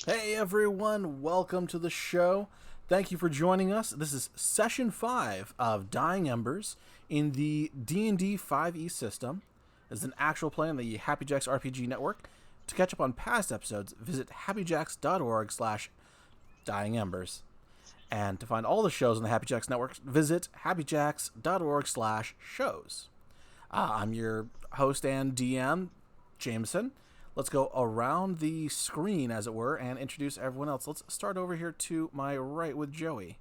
Hey everyone, welcome to the show. Thank you for joining us. This is session 5 of Dying Embers in the D&D 5e system. This is an actual play on the Happy Jacks RPG network. To catch up on past episodes, visit happyjacks.org/dyingember. And to find all the shows on the Happy Jacks network, visit happyjacks.org/shows. I'm your host and DM, Jameson. Let's go around the screen, as it were, and introduce everyone else. Let's start over here to my right with Joey.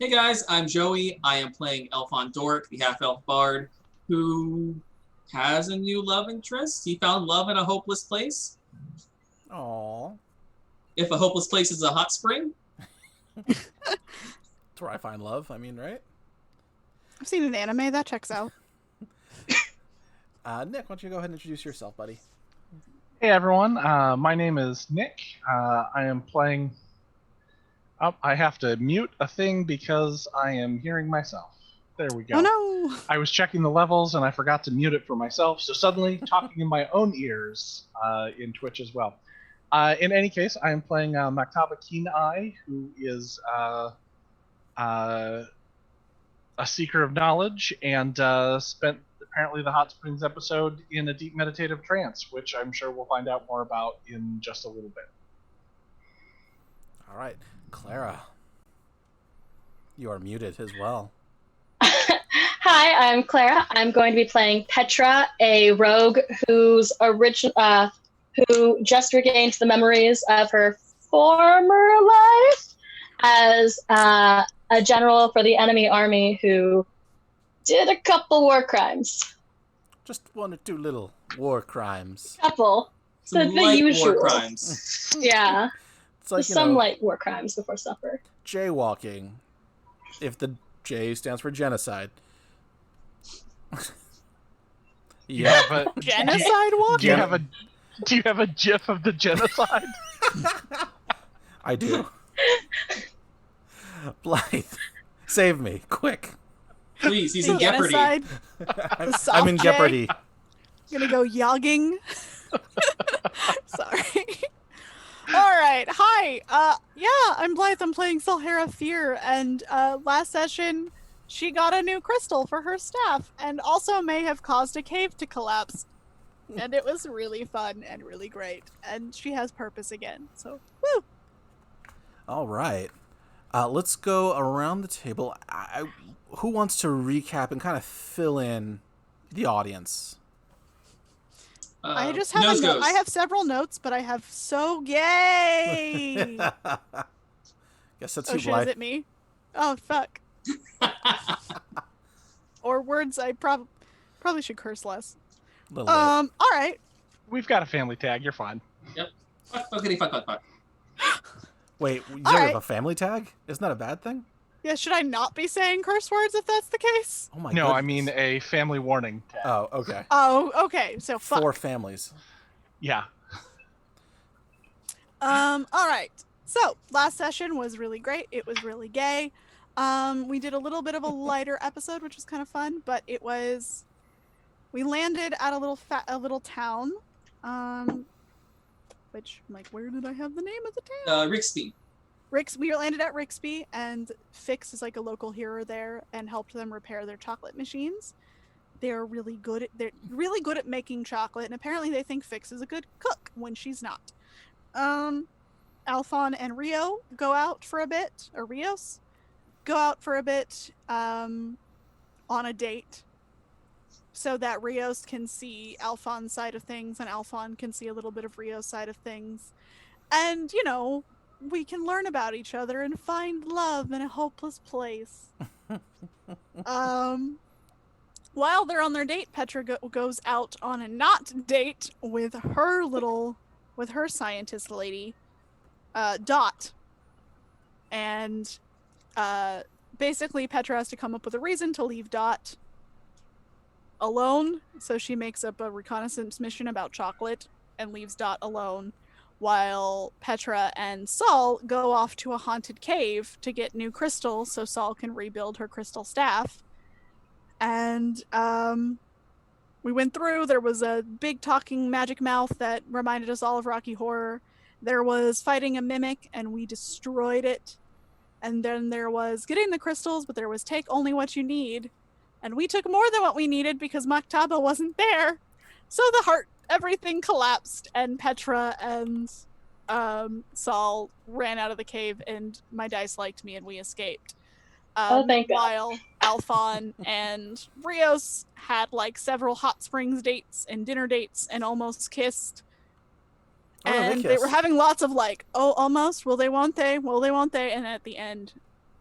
Hey guys, I'm Joey. I am playing Aelfonn Doric, the half-elf bard, who has a new love interest. He found love in a hopeless place. Aww. If a hopeless place is a hot spring. That's where I find love, I mean, right? I've seen an anime, that checks out. Nick, why don't you go ahead and introduce yourself, buddy? Hey everyone, my name is Nick. I am playing... I have to mute a thing because I am hearing myself. There we go. Oh no! I was checking the levels and I forgot to mute it for myself, so suddenly talking in my own ears in Twitch as well. In any case, I am playing Maktaba Keeneye, who is a seeker of knowledge and spent apparently the Hot Springs episode in a deep meditative trance, which I'm sure we'll find out more about in just a little bit. All right. Clara, you are muted as well. Hi, I'm Clara. I'm going to be playing Petra, a rogue who just regained the memories of her former life as a general for the enemy army who did a couple war crimes. Just one or two little war crimes. Couple. Some the light usual. war crimes. Yeah. It's like, Some light war crimes before supper. jaywalking. If the J stands for genocide. Yeah, but Genocide walking? do you have a GIF of the genocide? I do. Blythe, save me, quick. Please, he's in jeopardy. Genocide. I'm in J. jeopardy. Gonna go yogging. Sorry. Alright, hi. Yeah, I'm Blythe. I'm playing Sal'haera Fear, and last session she got a new crystal for her staff, and also may have caused a cave to collapse. And it was really fun and really great. And she has purpose again. So, woo! All right. Let's go around the table. Who wants to recap and kind of fill in the audience? I just have nose goes. I have several notes, but I have so gay. Guess that's Oh you, shit, is Blythe. it me? Oh fuck. Or words I probably should curse less. Little bit. All right. We've got a family tag, you're fine. Yep. Fuck. Wait, you all have right. a family tag? Isn't that a bad thing? Yeah, should I not be saying curse words if that's the case? Oh my No, goodness. I mean a family warning tag. Oh, okay. Oh, okay. So fuck. 4 families. Yeah. All right. So last session was really great. It was really gay. We did a little bit of a lighter episode, which was kind of fun, but we landed at a little town. Which I'm like, where did I have the name of the town? Rixby. We landed at Rixby, and Fix is like a local hero there and helped them repair their chocolate machines. They're really good at making chocolate, and apparently they think Fix is a good cook when she's not. Aelfonn and Rio go out for a bit, or Rios go out for a bit on a date so that Rios can see Aelfonn's side of things and Aelfonn can see a little bit of Rio's side of things. And, we can learn about each other and find love in a hopeless place. While they're on their date, Petra goes out on a not date with her scientist lady, Dot. And basically Petra has to come up with a reason to leave Dot alone, so she makes up a reconnaissance mission about chocolate and leaves Dot alone, while Petra and Saul go off to a haunted cave to get new crystals so Saul can rebuild her crystal staff. And we went through, there was a big talking magic mouth that reminded us all of Rocky Horror, There was fighting a mimic, and we destroyed it. And then there was getting the crystals, but there was take only what you need. And we took more than what we needed because Maktaba wasn't there. So everything collapsed, and Petra and Saul ran out of the cave, and my dice liked me, and we escaped. Thank God. While Aelfonn and Rios had like several hot springs dates and dinner dates and almost kissed. Oh, And they were having lots of like, oh, almost, will they, won't they, will they, won't they? And at the end,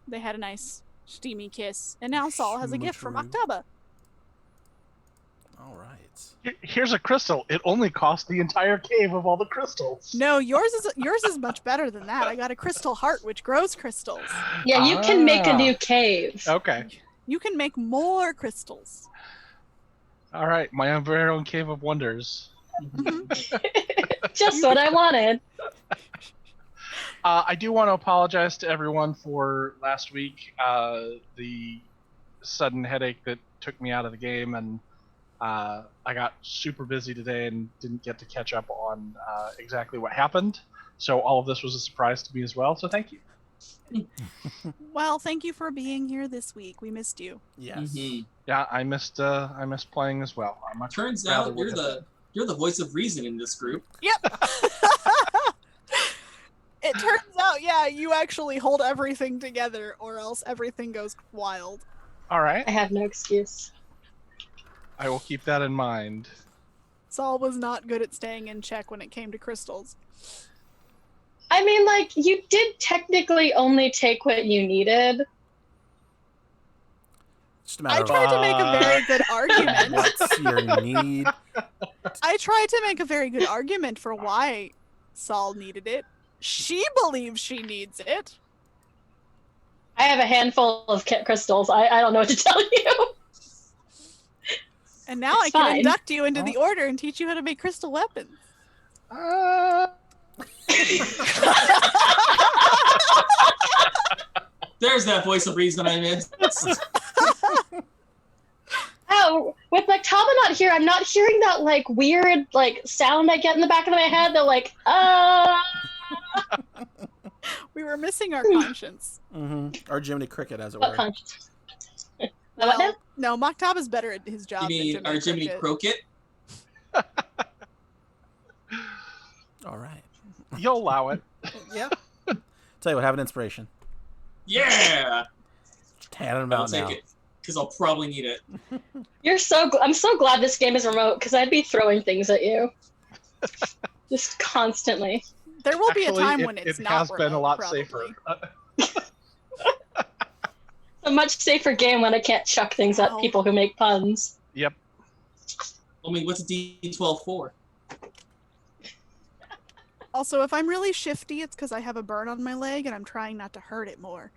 they had a nice steamy kiss. And now Saul has a gift from Maktaba. All right. Here's a crystal. It only cost the entire cave of all the crystals. No, yours is much better than that. I got a crystal heart, which grows crystals. Yeah, you can make a new cave. Okay. You can make more crystals. All right, my very own cave of wonders. Just what I wanted. I do want to apologize to everyone for last week. The sudden headache that took me out of the game, and I got super busy today and didn't get to catch up on exactly what happened. So all of this was a surprise to me as well. So thank you. Well, thank you for being here this week. We missed you. Yes. Yeah, I missed playing as well. Turns out you're the voice of reason in this group. Yep. It turns out, yeah, you actually hold everything together, or else everything goes wild. All right. I have no excuse. I will keep that in mind. Saul was not good at staying in check when it came to crystals. I mean, like, you did technically only take what you needed. Just a matter I tried to make a very good argument. What's your need? I tried to make a very good argument for why Saul needed it. She believes she needs it. I have a handful of crystals. I don't know what to tell you. And now I can induct you into the order and teach you how to make crystal weapons. There's that voice of reason I missed. Oh, with Maktaba not here, I'm not hearing that like weird like sound I get in the back of my head. They're like, We were missing our conscience. Mm-hmm. Or Jiminy Cricket, as it What were. conscience? Well, What now? no, Maktaba's better at his job You mean than our Jiminy Cricket. Croquet? All right. You'll allow it. Yeah. Tell you what, have an inspiration. Yeah! Just hand them I'll out now. take it, because I'll probably need it. I'm so glad this game is remote because I'd be throwing things at you. Just constantly. There will be a Actually, time when it's it not has been a remote, lot probably. safer. A much safer game when I can't chuck things at Wow. people who make puns. Yep. I mean, what's a D12 for? Also, if I'm really shifty, it's because I have a burn on my leg and I'm trying not to hurt it more.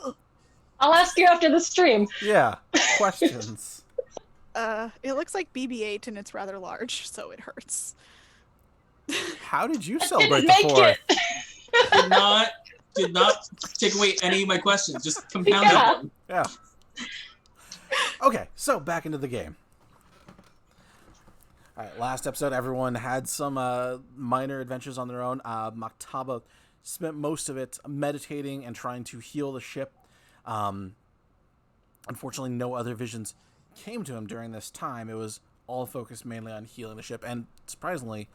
Ugh. I'll ask you after the stream. Yeah. Questions. It looks like BB-8 and it's rather large, so it hurts. How did you I celebrate didn't the make fourth? it. Did not take away any of my questions. Just compounded Yeah. them. Yeah. Okay, so back into the game. All right, last episode, everyone had some minor adventures on their own. Maktaba spent most of it meditating and trying to heal the ship. Unfortunately, no other visions came to him during this time. It was all focused mainly on healing the ship, and surprisingly,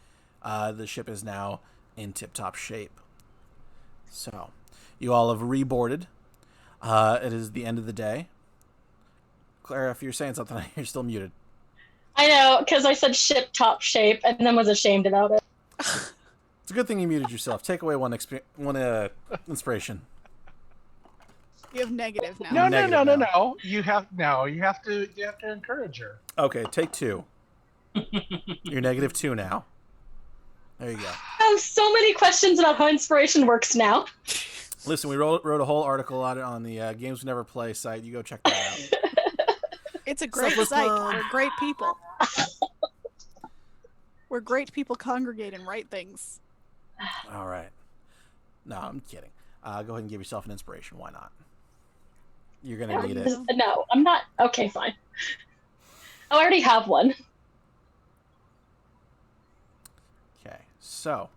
the ship is now in tip-top shape. So, you all have reboarded. It is the end of the day. Clara, if you're saying something, you're still muted. I know, because I said ship top shape and then was ashamed about it. It's a good thing you muted yourself. Take away one inspiration. You have negative now. No, Negative now. no. You have to encourage her. Okay, take 2. You're -2 now. There you go. I have so many questions about how inspiration works now. Listen, we wrote a whole article on it on the Games We Never Play site. You go check that out. It's a great Selfless site. plug. We're great people. Where great people congregate and write things. All right. No, I'm kidding. Go ahead and give yourself an inspiration. Why not? You're going to need it. No, I'm not. Okay, fine. I already have one. Okay. So,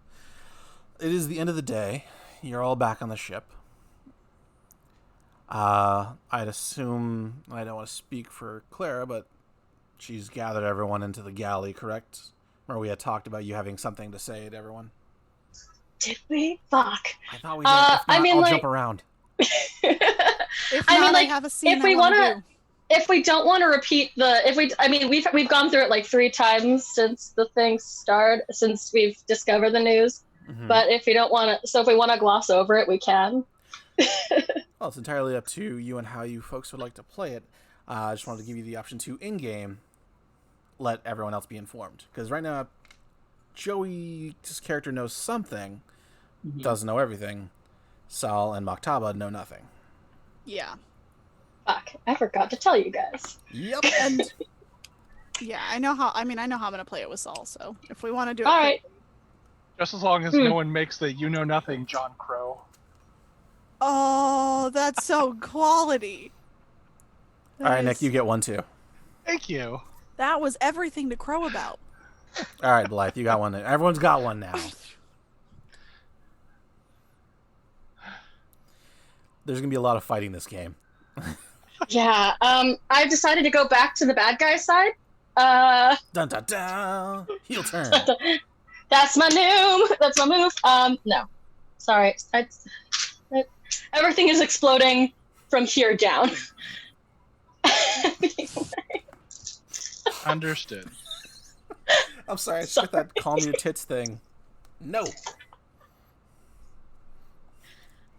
it is the end of the day. You're all back on the ship. I'd assume, I don't want to speak for Clara, but she's gathered everyone into the galley, correct? Or we had talked about you having something to say to everyone. Did we? Fuck. I thought we did. If not, I mean, I'll like, jump around. If I not, mean, like, I have a scene if we want to wanna, if we don't want to repeat we've gone through it like 3 times since the thing started, since we've discovered the news. Mm-hmm. But if we don't want to, so if we want to gloss over it, we can. Well, it's entirely up to you and how you folks would like to play it. I just wanted to give you the option to, in-game, let everyone else be informed. Because right now, Joey's character knows something, doesn't know everything. Sal and Maktaba know nothing. Yeah. Fuck, I forgot to tell you guys. Yep. And yeah, I know how I'm going to play it with Saul, so if we want to do it. All right. Just as long as no one makes the you know nothing John Crow. Oh, that's so quality. All right, Nick, you get one too. Thank you. That was everything to crow about. All right, Blythe, you got one. Everyone's got one now. There's going to be a lot of fighting this game. Yeah, I've decided to go back to the bad guy side. Dun dun dun! Heel turn. That's my move. No. Sorry. Everything is exploding from here down. Understood. I'm sorry, I skipped that calm your tits thing. No.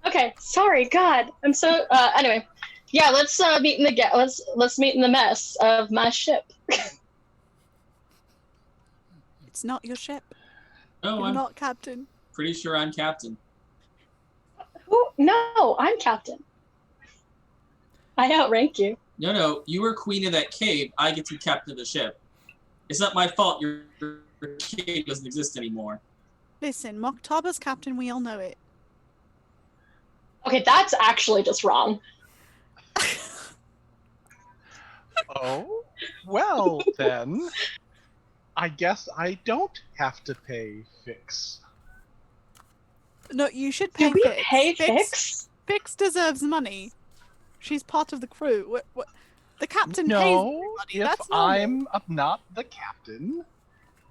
Okay, sorry, God. I'm so anyway. Yeah, let's meet in the let's meet in the mess of my ship. It's not your ship. Oh, You're I'm not captain. pretty sure I'm captain. Who? No, I'm captain. I outrank you. No, you were queen of that cave. I get to be captain of the ship. It's not my fault your cave doesn't exist anymore. Listen, Maktaba's captain, we all know it. Okay, that's actually just wrong. Oh, well then. I guess I don't have to pay Fix. No, you should pay Do we Fix. pay Fix? Fix deserves money. She's part of the crew. What? The captain pays No, everybody. if That's normal. I'm not the captain,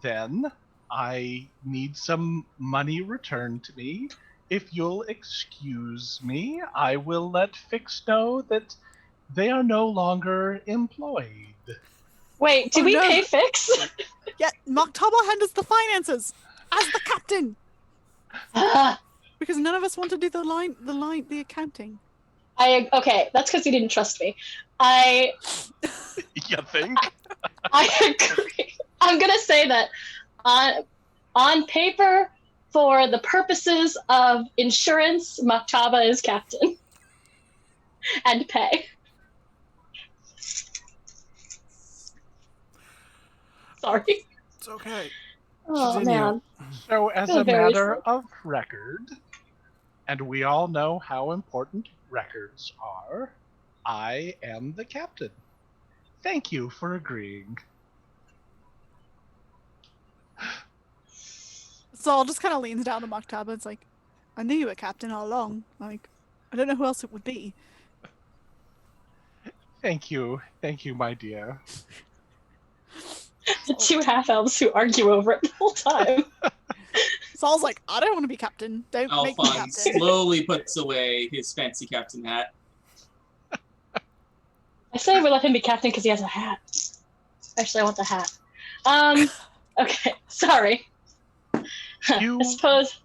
then I need some money returned to me. If you'll excuse me, I will let Fix know that they are no longer employed. Wait, did we no. pay Fix? Yeah, Maktaba handles the finances as the captain because none of us want to do the accounting. Okay, that's because you didn't trust me. You think? I agree. I'm gonna say that on paper, for the purposes of insurance, Maktaba is captain. And pay. Sorry. It's okay. Oh, Continue. man. So, as Feel a very matter sick. of record, and we all know how important records are, I am the captain. Thank you for agreeing. Saul just kind of leans down to Maktaba. It's like, I knew you were captain all along. Like, I don't know who else it would be. Thank you, my dear. The 2 half-elves who argue over it the whole time. Saul's like, I don't want to be captain. Don't make me Aelfonn captain. slowly puts away his fancy captain hat. I say we let him be captain because he has a hat. Actually, I want the hat. Okay, sorry. You I suppose.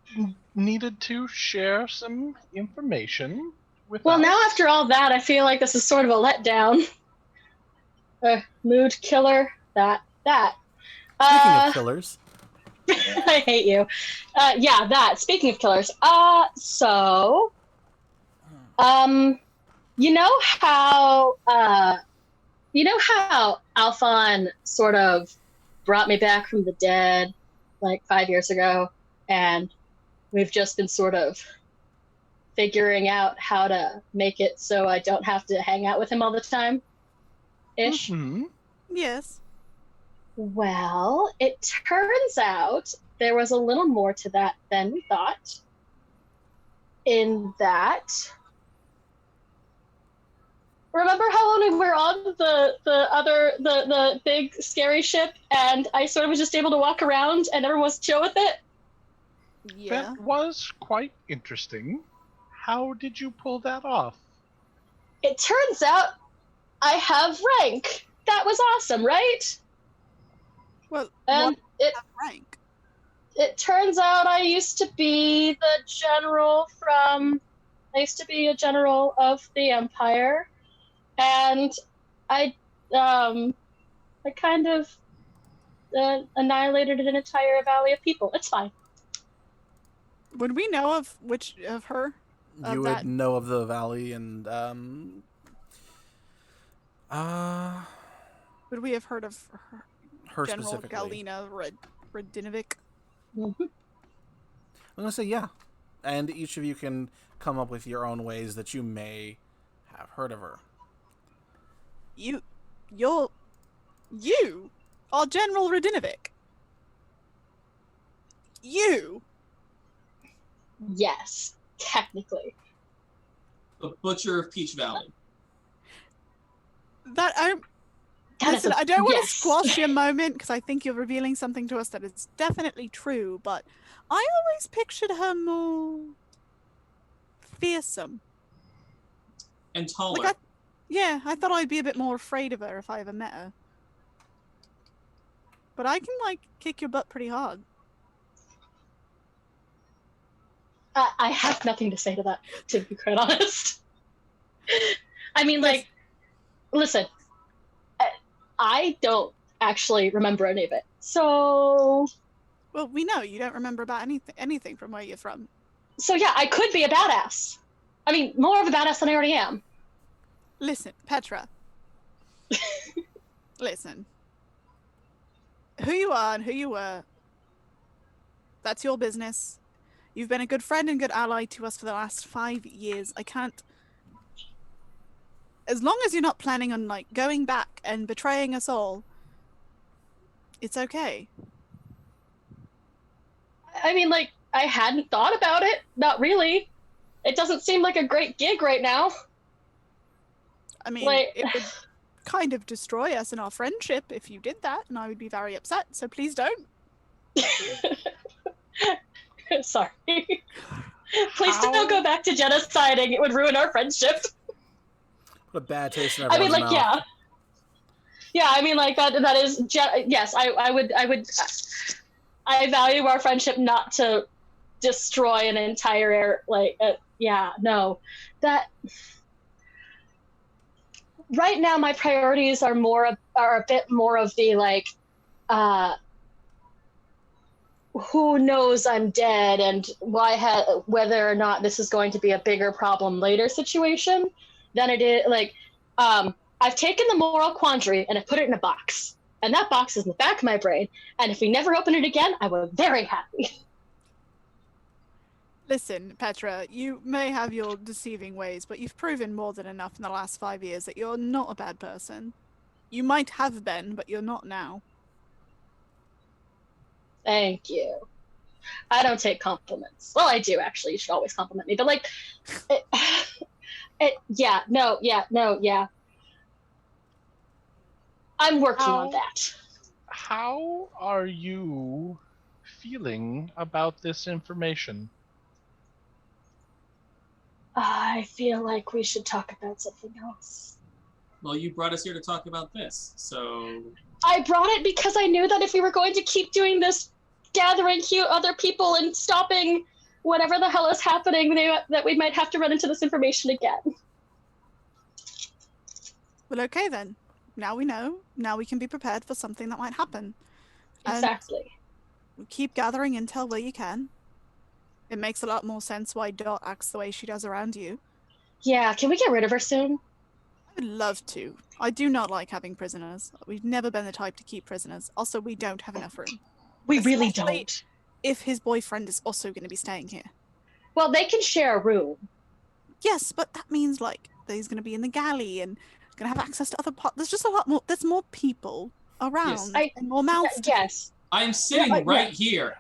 needed to share some information with Well, us. now after all that, I feel like this is sort of a letdown. Mood killer. That. Speaking of killers, I hate you. Yeah, that. Speaking of killers. You know how Aelfonn sort of brought me back from the dead like 5 years ago, and we've just been sort of figuring out how to make it so I don't have to hang out with him all the time. Ish. Mhm. Yes. Well, it turns out there was a little more to that than we thought. In that, remember how when we were on the big scary ship, and I sort of was just able to walk around and everyone was chill with it? Yeah. That was quite interesting. How did you pull that off? It turns out I have rank. That was awesome, right? Well, And what rank? it turns out I used to be a general of the Empire, and I kind of annihilated an entire valley of people. It's fine. Would we know of which of her? You would know of the valley, and would we have heard of her General specifically. Galina Radinovic? Mm-hmm. I'm gonna say yeah, and each of you can come up with your own ways that you may have heard of her. You are General Radinovic. You. Yes, technically. The Butcher of Peach Valley. Listen, I don't want to yes. squash your moment because I think you're revealing something to us that is definitely true, but I always pictured her more fearsome. And taller. I thought I'd be a bit more afraid of her if I ever met her. But I can, kick your butt pretty hard. I have nothing to say to that, to be quite honest. I mean, listen, I don't actually remember any of it. So... Well, we know you don't remember about anything from where you're from. So yeah, I could be a badass. I mean, more of a badass than I already am. Listen, Petra. Listen. Who you are and who you were, that's your business. You've been a good friend and good ally to us for the last 5 years. I can't... As long as you're not planning on, going back and betraying us all, it's okay. I mean, I hadn't thought about it. Not really. It doesn't seem like a great gig right now. I mean, it would kind of destroy us and our friendship if you did that, and I would be very upset, so please don't. Sorry. Please don't go back to genociding. It would ruin our friendship. What a bad taste in everyone's mouth. yeah. Yeah, I mean, that is... Yes, I would... I value our friendship not to destroy an entire... no. That... Right now, my priorities are a bit more of the, who knows I'm dead and whether or not this is going to be a bigger problem later situation than it is, I've taken the moral quandary and I put it in a box. And that box is in the back of my brain. And if we never open it again, I will be very happy. Listen, Petra, you may have your deceiving ways, but you've proven more than enough in the last 5 years that you're not a bad person. You might have been, but you're not now. Thank you. I don't take compliments. Well, I do, actually. You should always compliment me. But, yeah. I'm working on that. How are you feeling about this information? I feel like we should talk about something else. Well, you brought us here to talk about this, so... I brought it because I knew that if we were going to keep doing this, gathering other people and stopping whatever the hell is happening, that we might have to run into this information again. Well, okay then. Now we know. Now we can be prepared for something that might happen. Exactly. And keep gathering intel where you can. It makes a lot more sense why Dot acts the way she does around you. Yeah, can we get rid of her soon? I would love to. I do not like having prisoners. We've never been the type to keep prisoners. Also, we don't have enough room. We really Especially don't. If his boyfriend is also going to be staying here. Well, they can share a room. Yes, but that means, that he's going to be in the galley and going to have access to other parts. There's just a lot more. There's more people around. Yes. And more mouths. Yes. I am sitting here.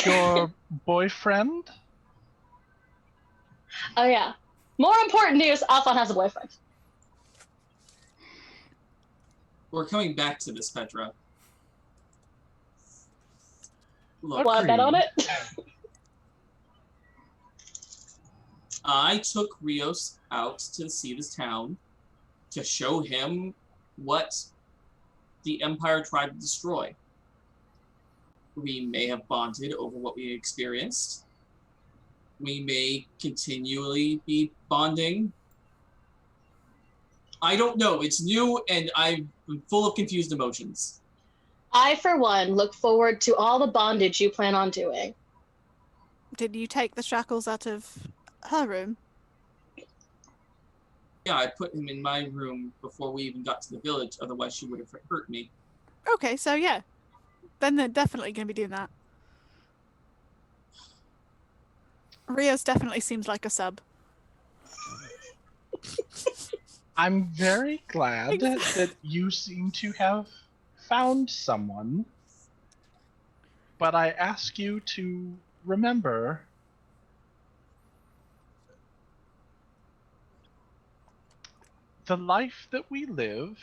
Your boyfriend? Oh yeah. More important news, Aelfonn has a boyfriend. We're coming back to this, Petra. Look, Want to bet on it? I took Rios out to see this town to show him what the Empire tried to destroy. We may have bonded over what we experienced. We may continually be bonding. I don't know. It's new, and I'm full of confused emotions. I, for one, look forward to all the bondage you plan on doing. Did you take the shackles out of her room? Yeah, I put him in my room before we even got to the village, otherwise she would have hurt me. Okay, so yeah. Then they're definitely going to be doing that. Rios definitely seems like a sub. I'm very glad that you seem to have found someone, but I ask you to remember the life that we live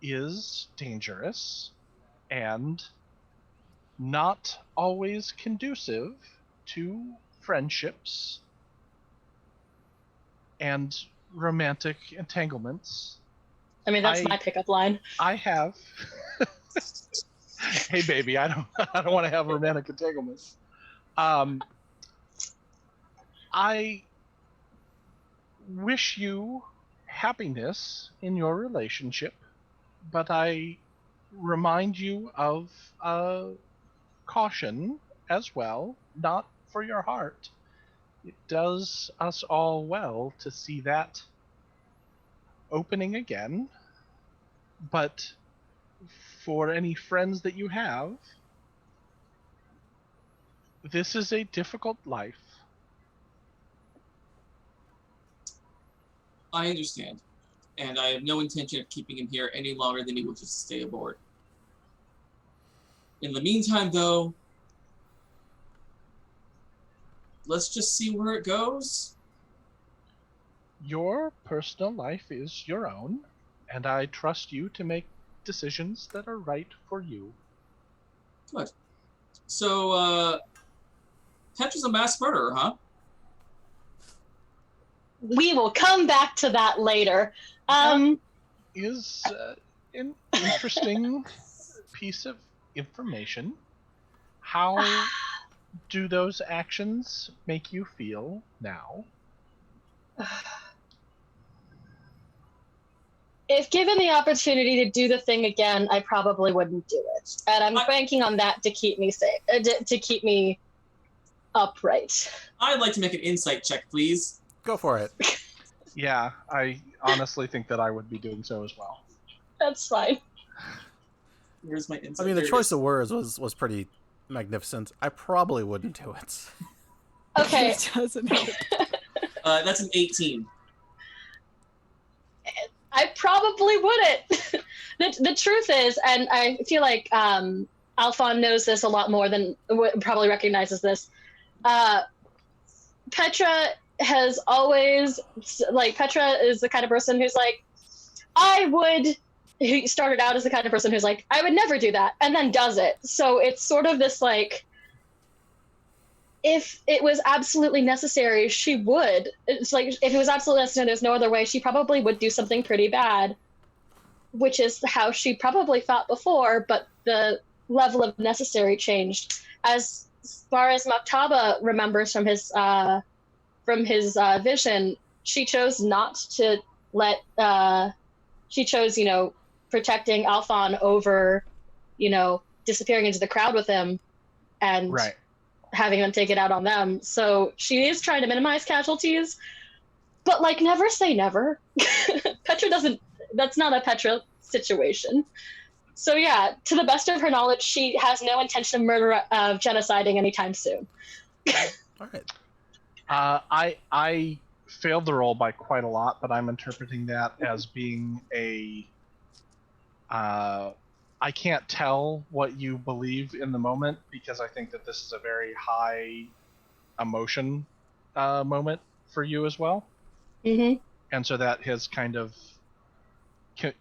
is dangerous and not always conducive to friendships and romantic entanglements. I mean, that's my pickup line. I have. Hey, baby, I don't want to have romantic entanglements. I wish you happiness in your relationship, but I remind you of caution as well, not for your heart. It does us all well to see that opening again, but for any friends that you have, this is a difficult life. I understand, and I have no intention of keeping him here any longer than he wishes to stay aboard. In the meantime, though, let's just see where it goes. Your personal life is your own, and I trust you to make decisions that are right for you. Good. So, Petra's a mass murderer, huh? We will come back to that later. Is an interesting piece of information. How do those actions make you feel now? If given the opportunity to do the thing again, I probably wouldn't do it. And I'm banking on that to keep me safe, to keep me upright. I'd like to make an insight check, please. Go for it. Yeah, I honestly think that I would be doing so as well. That's fine. Where's my insight? I mean, the There it choice is. of words was pretty magnificent. I probably wouldn't do it. Okay. It doesn't help. That's an 18. I probably wouldn't. The truth is, and I feel like Aelfonn knows this a lot more than probably recognizes this. Petra has always, like, Petra is the kind of person who's like, he started out as the kind of person who's like, I would never do that, and then does it. So it's sort of this, like, if it was absolutely necessary, she would. It's like, if it was absolutely necessary, there's no other way, she probably would do something pretty bad, which is how she probably thought before, but the level of necessary changed. As far as Maktaba remembers from his vision, she chose not to let, she chose, protecting Aelfonn over, disappearing into the crowd with him and Right. having them take it out on them. So she is trying to minimize casualties, but, like, never say never. Petra that's not a Petra situation. So yeah, to the best of her knowledge, she has no intention of genociding anytime soon. All right. I failed the roll by quite a lot, but I'm interpreting that as being I I can't tell what you believe in the moment because I think that this is a very high emotion moment for you as well. Mm-hmm. And so that has kind of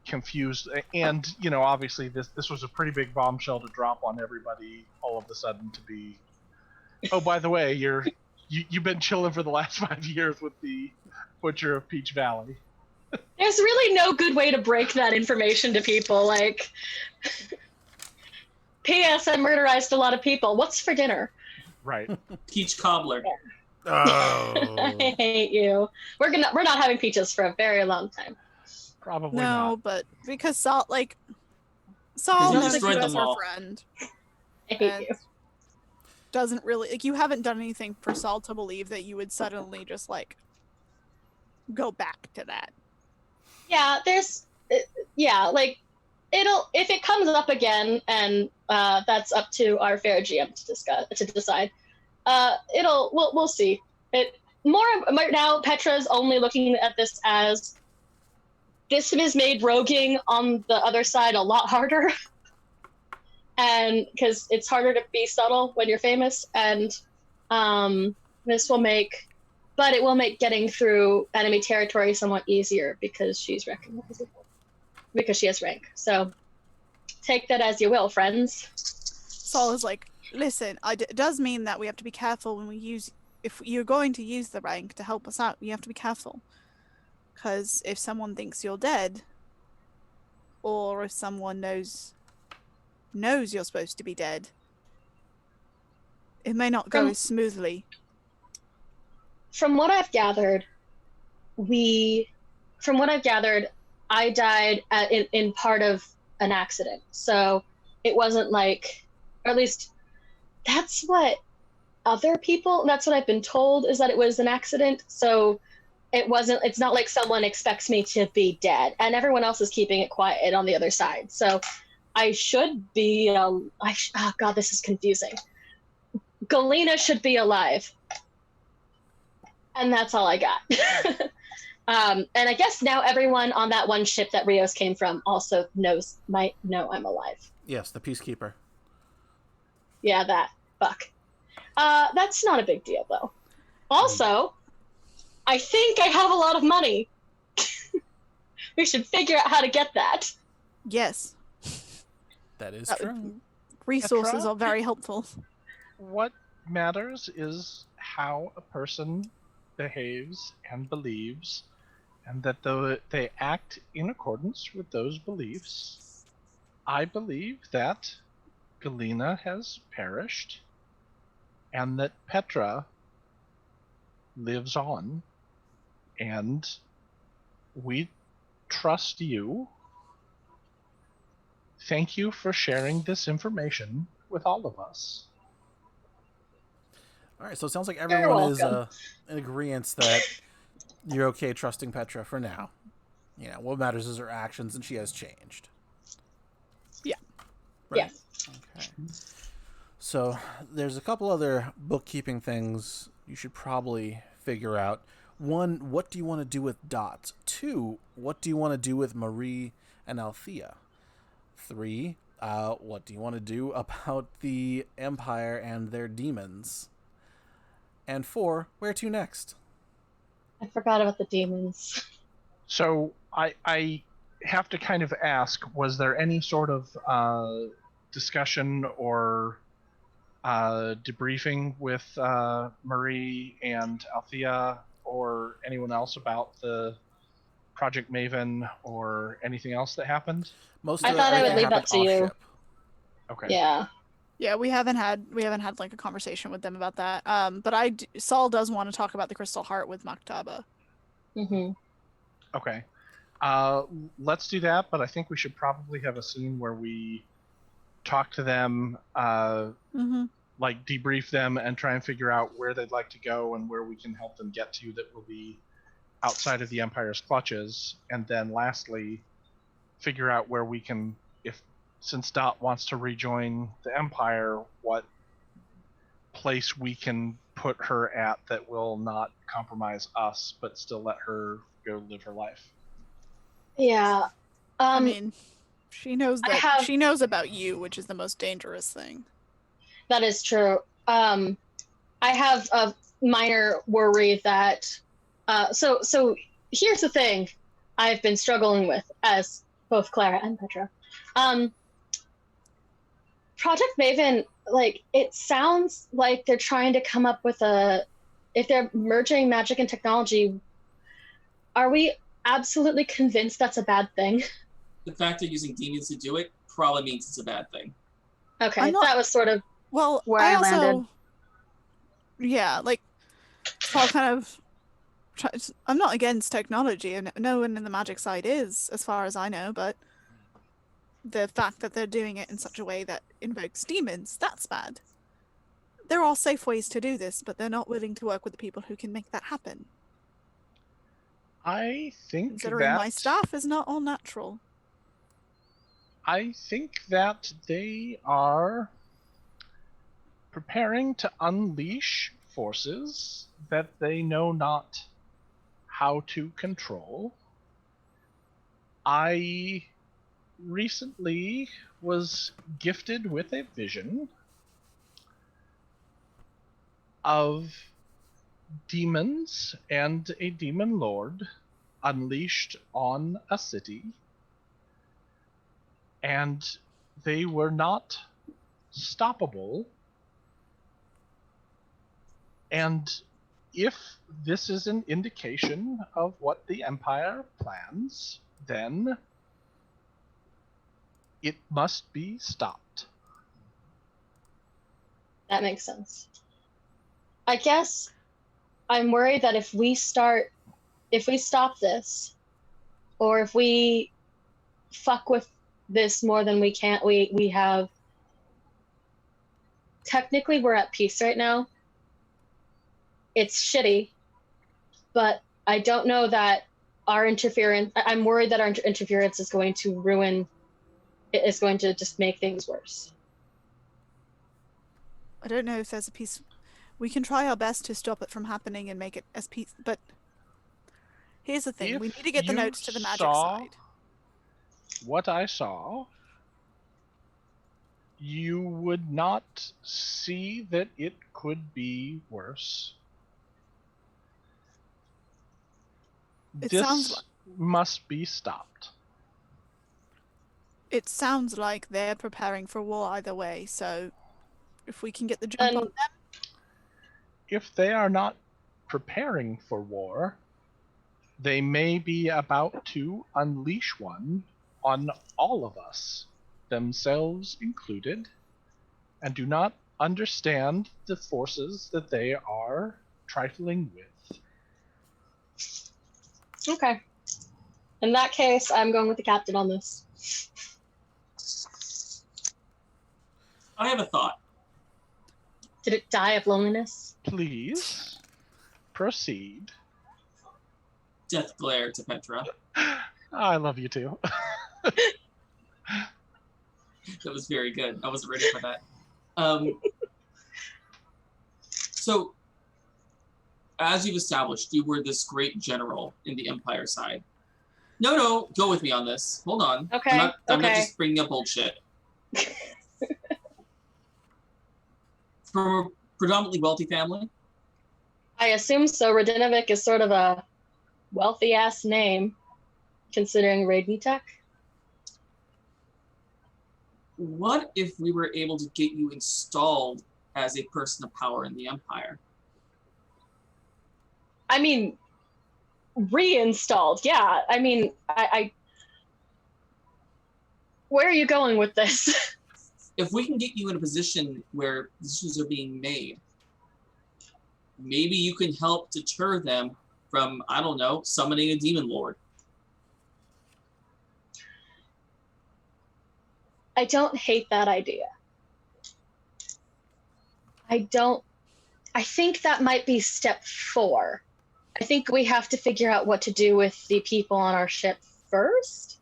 confused, and obviously this was a pretty big bombshell to drop on everybody all of a sudden to be, oh, by the way, you've been chilling for the last 5 years with the Butcher of Peach Valley. There's really no good way to break that information to people. Like, P.S. I murderized a lot of people. What's for dinner? Right. Peach cobbler. Oh. I hate you. We're not having peaches for a very long time. Probably No, not. but because Saul You knows destroyed you as them her all. friend. I hate And you. doesn't really you haven't done anything for Saul to believe that you would suddenly just go back to that. Yeah, like if it comes up again, and that's up to our fair GM to decide. We'll see. It more now. Petra's only looking at this as this has made roguing on the other side a lot harder, and because it's harder to be subtle when you're famous, and this will make. But it will make getting through enemy territory somewhat easier because she's recognizable. Because she has rank. So take that as you will, friends. Saul is like, listen, it does mean that we have to be careful when if you're going to use the rank to help us out, you have to be careful. Because if someone thinks you're dead, or if someone knows you're supposed to be dead, it may not go as smoothly. From what I've gathered, I died in part of an accident. So it wasn't like, or at least that's what that's what I've been told, is that it was an accident. So it's not like someone expects me to be dead, and everyone else is keeping it quiet on the other side. So I should be, oh God, this is confusing. Galena should be alive. And that's all I got. And I guess now everyone on that one ship that Rios came from also might know I'm alive. Yes, the Peacekeeper. Yeah, that. Fuck. That's not a big deal, though. Also, I think I have a lot of money. We should figure out how to get that. Yes. That is true. Resources Petra? are very helpful. What matters is how a person behaves and believes, and that though they act in accordance with those beliefs. I believe that Galena has perished, and that Petra lives on, and we trust you. Thank you for sharing this information with all of us. All right, so it sounds like everyone is in agreement that you're okay trusting Petra for now. What matters is her actions, and she has changed. Yeah. Right? Yeah. Okay. So there's a couple other bookkeeping things you should probably figure out. 1, what do you want to do with Dot? 2, what do you want to do with Marie and Althea? 3, what do you want to do about the Empire and their demons? And 4, where to next? I forgot about the demons. So I have to kind of ask, was there any sort of discussion or debriefing with Marie and Althea or anyone else about the Project Maven or anything else that happened? I thought I would leave that to you. Ship. Okay. Yeah. Yeah, we haven't had like a conversation with them about that. But Saul does want to talk about the Crystal Heart with Maktaba. Mm-hmm. Okay. Let's do that, but I think we should probably have a scene where we talk to them, like debrief them and try and figure out where they'd like to go and where we can help them get to that will be outside of the Empire's clutches. And then lastly, figure out where we can, since Dot wants to rejoin the Empire, what place we can put her at that will not compromise us, but still let her go live her life. Yeah. I mean, She knows I that have- she knows about you, which is the most dangerous thing. That is true. I have a minor worry that. So here's the thing I've been struggling with as both Clara and Petra. Project Maven, like, it sounds like they're trying to come up with if they're merging magic and technology, are we absolutely convinced that's a bad thing? The fact they're using demons to do it probably means it's a bad thing. Okay, that was sort of Well, where I I also, landed. yeah, like, so I'll kind of. I'm not against technology, and no one in the magic side is, as far as I know, but the fact that they're doing it in such a way that invokes demons, that's bad. There are safe ways to do this, but they're not willing to work with the people who can make that happen. I think Considering that my staff is not all natural. I think that they are preparing to unleash forces that they know not how to control. I recently was gifted with a vision of demons and a demon lord unleashed on a city, and they were not stoppable. And if this is an indication of what the Empire plans, then it must be stopped. That makes sense. I guess I'm worried that if we stop this, or if we fuck with this more than we can, we have. Technically, we're at peace right now. It's shitty, but I don't know that our interference. I'm worried that our interference is going to ruin. It is going to just make things worse. I don't know if there's a piece. We can try our best to stop it from happening and make it as peace. But here's the thing: we need to get the notes to the magic side. What I saw, you would not see that it could be worse. This must be stopped. It sounds like they're preparing for war either way, so if we can get the jump on them. If they are not preparing for war, they may be about to unleash one on all of us, themselves included, and do not understand the forces that they are trifling with. Okay. In that case, I'm going with the captain on this. I have a thought. Did it die of loneliness? Please proceed. Death glare to Petra. I love you too. That was very good. I wasn't ready for that. So, as you've established, you were this great general in the Empire side. No, go with me on this. Hold on. Okay. I'm not just bringing up bullshit. From a predominantly wealthy family? I assume so. Radinovic is sort of a wealthy-ass name, considering Raiden Tech. What if we were able to get you installed as a person of power in the Empire? I mean, reinstalled. Yeah. I mean, I where are you going with this? If we can get you in a position where decisions are being made, maybe you can help deter them from, I don't know, summoning a demon lord. I don't hate that idea. I think that might be step 4. I think we have to figure out what to do with the people on our ship first.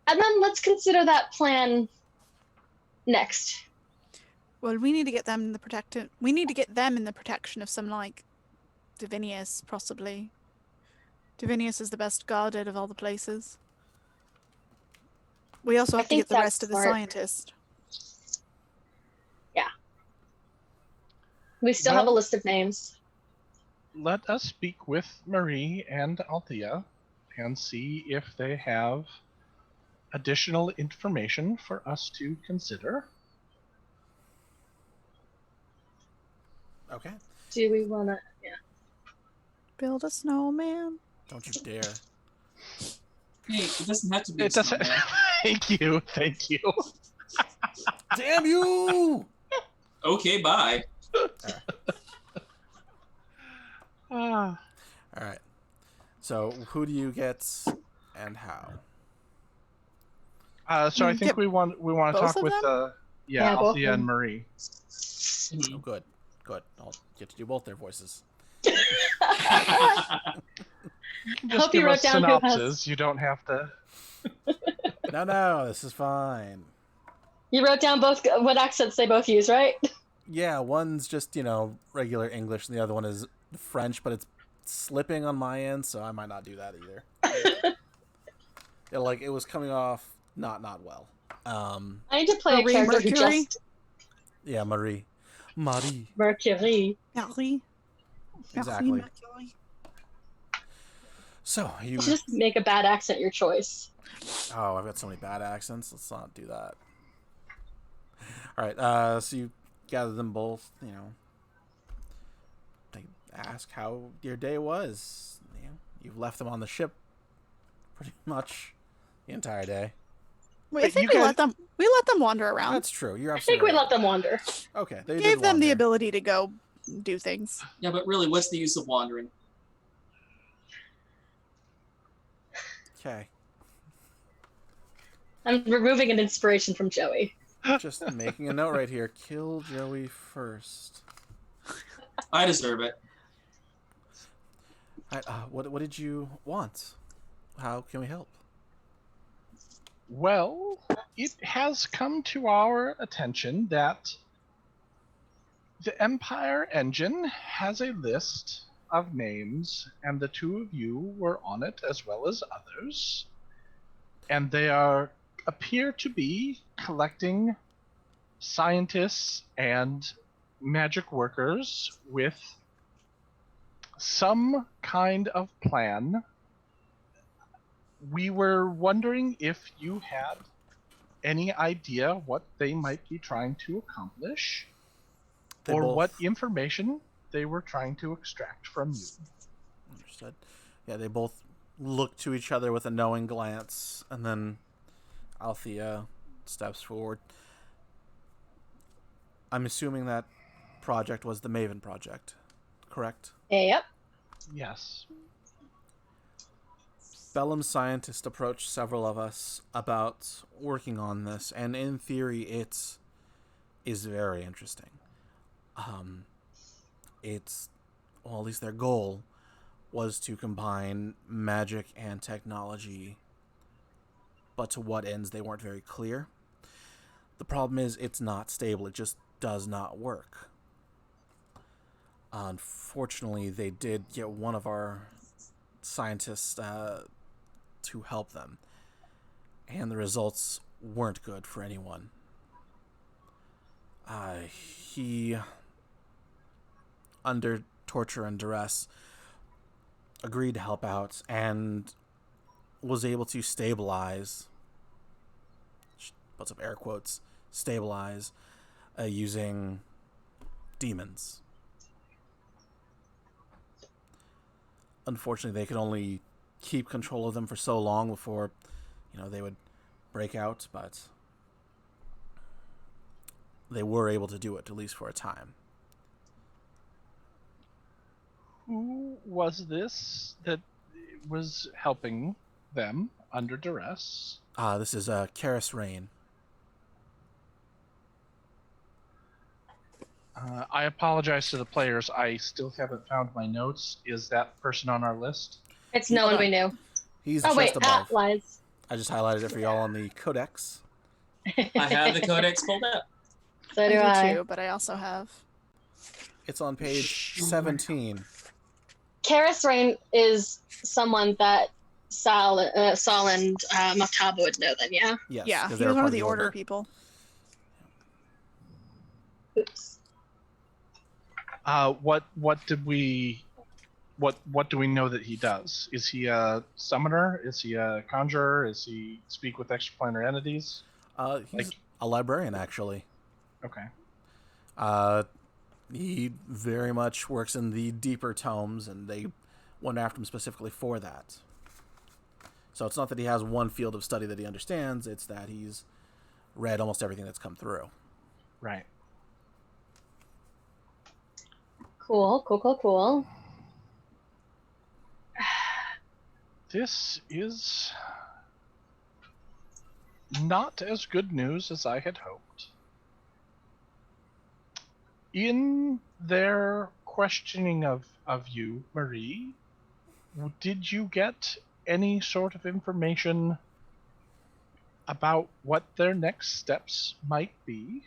And then let's consider that plan next. Well, we need to get them in the We need to get them in the protection of some, like, Divinius, possibly. Divinius is the best guarded of all the places. We also I have to think get the that's rest of the smart. scientists. Yeah. We still have a Well- list of names. Let us speak with Marie and Althea and see if they have additional information for us to consider. Okay. Do we want to? Yeah. Build a snowman. Don't you dare. Hey, it doesn't have to be. It doesn't. snowman. Thank you. Damn you! Okay, bye. Ah. All right. So, who do you get and how? So I You think get we want to both talk of with them? Yeah, both Althea of and them. Marie. Oh, good. Good. I'll get to do both their voices. Just hope give you wrote us down who has- synopses. You don't have to. No, this is fine. You wrote down both what accents they both use, right? Yeah, one's just, regular English, and the other one is French, but it's slipping on my end, so I might not do that either. It was coming off not well. I need to play Marie a character who Mercury? just Yeah, Marie. Mercury. Marie. Exactly. Mercury. So, you... Just make a bad accent your choice. Oh, I've got so many bad accents. Let's not do that. All right, so you gather them both, They ask how your day was. You've left them on the ship pretty much the entire day. Wait, I But think you we guys- let them wander around. That's true. You're I think absolutely we let them wander. Okay, they Gave did them the wander. ability to go do things. Yeah, but really, what's the use of wandering? Okay, I'm removing an inspiration from Joey. just making a note right here. Kill Joey first. I deserve it. All right, what did you want? How can we help? Well, it has come to our attention that the Empire Engine has a list of names, and the two of you were on it as well as others. And they appear to be collecting scientists and magic workers with some kind of plan. We were wondering if you had any idea what they might be trying to accomplish, They or both- what information they were trying to extract from you. Understood. Yeah, they both look to each other with a knowing glance, and then Althea steps forward. I'm assuming that project was the Maven project, correct? Yep. Yes. Bellum's scientist approached several of us about working on this, and in theory, it is very interesting. Well, at least their goal was to combine magic and technology, but to what ends they weren't very clear. The problem is it's not stable. It just does not work. Unfortunately, they did get one of our scientists to help them, and the results weren't good for anyone. He, under torture and duress, agreed to help out and was able to stabilize, puts up air quotes, stabilize, using demons. Unfortunately, they could only keep control of them for so long before, they would break out, but they were able to do it, at least for a time. Who was this that was helping them under duress? This is Karis Rain. I apologize to the players. I still haven't found my notes. Is that person on our list? It's no one we knew. He's Oh just wait, above. lies. I just highlighted it for y'all on the codex. I have the codex pulled up. So do I. too, but I also have. It's on page 17. Karis Rain is someone that Sal and Maktaba would know then, yeah? Yes. Yeah, 'cause he they was were one part of the order people. Oops. What do we know that he does? Is he a summoner? Is he a conjurer? Is he speak with extraplanar entities? He's a librarian, actually. Okay. He very much works in the deeper tomes, and they went after him specifically for that. So it's not that he has one field of study that he understands, it's that he's read almost everything that's come through. Right. Cool. This is not as good news as I had hoped. In their questioning of you, Marie, did you get any sort of information about what their next steps might be?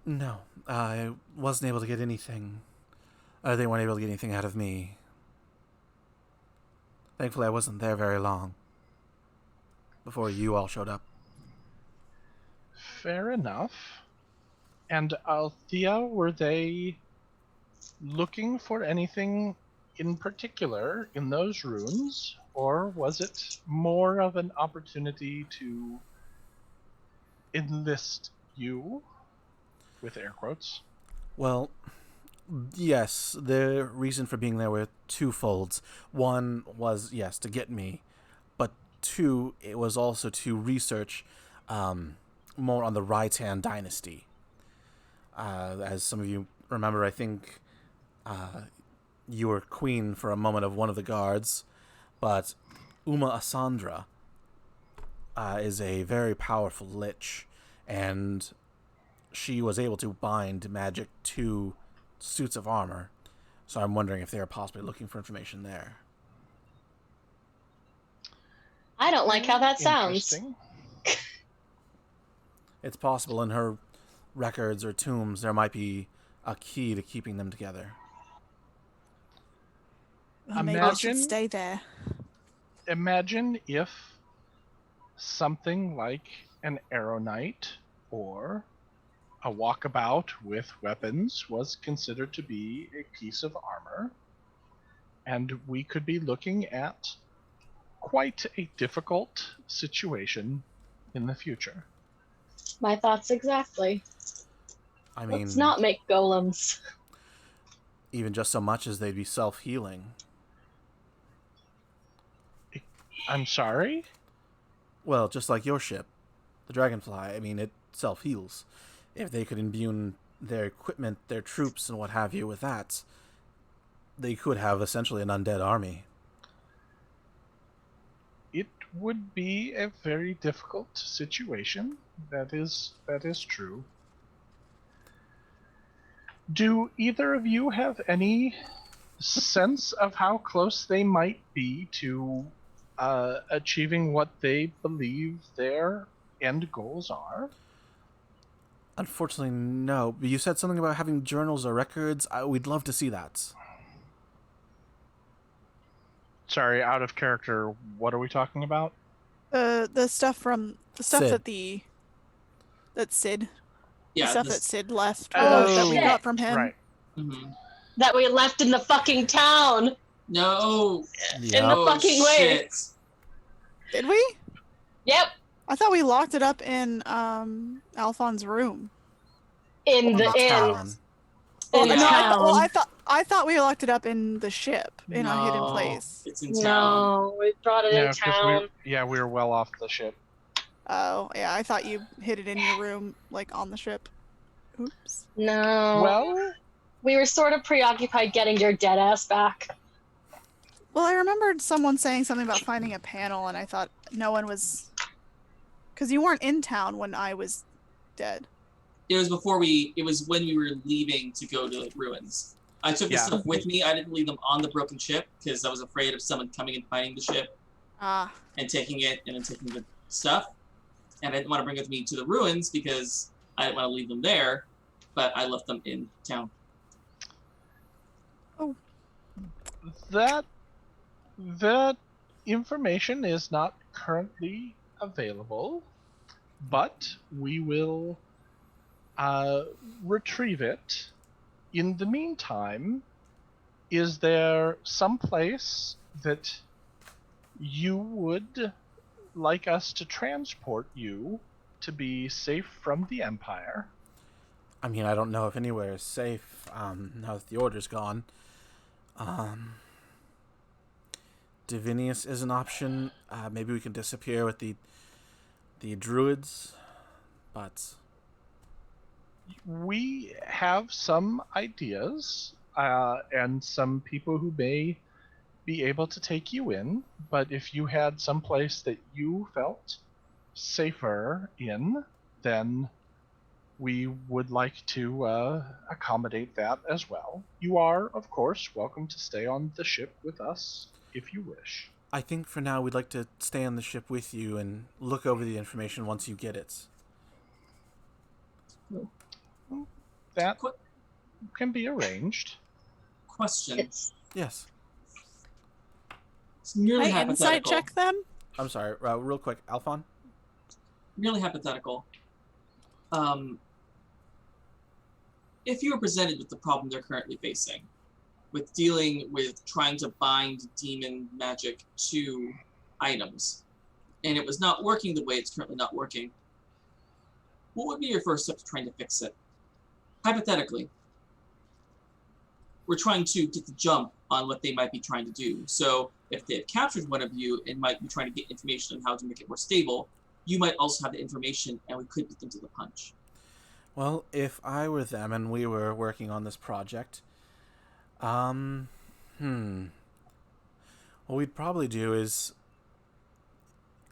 No, I wasn't able to get anything. They weren't able to get anything out of me. Thankfully, I wasn't there very long before you all showed up. Fair enough. And Althea, were they looking for anything in particular in those runes, or was it more of an opportunity to enlist you, with air quotes? Well, yes, the reason for being there were twofolds. One was, yes, to get me, but two, it was also to research more on the Raitan dynasty. As some of you remember, I think you were queen for a moment of one of the guards, but Uma Asandra is a very powerful lich, and she was able to bind magic to suits of armor. So I'm wondering if they are possibly looking for information there. I don't like how that sounds. Interesting. It's possible in her records or tombs there might be a key to keeping them together. Well, maybe I should stay there. Imagine if something like an arrow knight or a walkabout with weapons was considered to be a piece of armor, and we could be looking at quite a difficult situation in the future. My thoughts exactly. I mean, Let's not make golems. even just so much as they'd be self-healing. I'm sorry? Well, just like your ship, the Dragonfly, I mean, it self-heals. If they could imbue their equipment, their troops, and what have you with that, they could have essentially an undead army. It would be a very difficult situation. That is true. Do either of you have any sense of how close they might be to achieving what they believe their end goals are? Unfortunately, no. But you said something about having journals or records. We'd love to see that. Sorry, out of character. What are we talking about? The stuff Sid. that Sid. Yeah. The stuff that Sid left. Oh, that we shit. got from him. Right. Mm-hmm. That we left in the fucking town. No. Yeah. In the fucking way. Shit. Did we? Yep. I thought we locked it up in Aelfonn's room. In the inn. town. In the Yeah. town. I thought we locked it up in the ship in a hidden place. It's in town. No, we brought it in town. we were well off the ship. Oh, yeah, I thought you hid it in your room, like on the ship. Oops. No. Well, We were sort of preoccupied getting your dead ass back. Well, I remembered someone saying something about finding a panel, and I thought no one was... Because you weren't in town when I was dead. It was it was when we were leaving to go to ruins. I took the stuff with me. I didn't leave them on the broken ship because I was afraid of someone coming and finding the ship and taking it and then taking the stuff. And I didn't want to bring it with me to the ruins because I didn't want to leave them there, but I left them in town. Oh. That That information is not currently available, but we will retrieve it. In the meantime, is there some place that you would like us to transport you to be safe from the Empire? I mean, I don't know if anywhere is safe now that the Order's gone. Divinius is an option. Maybe we can disappear with the druids, but We have some ideas and some people who may be able to take you in, but if you had some place that you felt safer in, then we would like to accommodate that as well. You are, of course, welcome to stay on the ship with us if you wish. I think for now we'd like to stay on the ship with you and look over the information once you get it. That can be arranged. Question. Yes. It's merely I insight hypothetical. check them. I'm sorry. Real quick, Aelfonn? Merely hypothetical. If you were presented with the problem they're currently facing, with dealing with trying to bind demon magic to items, and it was not working the way it's currently not working, what would be your first step to trying to fix it? Hypothetically, we're trying to get the jump on what they might be trying to do. So if they have captured one of you and might be trying to get information on how to make it more stable, you might also have the information and we could beat them to the punch. Well, if I were them and we were working on this project, what we'd probably do is,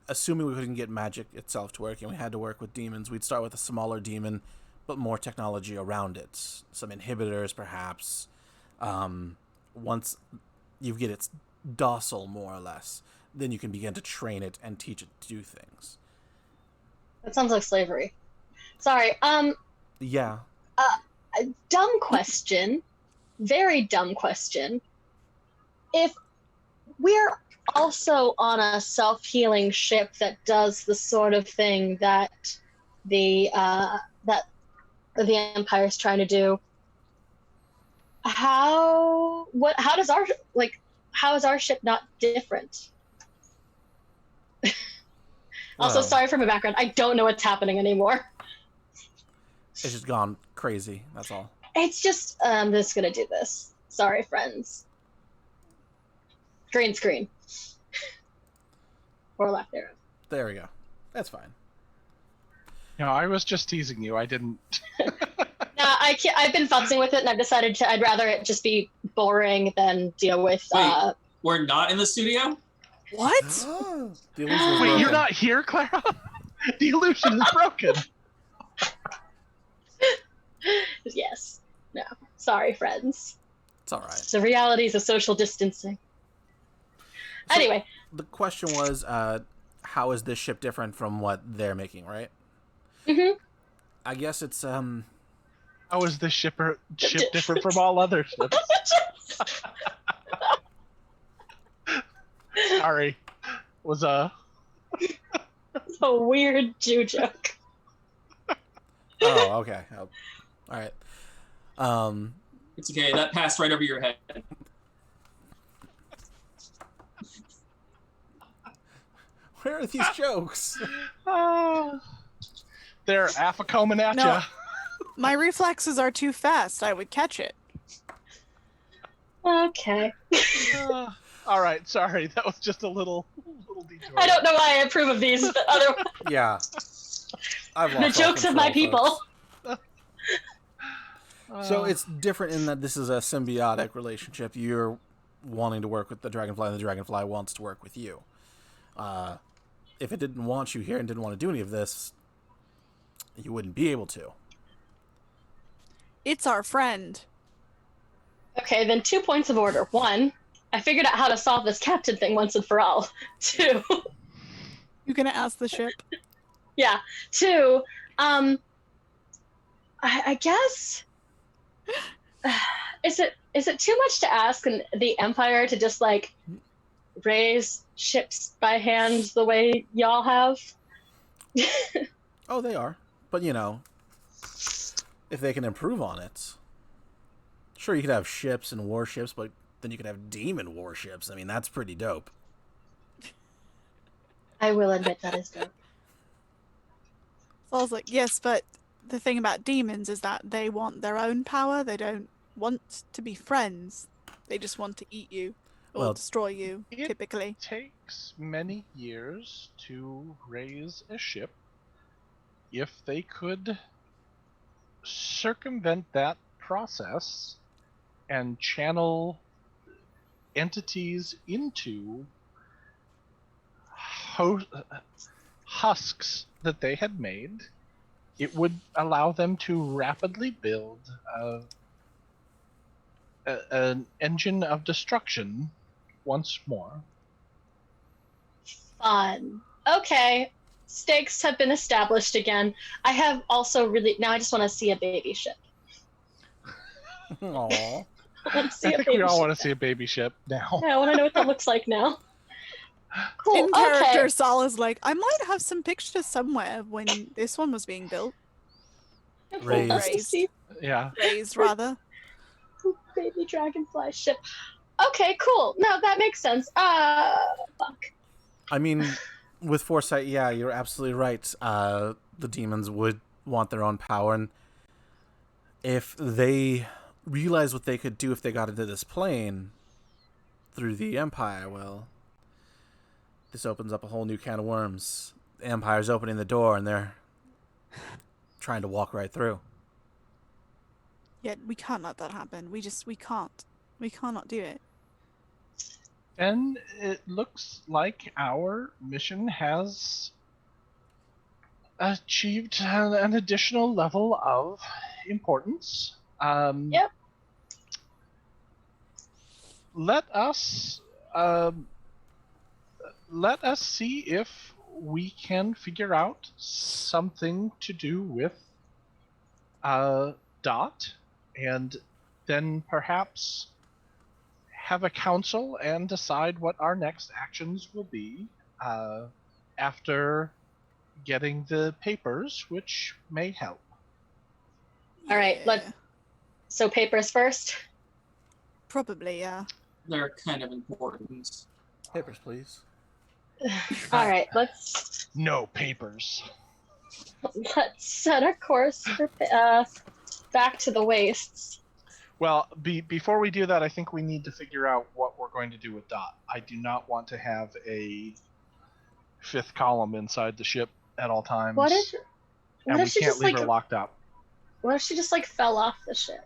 assuming we couldn't get magic itself to work and we had to work with demons, we'd start with a smaller demon, but more technology around it. Some inhibitors, perhaps. Once you get it docile, more or less, then you can begin to train it and teach it to do things. That sounds like slavery. Sorry. Yeah. A dumb question. Very dumb question. If we're also on a self-healing ship that does the sort of thing that the Empire's trying to do, how is our ship not different? Also, Well, sorry for my background. I don't know what's happening anymore. it's just gone crazy, that's all. It's just, I'm just gonna do this. Sorry, friends. Green screen. Or lack thereof. There we go. That's fine. You know, I was just teasing you. I didn't. No, I can't, I've been futzing with it, and I've decided I'd rather it just be boring than deal with. Wait. We're not in the studio? What? The illusion is Wait, you're broken. not here, Clara? The illusion is broken. Yes. No. Sorry, friends. It's all right. The realities of social distancing. So, Anyway. the question was, how is this ship different from what they're making, right? Mm-hmm. I guess it's How is this ship different from all other ships? Sorry. Was It's a weird Jew joke. oh, okay. Oh, all right. It's okay, that passed right over your head. Where are these jokes? they're affacoming at No. ya. My reflexes are too fast. I would catch it. Okay. All right, sorry. That was just a little detour. I don't know why I approve of these, but otherwise, Yeah. I've the lost all jokes of my control, people. folks. So it's different in that this is a symbiotic relationship. You're wanting to work with the dragonfly, and the dragonfly wants to work with you. If it didn't want you here and didn't want to do any of this, you wouldn't be able to. It's our friend. Okay, then 2 points of order. 1, I figured out how to solve this captain thing once and for all. 2, You gonna ask the ship? yeah. 2, I guess, is it too much to ask the Empire to just like raise ships by hand the way y'all have? Oh, they are. But, you know, if they can improve on it. Sure, you could have ships and warships, but then you could have demon warships. I mean, that's pretty dope. I will admit that is dope. So I was like, yes, but the thing about demons is that they want their own power. They don't want to be friends. They just want to eat you or destroy you, typically. It takes many years to raise a ship. If they could circumvent that process and channel entities into husks that they had made, it would allow them to rapidly build an engine of destruction once more. Fun. Okay. Stakes have been established again. I have also now I just want to see a baby ship. Aww. I think we all want to see a baby ship now. Yeah, I want to know what that looks like now. Cool. In character, Okay. Sal is like, I might have some pictures somewhere when this one was being built. Raised. Yeah. Raised, rather. Baby dragonfly ship. Okay, cool. No, that makes sense. Fuck. I mean, with foresight, yeah, you're absolutely right. The demons would want their own power, and if they realized what they could do if they got into this plane through the Empire, well, this opens up a whole new can of worms. The Empire's opening the door, and they're trying to walk right through. Yet we can't let that happen. We can't. We cannot do it. And it looks like our mission has achieved an additional level of importance. Yep. Let us see if we can figure out something to do with Dot, and then perhaps have a council and decide what our next actions will be after getting the papers, which may help. All right, so papers first. Probably, yeah. They're kind of important. Papers, please. All right, let's No papers. set a course for back to the wastes. Well, before we do that, I think we need to figure out what we're going to do with Dot. I do not want to have a fifth column inside the ship at all times. And we can't leave her locked up. What if she just fell off the ship?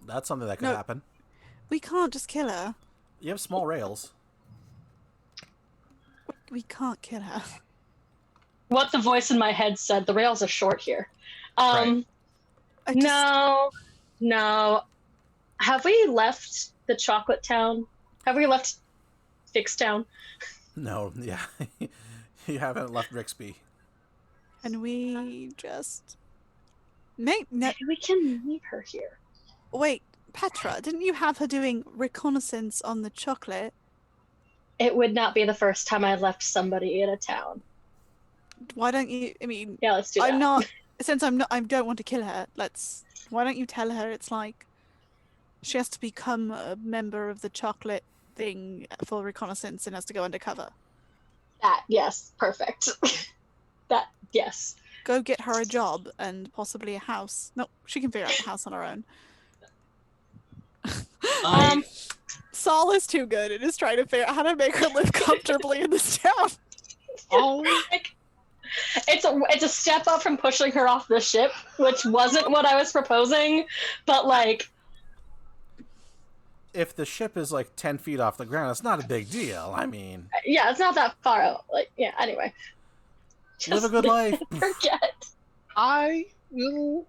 That's something that could happen. We can't just kill her. You have small rails. We can't kill her. What the voice in my head said, the rails are short here. Right. No. Have we left the chocolate town? Have we left Fix Town? No, yeah. You haven't left Rixby. And we just... Maybe we can leave her here. Wait, Petra, didn't you have her doing reconnaissance on the chocolate? It would not be the first time I left somebody in a town. Why don't you... I mean... Yeah, let's do that. I don't want to kill her, why don't you tell her it's like... She has to become a member of the chocolate thing for reconnaissance and has to go undercover. Yes, perfect. Yes. Go get her a job and possibly a house. No, she can figure out the house on her own. Saul is too good at just trying to figure out how to make her live comfortably in this town. It's a step up from pushing her off the ship, which wasn't what I was proposing, but if the ship is 10 feet off the ground, it's not a big deal. I mean... Yeah, it's not that far out. Anyway. Live a good life. Forget. I will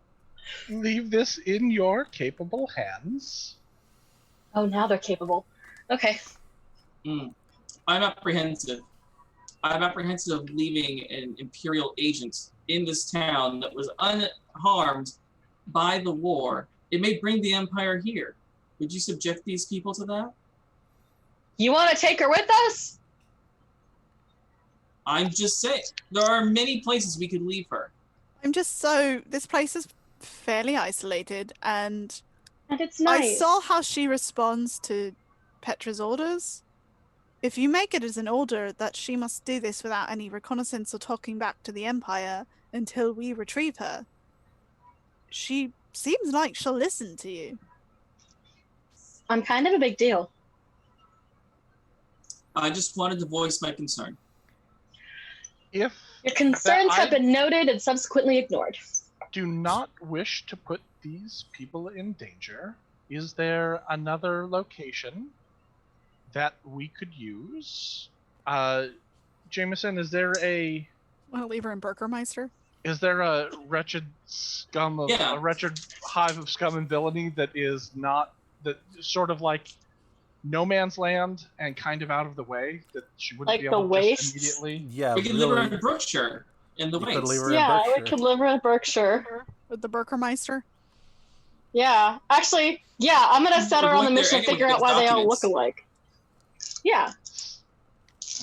leave this in your capable hands. Oh, now they're capable. Okay. I'm apprehensive. I'm apprehensive of leaving an Imperial agent in this town that was unharmed by the war. It may bring the Empire here. Would you subject these people to that? You want to take her with us? I'm just saying, there are many places we could leave her. This place is fairly isolated, and And it's nice. I saw how she responds to Petra's orders. If you make it as an order that she must do this without any reconnaissance or talking back to the Empire until we retrieve her, she seems like she'll listen to you. I'm kind of a big deal. I just wanted to voice my concern. If Your concerns have been noted and subsequently ignored. do not wish to put these people in danger, is there another location that we could use? Jameson, is there a Want to leave her in Burgermeister? wretched scum of Yeah. a wretched hive of scum and villainy that is not that sort of like no man's land and kind of out of the way that she wouldn't Like be the able to just wastes? immediately? Yeah, We could really. live her in Brookshire, in the You could Wastes. leave her in Yeah, we Berkshire. could live in Berkshire. With the Burgermeister? Yeah. Actually, yeah, I'm going to set her on the We're there mission and anyway figure with out why they all documents. look alike. Yeah.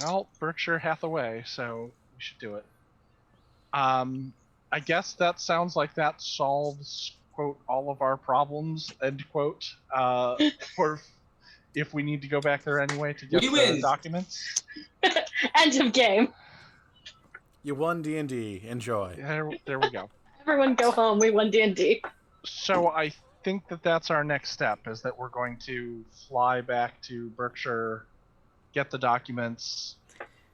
Well, Berkshire hath a way, so we should do it. I guess that sounds like that solves, quote, all of our problems, end quote, for if we need to go back there anyway to get We the win. documents. End of game. You won D&D. Enjoy. There we go. Everyone go home. We won D&D. So I think that that's our next step, is that we're going to fly back to Berkshire, get the documents,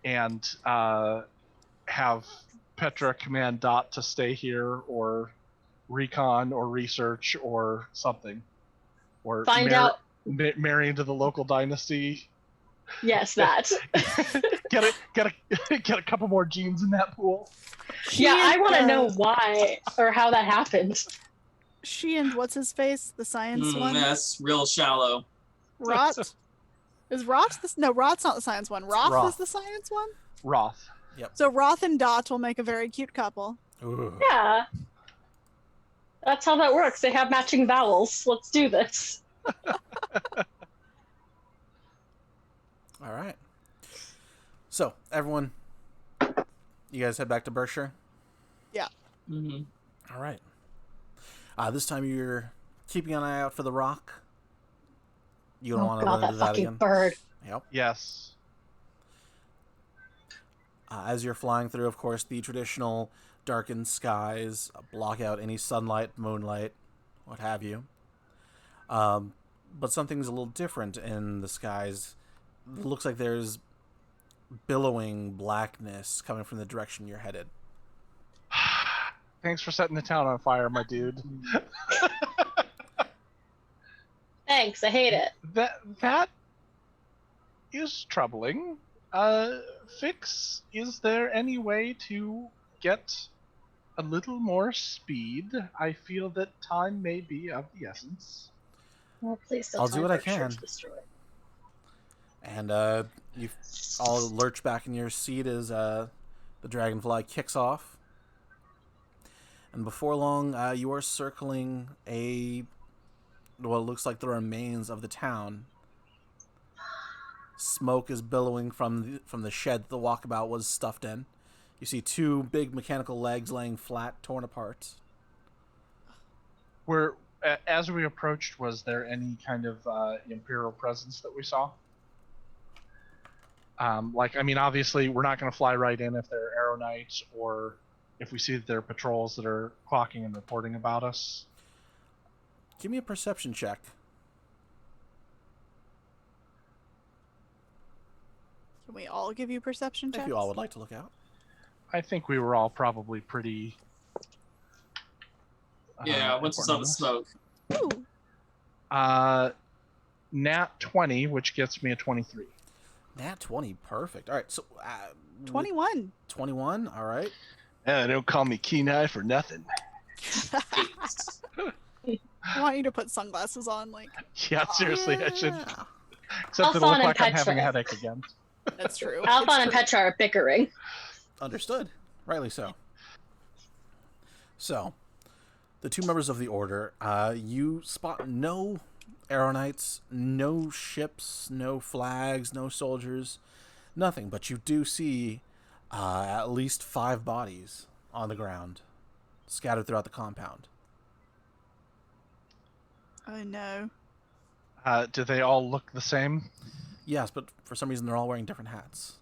and have Petra command Dot to stay here, or recon, or research, or something, or Find out. marry into the local dynasty. Yes, that. Get a couple more genes in that pool. Yeah, I want to and, know why or how that happened. She and what's his face, the science one? That's real shallow. Rot? Is Rot this? No, Rot's not the science one. Roth Roth. is the science one? Roth. So Roth and Dot will make a very cute couple. Ooh. Yeah. That's how that works. They have matching vowels. Let's do this. All right. So, everyone, you guys head back to Berkshire? Mm-hmm. All right. This time you're keeping an eye out for the rock. You don't want to God, run that into that fucking again. bird. Yep. Yes. As you're flying through, of course, the traditional darkened skies block out any sunlight, moonlight, what have you. But something's a little different in the skies. It looks like there's billowing blackness coming from the direction you're headed. Thanks for setting the town on fire, my dude. Thanks, I hate it. That is troubling. Fix, is there any way to get a little more speed? I feel that time may be of the essence. Well, please don't I'll tell do me what I Berkshire can. to destroy it. And you all lurch back in your seat as the dragonfly kicks off. And before long, you are circling what looks like the remains of the town. Smoke is billowing from the shed that the walkabout was stuffed in. You see two big mechanical legs laying flat, torn apart. As we approached, was there any kind of Imperial presence that we saw? Obviously, we're not going to fly right in if they're Arrow Knights, or if we see that there are patrols that are clocking and reporting about us. Give me a perception check. Can we all give you perception checks? If you all would like to look out. I think we were all probably pretty. Yeah, once we saw the smoke. Ooh. Nat 20, which gets me a 23. Nat 20, perfect. All right, so 21. 21, all right. Don't call me Keeneye for nothing. I want you to put sunglasses on, like, Yeah, seriously, I should. Yeah. Except it'll Aelfonn look and like I'm Petra. having a headache again. that's true. Aelfonn It's and true. Petra are bickering. Understood. Rightly so. So, the two members of the Order, you spot no Aeronites, no ships, no flags, no soldiers, nothing. But you do see at least 5 bodies on the ground, scattered throughout the compound. Oh no. Do they all look the same? Yes, but for some reason they're all wearing different hats.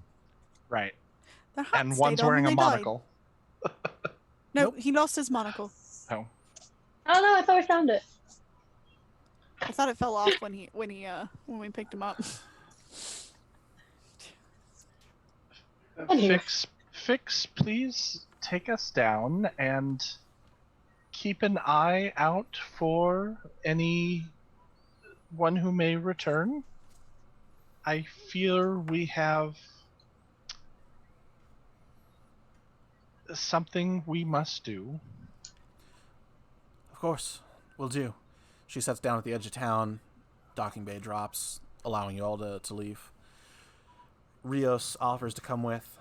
Right. Their hats And stayed one's on wearing when a they died. monocle. No, Nope. he lost his monocle. Oh. Oh no, I thought we found it. I thought it fell off when we picked him up. Anywho. Fix, please take us down and keep an eye out for anyone who may return. I fear we have something we must do. Of course, will do. She sets down at the edge of town. Docking bay drops, allowing you all to leave. Rios offers to come with.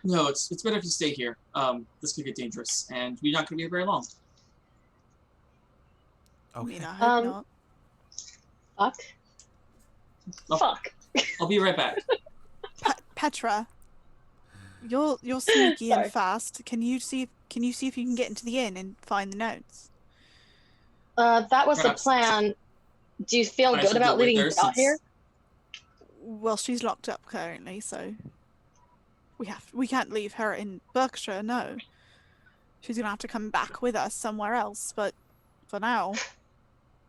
No, it's better if you stay here. This could get dangerous, and we're not going to be here very long. I Okay. mean, I hope not. Fuck. Oh. Fuck. I'll be right back. Petra, you're sneaky Sorry. and fast. Can you see if you can get into the inn and find the notes? That was Perhaps. the plan. Do you feel I good should about go with leaving her Dot since- here? Well, she's locked up currently, so we can't leave her in Berkshire. No, she's gonna have to come back with us somewhere else. But for now,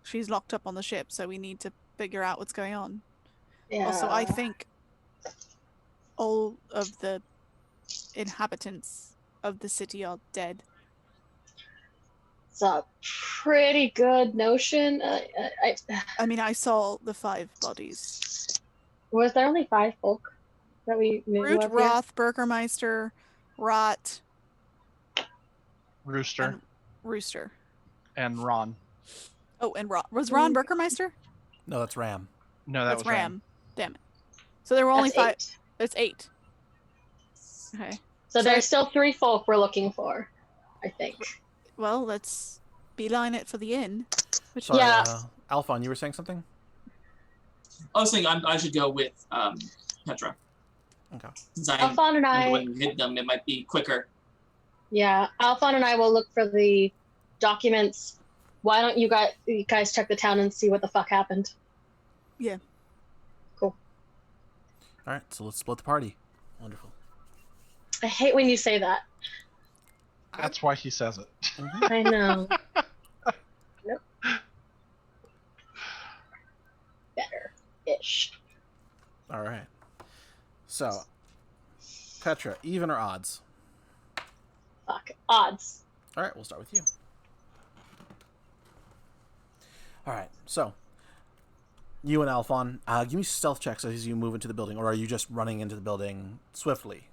she's locked up on the ship, so we need to figure out what's going on. Yeah. Also, I think all of the inhabitants of the city are dead. It's a pretty good notion. I mean, I saw the 5 bodies. Was there only 5 folk that we knew Root, of here? Roth, Burgermeister, Rot, Rooster and Rooster. and Ron. Oh, and Ron. Was Ron Burgermeister? No, that's Ram. No, that That's was Ram. Damn it. So there were only That's 5. 8. It's 8. Okay. So So- there's still 3 folk we're looking for, I think. Well, let's beeline it for the inn. Which Sorry, Yeah. Aelfonn, you were saying something? I was thinking I should go with Petra. Okay. Since I Aelfonn and I, went and hid them, it might be quicker. yeah, Aelfonn and I will look for the documents. Why don't you guys check the town and see what the fuck happened? Yeah. Cool. All right, so let's split the party. Wonderful. I hate when you say that. That's why he says it. Mhm. I know. Nope. Better-ish. All right. So, Petra, even or odds? Fuck. Odds. All right, we'll start with you. All right, so you and Aelfonn, give me stealth checks as you move into the building, or are you just running into the building swiftly?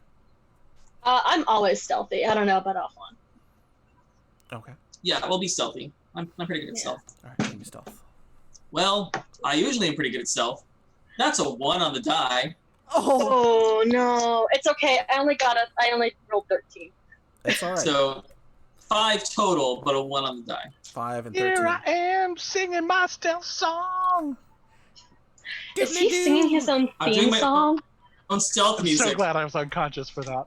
I'm always stealthy. I don't know about Aelfonn. Okay. Yeah, we'll be stealthy. I'm pretty good at Yeah. stealth. All right, give me stealth. Well, I usually am pretty good at stealth. That's a 1 on the die. Oh, Oh no, it's okay. I only rolled 13. It's all right. So 5 total, but a 1 on the die. 5 and 13. Here I am singing my stealth song. Is he singing his own I'm theme doing my- song? On stealth I'm music. so glad I was unconscious for that.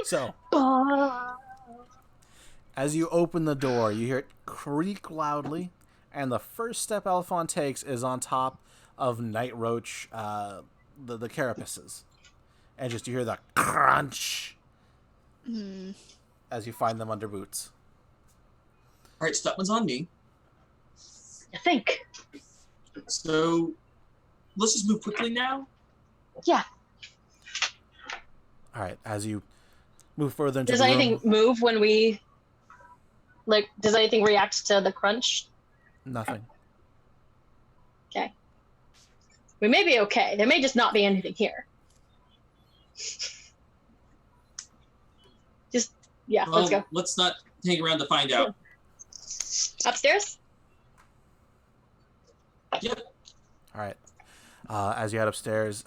So, Ah. as you open the door, you hear it creak loudly, and the first step Aelfonn takes is on top of Night Roach, the carapaces. And just you hear the crunch as you find them under boots. All right, so that one's on me. I think. So let's just move quickly now. Yeah. All right, as you move further into Does the anything room, move when we does anything react to the crunch? nothing. Okay. We may be okay. There may just not be anything here. Yeah, Well, let's go. let's not hang around to find out. Upstairs? Yep. All right. As you head upstairs,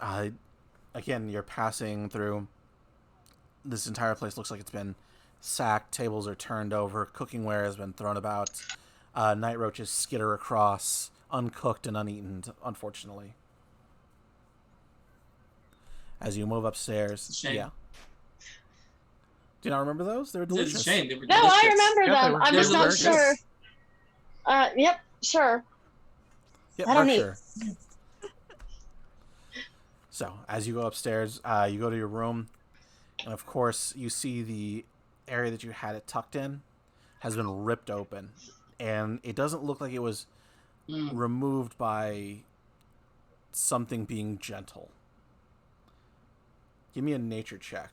again, you're passing through. This entire place looks like it's been sacked. Tables are turned over. Cookingware has been thrown about. night roaches skitter across, uncooked and uneaten, unfortunately. As you move upstairs. It's a shame. Yeah. Do you not remember those? They were It's delicious. a shame. They were No, delicious. I remember Yeah, they them. were- I'm they just were not delicious. sure. Yep, sure. Yep, I don't for need- sure. So, as you go upstairs, you go to your room, and of course, you see the area that you had it tucked in has been ripped open, and it doesn't look like it was removed by something being gentle. Give me a nature check.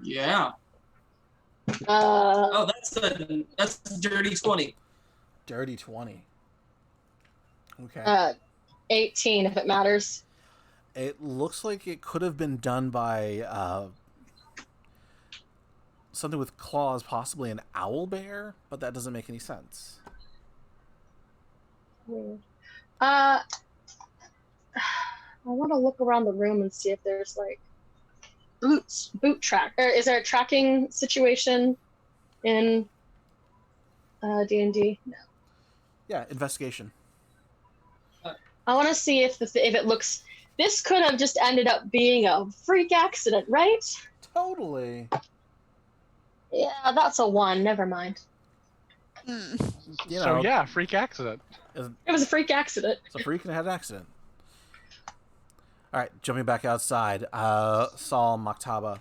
Yeah. Uh, Oh, that's a dirty 20. Dirty 20. Okay. 18 if it matters. It looks like it could have been done by something with claws, possibly an owl bear, but that doesn't make any sense. Weird. I want to look around the room and see if there's like boot track. Or is there a tracking situation in D&D? No. Yeah, investigation. I want to see if it looks. This could have just ended up being a freak accident, right? Totally. Yeah, that's a 1. Never mind. Hmm. You So know, yeah, freak accident. It was a freak accident. It's a freak and had an accident. All right, jumping back outside, Saul, Maktaba.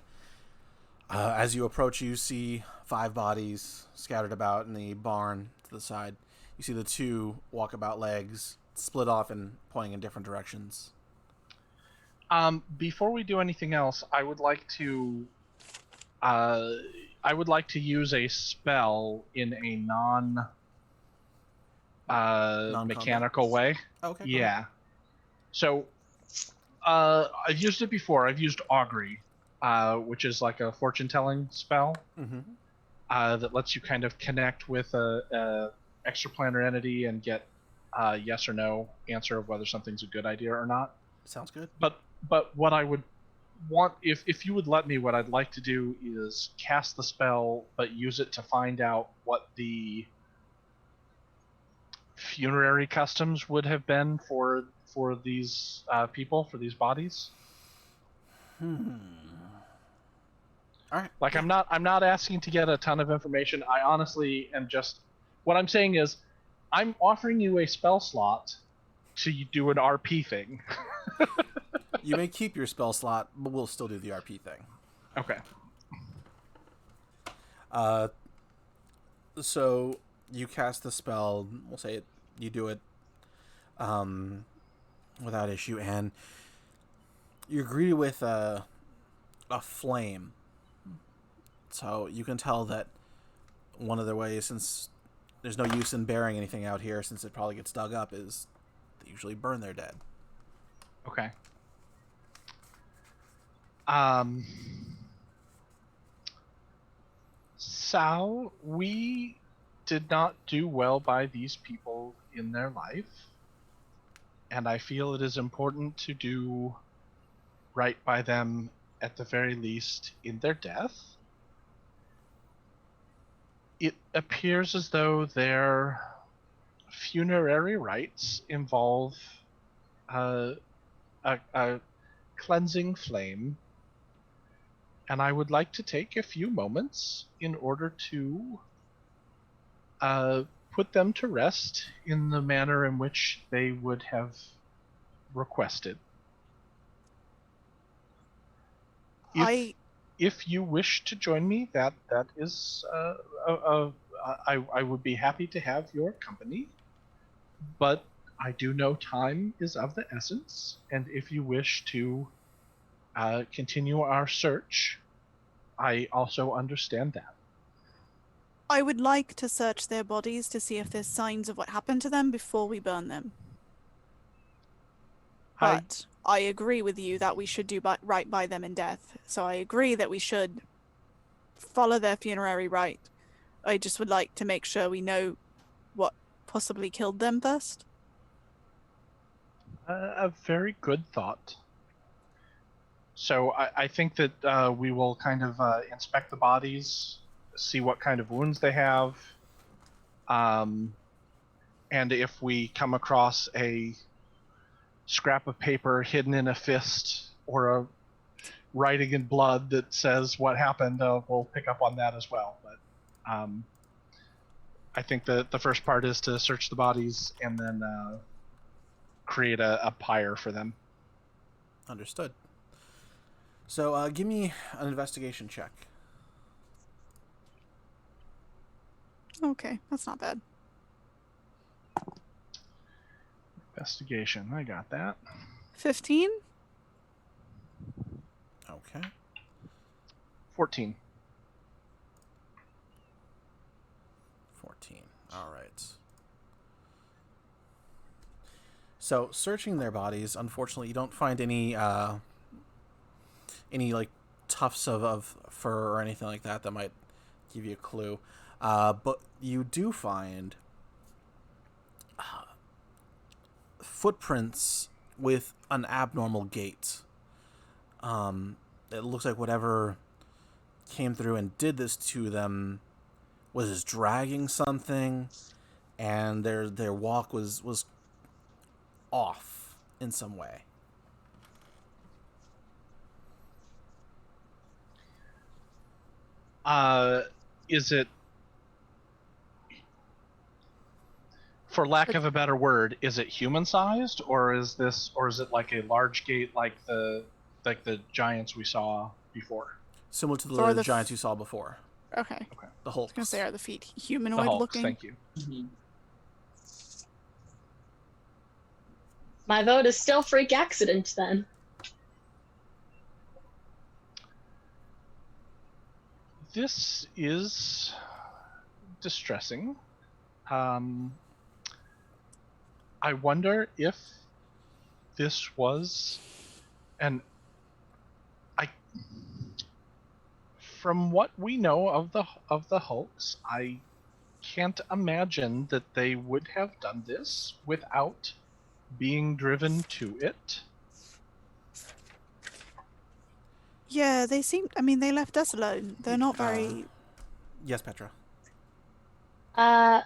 As you approach, you see 5 bodies scattered about in the barn to the side. You see the 2 walkabout legs split off and pointing in different directions. Before we do anything else, I would like to use a spell in a mechanical way. Okay. Yeah. So, I've used it before. I've used Augury, which is like a fortune-telling spell Mm-hmm. that lets you kind of connect with a extraplanar entity and get a yes or no answer of whether something's a good idea or not. Sounds good. But what I would want, if you would let me, what I'd like to do is cast the spell, but use it to find out what the funerary customs would have been for these people, for these bodies. All right. Like, I'm not asking to get a ton of information. I honestly am just, what I'm saying is, I'm offering you a spell slot to do an RP thing. You may keep your spell slot, but we'll still do the RP thing. Okay. So you cast the spell. We'll say you do it without issue, and you're greeted with a flame. So you can tell that one of their ways, since there's no use in burying anything out here, since it probably gets dug up, is they usually burn their dead. Okay. Sal, we did not do well by these people in their life, and I feel it is important to do right by them at the very least in their death. It appears as though their funerary rites involve a cleansing flame, and I would like to take a few moments in order to put them to rest in the manner in which they would have requested. If you wish to join me, that is I would be happy to have your company, but I do know time is of the essence, and if you wish to continue our search, I also understand that. I would like to search their bodies to see if there's signs of what happened to them before we burn them. But I agree with you that we should do right by them in death. So I agree that we should follow their funerary rite. I just would like to make sure we know what possibly killed them first. A very good thought. So I think that we will kind of inspect the bodies, see what kind of wounds they have, And if we come across a scrap of paper hidden in a fist or a writing in blood that says what happened, we'll pick up on that as well. But I think that the first part is to search the bodies and then create a pyre for them. Understood. So give me an investigation check. Okay, that's not bad. Investigation, I got that. 15? Okay. 14. 14. All right. So, searching their bodies, unfortunately, you don't find any like tufts of fur or anything like that that might give you a clue. But you do find footprints with an abnormal gait. It looks like whatever came through and did this to them was just dragging something, and their walk was off in some way. Is it, for lack of a better word, is it human-sized, or is it like a large gate like the giants we saw before? Similar to So are the the giants you saw before. Okay. The I Hulks. was gonna say, are the feet The humanoid Hulks, looking? thank you. Mhm. My vote is still freak accident then. This is distressing. I wonder if this was from what we know of the Hulks, I can't imagine that they would have done this without being driven to it. Yeah, they seem. I mean, they left us alone. They're not very. Yes, Petra. I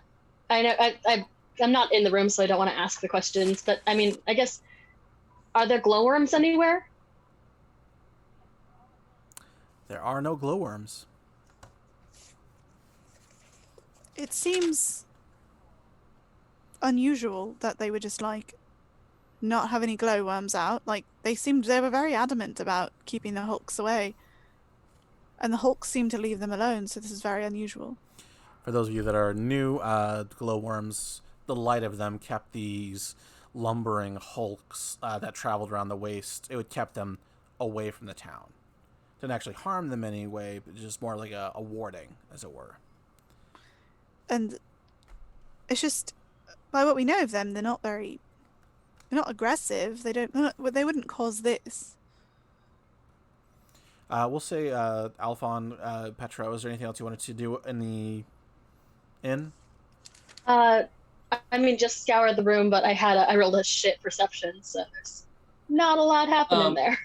know I'm not in the room, so I don't want to ask the questions. But I mean, I guess, are there glowworms anywhere? There are no glowworms. It seems unusual that they would just like not have any glowworms out. Like they were very adamant about keeping the Hulks away, and the Hulks seem to leave them alone. So this is very unusual. For those of you that are new, glowworms, the light of them kept these lumbering hulks that traveled around the waste. It would kept them away from the town. Didn't actually harm them in any way, but just more like a warding, as it were. And it's just, by what we know of them, they're not aggressive. They wouldn't cause this. We'll say, Aelfonn, Petra, is there anything else you wanted to do in the inn? I mean, just scour the room, but I rolled a shit perception, so there's not a lot happening there.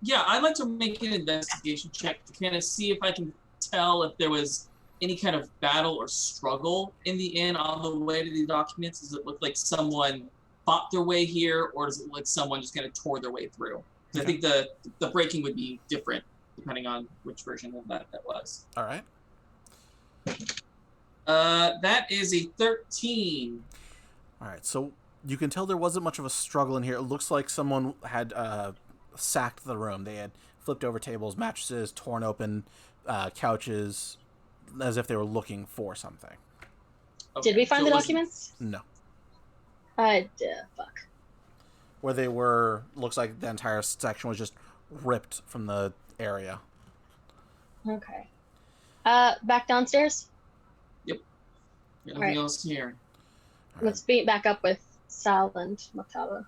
Yeah, I'd like to make an investigation check to kind of see if I can tell if there was any kind of battle or struggle in the inn on the way to the documents. Does it look like someone fought their way here, or does it look like someone just kind of tore their way through? Because I think the breaking would be different depending on which version of that was. All right. That is a 13. All right, so you can tell there wasn't much of a struggle in here. It looks like someone had sacked the room. They had flipped over tables, mattresses, torn open couches, as if they were looking for something. Okay, Did we find so the it was- documents? No. Fuck. Where they were, looks like the entire section was just ripped from the area. Okay. Back downstairs? Nothing Alright. else here. All right. Let's meet back up with Sal and Maktaba.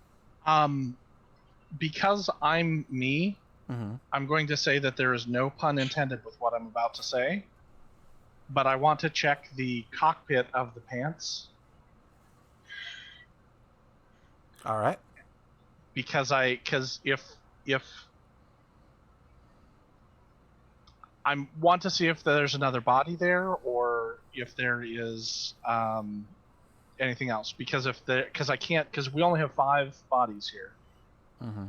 Because I'm me, Mm-hmm. I'm going to say that there is no pun intended with what I'm about to say, but I want to check the cockpit of the pants All right. because if want to see if there's another body there, or if there is anything else. Because because we only have 5 bodies here,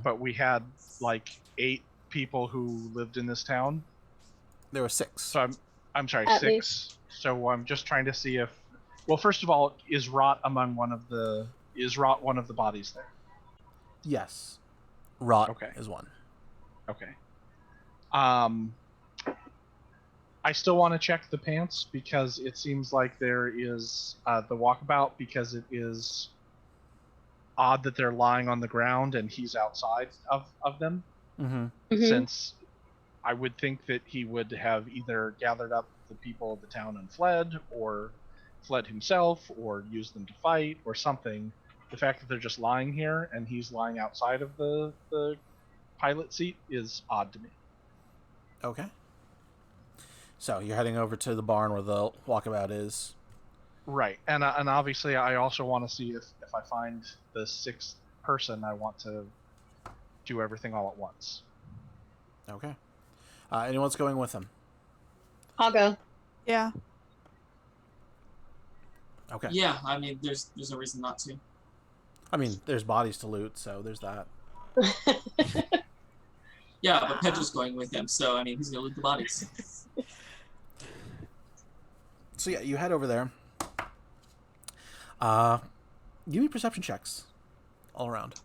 but we had like 8 people who lived in this town. There were 6. So I'm sorry, At 6. least. So I'm just trying to see if, well, first of all, is Rot one of the bodies there? Yes. Rot Okay. is one. Okay. I still want to check the pants, because it seems like there is the walkabout, because it is odd that they're lying on the ground and he's outside of them. Since I would think that he would have either gathered up the people of the town and fled, or fled himself, or used them to fight, or something. The fact that they're just lying here and he's lying outside of the pilot seat is odd to me. Okay. So you're heading over to the barn where the walkabout is. Right, and obviously I also want to see if I find the 6th person, I want to do everything all at once. Okay. Anyone's going with him? I'll go. Yeah. Okay. Yeah, I mean, there's no reason not to. I mean, there's bodies to loot, so there's that. Yeah, but Petra's going with him, so I mean, he's gonna loot the bodies. So yeah, you head over there. Give me perception checks all around.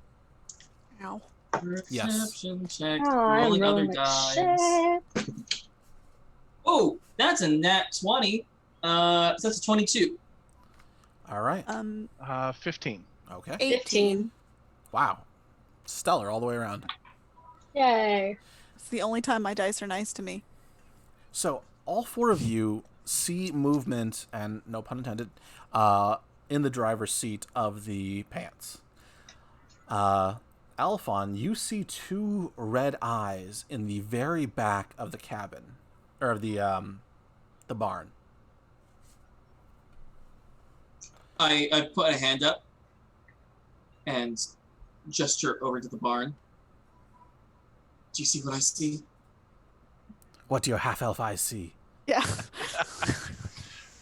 Ow. Perception check. Oh, I'm Rolling other rolling like dice. shit. Oh, that's a nat 20. So that's a 22. All right. 15. Okay. 18. Wow. Stellar all the way around. Yay. It's the only time my dice are nice to me. So all 4 of you see movement, and no pun intended, in the driver's seat of the pants. Aelfonn, you see 2 red eyes in the very back of the cabin, or of the barn. I put a hand up and gesture over to the barn. Do you see what I see? What do your half-elf eyes see? Yeah.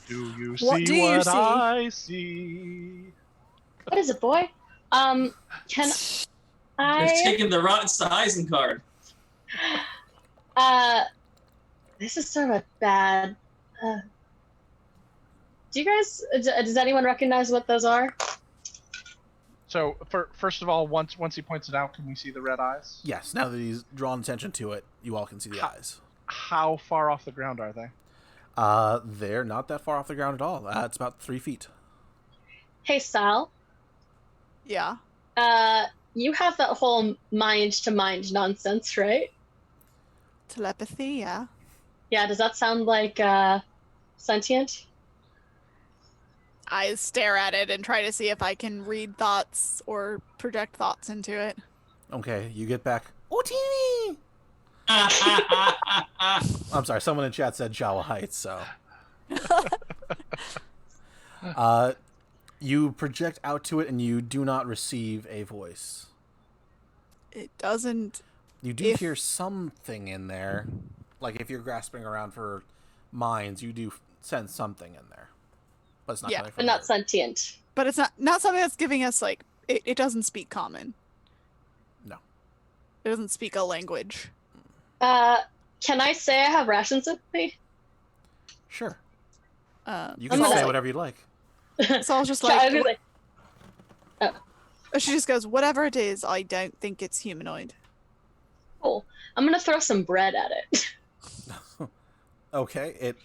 Do you see What do you see? I see? What is it, boy? Can They're I? taking the Rotten Eisen card. This is sort of a bad. Do you guys? Does anyone recognize what those are? So, first of all, once he points it out, can we see the red eyes? Yes, now that he's drawn attention to it, you all can see the eyes. How far off the ground are they? They're not that far off the ground at all. It's about 3 feet. Hey, Sal. Yeah. You have that whole mind-to-mind nonsense, right? Telepathy, yeah. Yeah. Does that sound like sentient? I stare at it and try to see if I can read thoughts or project thoughts into it. Okay, you get back. Otini! I'm sorry, someone in chat said Jawa Heights, so. You project out to it and you do not receive a voice. It doesn't. You do hear something in there. Like if you're grasping around for minds, you do sense something in there. But it's not coming from But not there. sentient. But it's not something that's giving us, like, it doesn't speak common. No. It doesn't speak a language. Can I say I have rations with me? Sure. You I'm can gonna say like- whatever you'd like. So I was just I'd be like, like, she just goes, whatever it is, I don't think it's humanoid. cool. I'm gonna throw some bread at it. Okay, it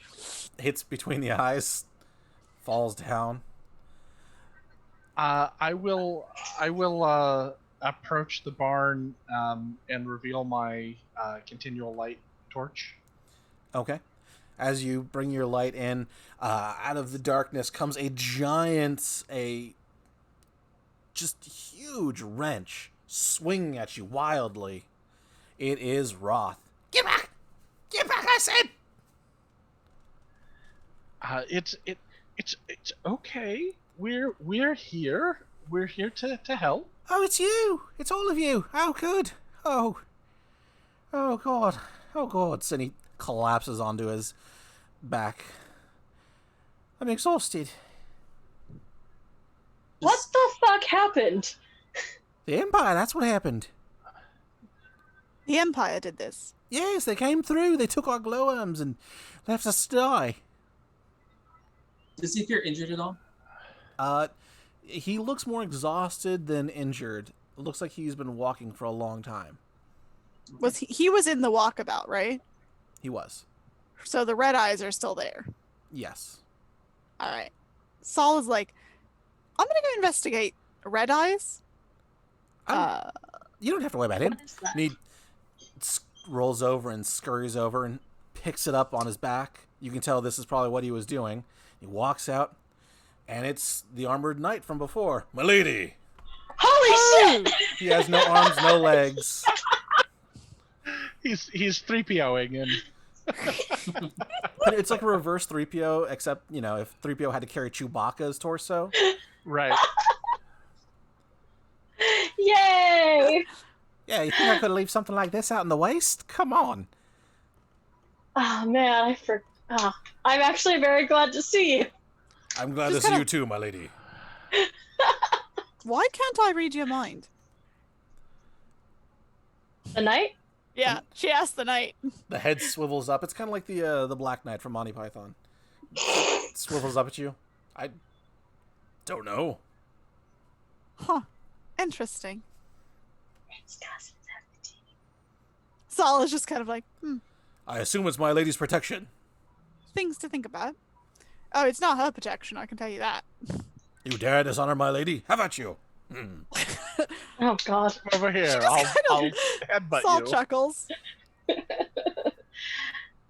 hits between the eyes, falls down. I will approach the barn and reveal my continual light torch. Okay. As you bring your light in, out of the darkness comes a giant, just huge wrench swinging at you wildly. It is Roth. Get back! Get back, I said! It's okay. We're here. We're here to help. Oh, it's you! It's all of you! Oh, good! Oh God. Oh, God. And he collapses onto his back. I'm exhausted. What the fuck happened? The Empire, that's what happened. The Empire did this. Yes, they came through. They took our glowworms and left us to die. Does he appear injured at all? He looks more exhausted than injured. It looks like he's been walking for a long time. Was he was in the walkabout, right? He was. So the red eyes are still there. Yes. All right. Saul is like, I'm gonna go investigate red eyes. You don't have to worry about him. What is that? And he rolls over and scurries over and picks it up on his back. You can tell this is probably what he was doing. He walks out, and it's the armored knight from before. My lady! Holy shit! He has no arms, no legs. He's 3POing and But it's like a reverse 3PO, except, if 3PO had to carry Chewbacca's torso. right. Yay! Yeah, you think I could leave something like this out in the waste? Come on. Oh man, I'm actually very glad to see you. I'm glad Just to see kinda- you too, my lady. Why can't I read your mind? The knight? Yeah, she asked the knight. The head swivels up. It's kind of like the Black Knight from Monty Python. Swivels up at you. I don't know. Huh. Interesting. It's 'cause it's empty. Saul is just kind of like, I assume it's my lady's protection. things to think about. Oh, it's not her protection, I can tell you that. You dare dishonor my lady? How about you? Oh god. Over here. just I'll kind headbutt Saul you. chuckles.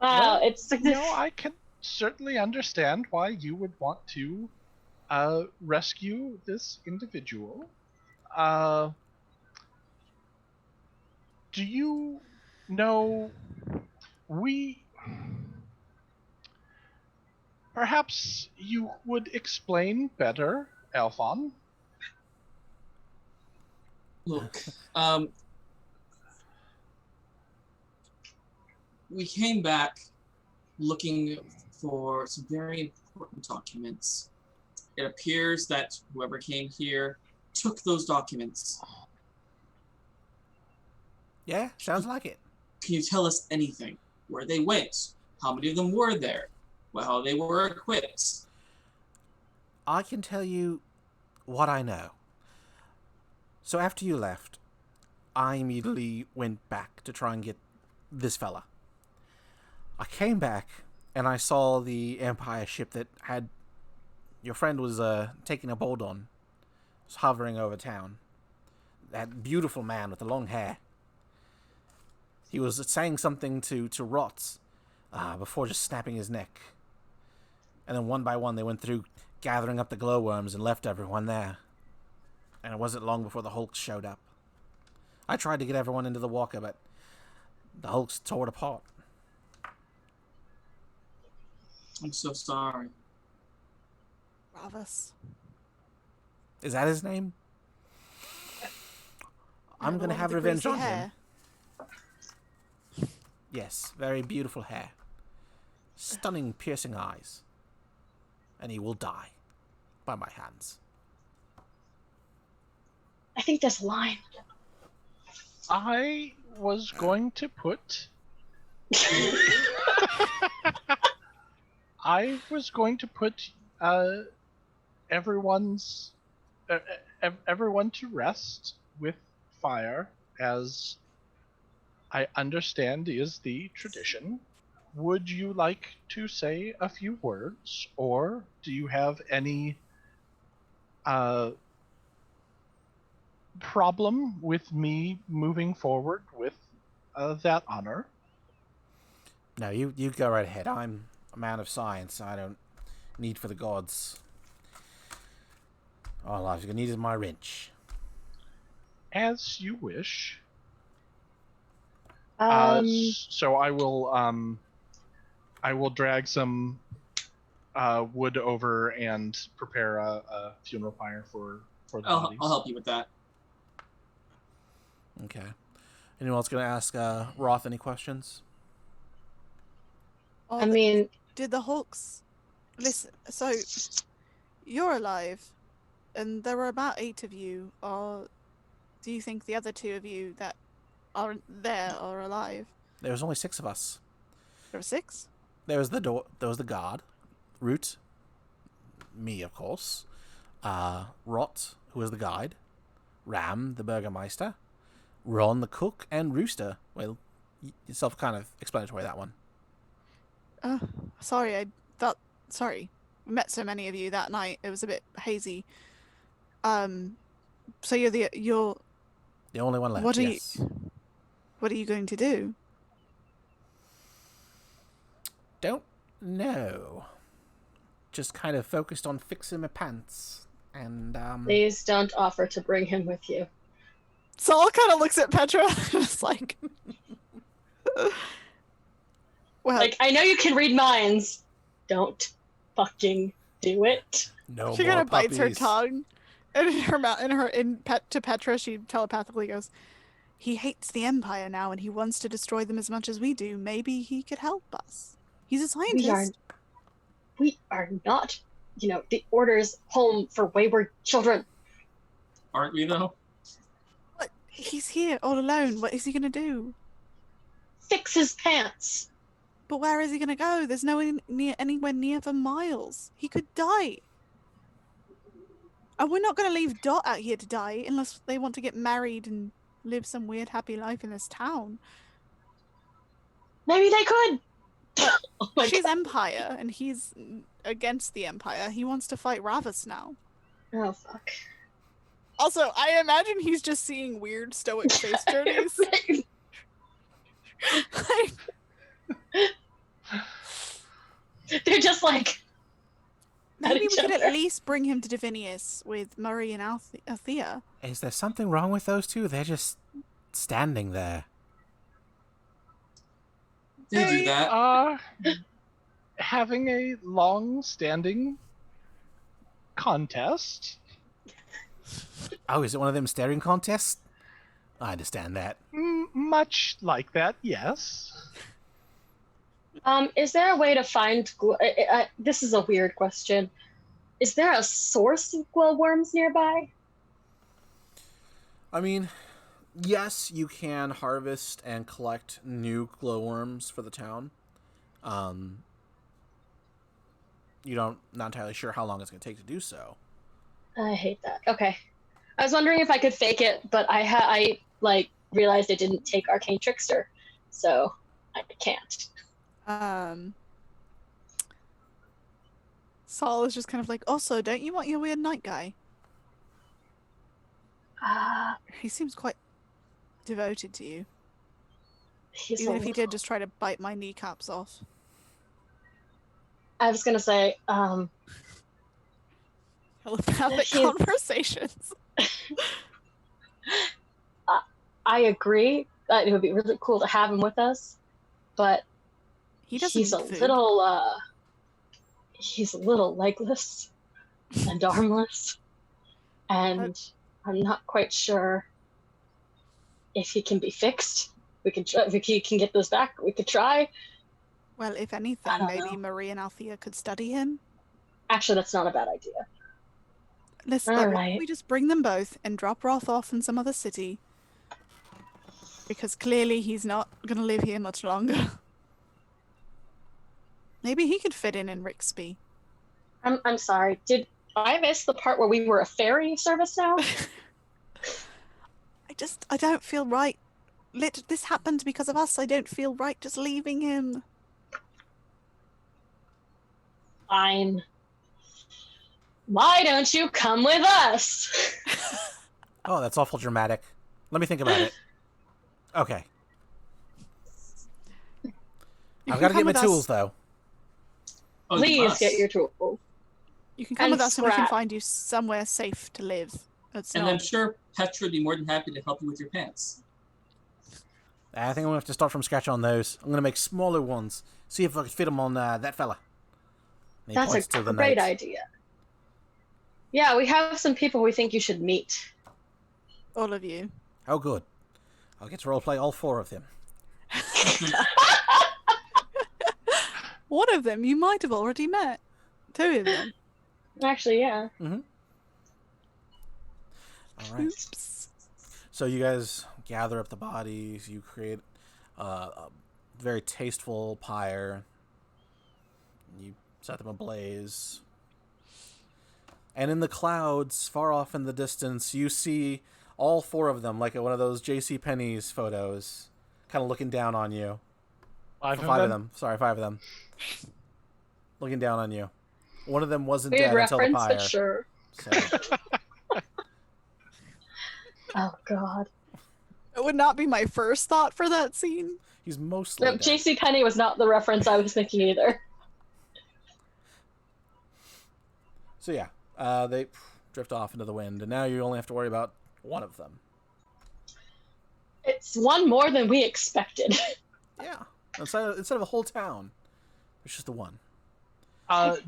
Wow, it's I can certainly understand why you would want to rescue this individual. Do you know perhaps you would explain better, Aelfonn? Look, we came back looking for some very important documents. It appears that whoever came here took those documents. Yeah, sounds like it. Can you tell us anything? Where they went? How many of them were there? How they were equipped? I can tell you what I know. So after you left, I immediately went back to try and get this fella. I came back and I saw the Empire ship that had your friend was taking a bolt on. It was hovering over town. That beautiful man with the long hair. He was saying something to Rots before just snapping his neck. And then one by one they went through gathering up the glowworms and left everyone there. And it wasn't long before the Hulks showed up. I tried to get everyone into the walker, but the Hulks tore it apart. I'm so sorry. Bravus. Is that his name? I'm The going to one have with the revenge greasy on hair. him. Yes, very beautiful hair. Stunning, piercing eyes. And he will die by my hands. I think there's a line. I was going to put everyone to rest with fire, as I understand is the tradition. Would you like to say a few words, or do you have any problem with me moving forward with that honor? No, you go right ahead. I'm a man of science. I don't need for the gods. All I've got need is my wrench. As you wish. So I will drag some wood over and prepare a funeral pyre for the bodies. I'll help you with that. Okay. Anyone else going to ask Roth any questions? Oh, I mean, did the Hawks... Listen, so, you're alive, and there are about 8 of you. Do you think the other 2 of you that aren't there are alive? There was only 6 of us. There are 6? There was the guard, Root, me of course, Rot, who was the guide, Ram, the burgermeister, Ron, the cook, and Rooster. Well, yourself kind of explanatory, that one. Sorry, sorry. We met so many of you that night. It was a bit hazy. So you're The only one left, what are you going to do? Don't know. Just kind of focused on fixing my pants. And, please don't offer to bring him with you. Saul kind of looks at Petra, just like... well, Like, I know you can read minds. Don't fucking do it. no she more kind of bites her puppies. tongue, and to Petra, she telepathically goes, "He hates the Empire now, and he wants to destroy them as much as we do. Maybe he could help us. He's a scientist." We are not, the Order's home for wayward children. Aren't we, though? But he's here all alone. What is he gonna do? Fix his pants. But where is he gonna go? There's no one anywhere near for miles. He could die. And we're not gonna leave Dot out here to die unless they want to get married and live some weird happy life in this town. Maybe they could. Oh my She's God. Empire, and he's against the Empire. He wants to fight Ravus now. Oh, fuck. Also, I imagine he's just seeing weird stoic face journeys. Like, They're just like... maybe we each could other. at least bring him to Divinius with Murray and Althea. Is there something wrong with those two? They're just standing there. They do that. Having a long-standing contest. Oh, is it one of them staring contests? I understand that. Much like that, yes. Is there a way to find... this is a weird question. Is there a source of glowworms nearby? I mean, yes, you can harvest and collect new glowworms for the town. Not entirely sure how long it's going to take to do so. I hate that. Okay. I was wondering if I could fake it, but I realized it didn't take Arcane Trickster, so I can't. Saul is just kind of like, also, don't you want your weird night guy? He seems quite devoted to you. He's Even a if he little- did just try to bite my kneecaps off. I was gonna say, Telepathic He's- conversations. I agree that it would be really cool to have him with us, but He doesn't he's a eat food. little legless and armless, and I'm not quite sure if he can be fixed. We can try, if he can get this back. We could try. Well, if I anything, don't maybe know. Marie and Althea could study him. Actually, that's not a bad idea. Listen, All look, right. we just bring them both and drop Roth off in some other city. Because clearly he's not going to live here much longer. Maybe he could fit in Rixby. I'm sorry. Did I miss the part where we were a ferry service now? I don't feel right. This happened because of us. I don't feel right just leaving him. Fine. Why don't you come with us? Oh, that's awful dramatic. Let me think about it. Okay. You I've can got to come get my with us. tools, though. Oh, you Please must. get your tools. You can come And with us and we can scrap. find you somewhere safe to live. That's And not... I'm sure Petra would be more than happy to help you with your pants. I think I'm going to have to start from scratch on those. I'm going to make smaller ones. See if I can fit them on that fella. And he That's points a to the great knight. idea. Yeah, we have some people we think you should meet. All of you. Oh, good. I'll get to roleplay all 4 of them. one of them you might have already met. Two of them. Actually, yeah. All right. Oops. So you guys gather up the bodies. You create a very tasteful pyre. You set them ablaze. And in the clouds, far off in the distance, you see all four of them, like one of those J.C. Penney's photos, kind of looking down on you. Five of them. Sorry, 5 of them. Looking down on you. One of them wasn't Weird dead until the reference, pyre. but sure. So, Oh, God. It would not be my first thought for that scene. he's mostly No, dead. J.C. Penney was not the reference I was thinking either. So yeah, they drift off into the wind, and now you only have to worry about one of them. It's one more than we expected. Yeah, instead of a whole town, it's just the one.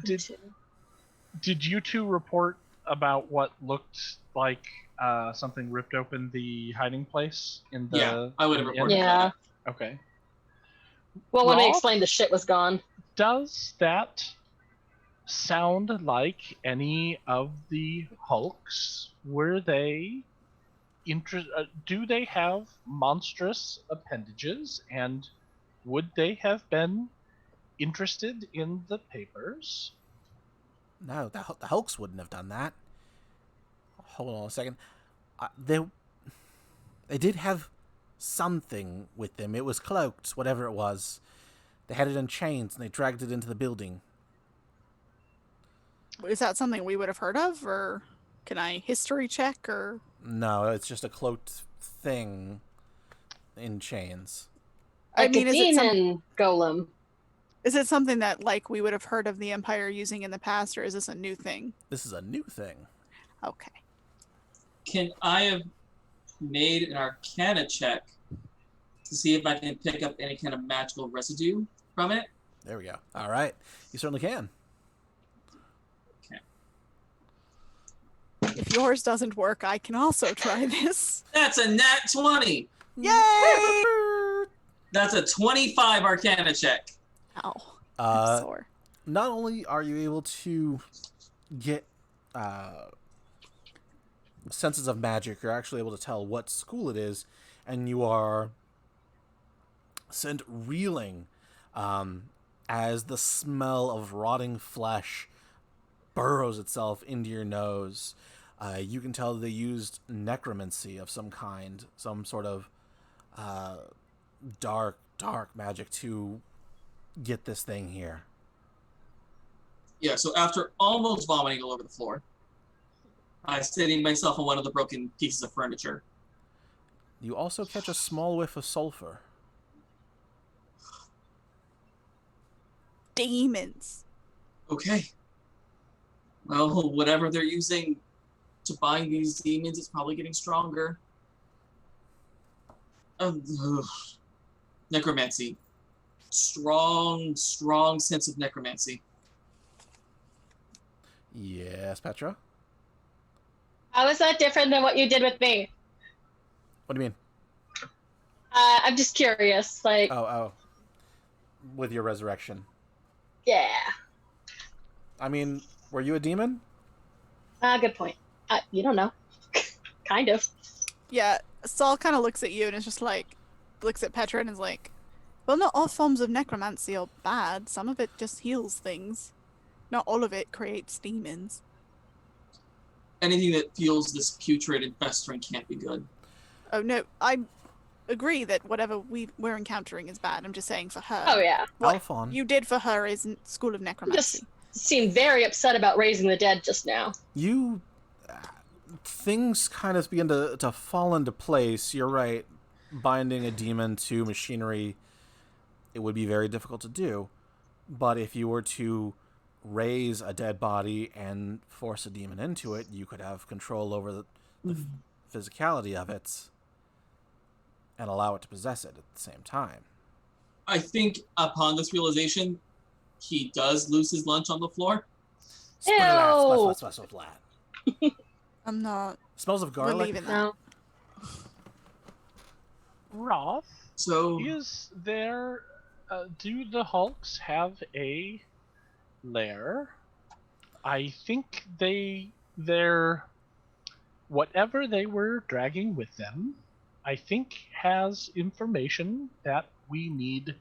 Did you two report about what looked like something ripped open the hiding place in the? Yeah, I would have reported Yeah. that. Okay. Well, when we Rob? explained the shit was gone. Does that sound like any of the Hulks? Were they do they have monstrous appendages, and would they have been interested in the papers? No, the Hulks wouldn't have done that. Hold on a second. They did have something with them. It was cloaked, whatever it was. They had it in chains, and they dragged it into the building. Is that something we would have heard of, or can I history check, or? No, it's just a cloaked thing in chains. Like I mean, a demon golem. is it something that like we would have heard of the Empire using in the past, or is this a new thing? This is a new thing. Okay. Can I have made an Arcana check to see if I can pick up any kind of magical residue from it? There we go. All right. You certainly can. If yours doesn't work, I can also try this. That's a nat 20. Yay! That's a 25 Arcana check. Ow. I'm sore. Not only are you able to get senses of magic, you're actually able to tell what school it is, and you are sent reeling as the smell of rotting flesh burrows itself into your nose. You can tell they used necromancy of some kind, some sort of dark magic to get this thing here. Yeah, so after almost vomiting all over the floor, I steadied myself on one of the broken pieces of furniture. You also catch a small whiff of sulfur. Demons. Okay. Well, whatever they're using to bind these demons is probably getting stronger. Necromancy. Strong sense of necromancy. Yes, Petra? How is that different than what you did with me? What do you mean? I'm just curious. Like, Oh. With your resurrection. yeah. I mean, were you a demon? Good point. You don't know. Kind of. Yeah, Saul kind of looks at you and is just like, looks at Petra and is like, well, not all forms of necromancy are bad. Some of it just heals things. Not all of it creates demons. Anything that feels this putrid and festering can't be good. Oh, no, I agree that whatever we're encountering is bad. I'm just saying for her. Oh, yeah. What Aelfonn. you did for her is School of Necromancy. Just seemed very upset about raising the dead just now. You... things kind of begin to fall into place. You're right. Binding a demon to machinery, it would be very difficult to do. But if you were to raise a dead body and force a demon into it, you could have control over the physicality of it and allow it to possess it at the same time. I think upon this realization, he does lose his lunch on the floor. Splat. I'm not Smells of garlic. believing that. No. Roth, So is there Do the Hulks have a lair? I think they're whatever they were dragging with them, I think has information that we need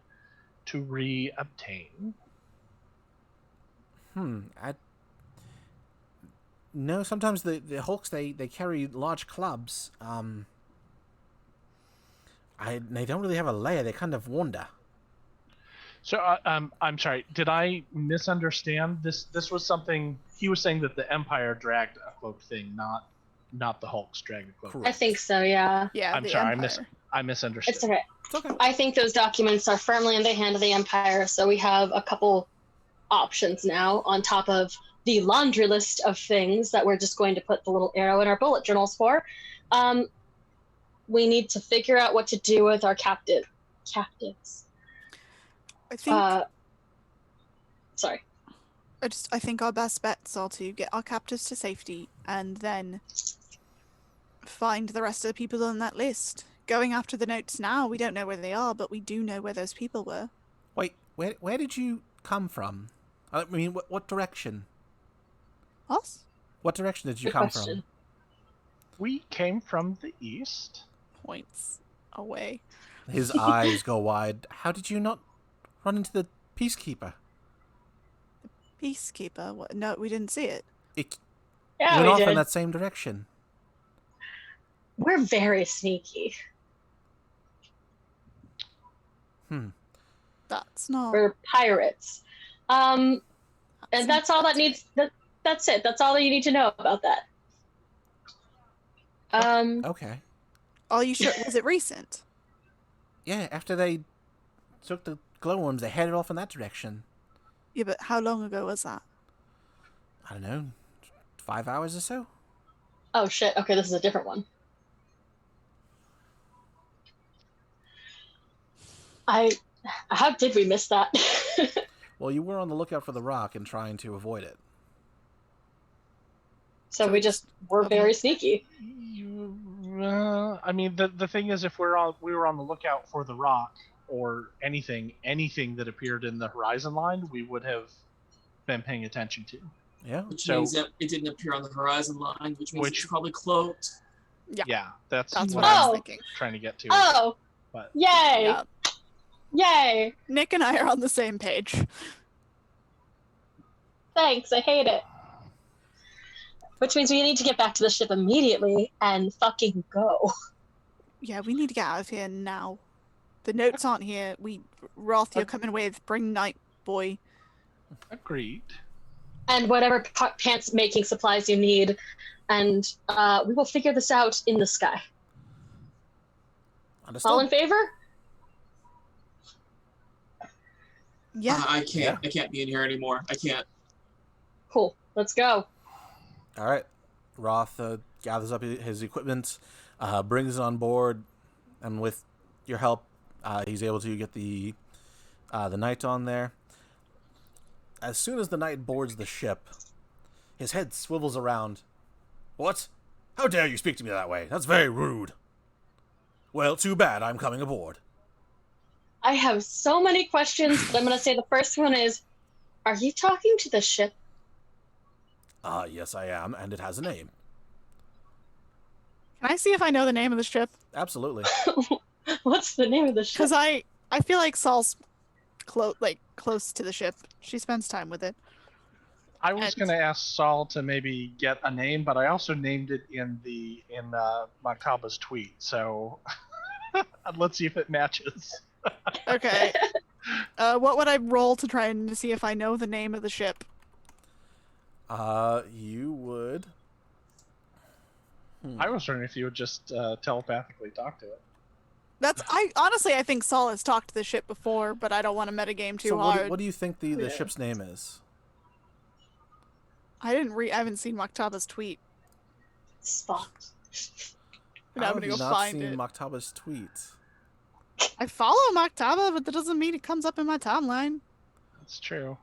to re-obtain. No, sometimes the Hulks they carry large clubs. They don't really have a lair. They kind of wander. So I'm sorry. Did I misunderstand this? This was something he was saying that the Empire dragged a cloak thing, not the Hulks dragged a cloak. Correct. I think so, yeah. Yeah, I'm the sorry. Empire. I misunderstood. It's okay. It's okay. I think those documents are firmly in the hand of the Empire, so we have a couple options now on top of the laundry list of things that we're just going to put the little arrow in our bullet journals for. We need to figure out what to do with our captives. I think Sorry. I think our best bets are to get our captives to safety and then find the rest of the people on that list. Going after the notes now, we don't know where they are, but we do know where those people were. Wait, where did you come from? I mean, what direction? Us? What direction did you Good come question. We came from the east. Points away. from? His eyes go wide. How did you not run into the Peacekeeper? Peacekeeper? What? No, we didn't see it. It Yeah, went we off did. in that same direction. We're very sneaky. That's not. We're pirates. And that's all that needs. That's it. That's all that you need to know about that. Okay. Are you sure? Was it recent? Yeah, after they took the glowworms, they headed off in that direction. Yeah, but how long ago was that? I don't know, 5 hours or so? Oh shit. Okay, this is a different one. How did we miss that? Well, you were on the lookout for the rock and trying to avoid it. So we just were very sneaky. I mean, the thing is, if we were on the lookout for the rock or anything that appeared in the horizon line, we would have been paying attention to. Yeah. Which So- means that it didn't appear on the horizon line, which means Which- it's probably cloaked. Yeah, that's That's what what I I'm was thinking. trying to get to. Oh, But yay! Yeah. Yay! Nick and I are on the same page. Thanks, I hate it. Which means we need to get back to the ship immediately and fucking go. Yeah, we need to get out of here now. The notes aren't here. Roth, you're coming with. Bring Night Boy. agreed. And whatever pants making supplies you need. And we will figure this out in the sky. Understood. All in favor? Yeah. I can't. I can't be in here anymore. I can't. Cool. Let's go. All right. Roth gathers up his equipment, brings it on board, and with your help, he's able to get the knight on there. As soon as the knight boards the ship, his head swivels around. What? How dare you speak to me that way? That's very rude. Well, too bad I'm coming aboard. I have so many questions, but I'm going to say the first one is, are you talking to the ship? Yes, I am, and it has a name. Can I see if I know the name of the ship? Absolutely. What's the name of the ship? Because I feel like Saul's close to the ship. She spends time with it. I was going to ask Saul to maybe get a name, but I also named it in Maktaba's tweet. So let's see if it matches. Okay. What would I roll to try and see if I know the name of the ship? You would. I was wondering if you would just telepathically talk to it. I think Saul has talked to the ship before, but I don't want to metagame too So hard. what do you think the ship's name is? I haven't seen Maktaba's tweet. Spot. But How I'm have gonna you go not find seen it. Maktaba's tweet? I follow Maktaba, but that doesn't mean it comes up in my timeline. That's true.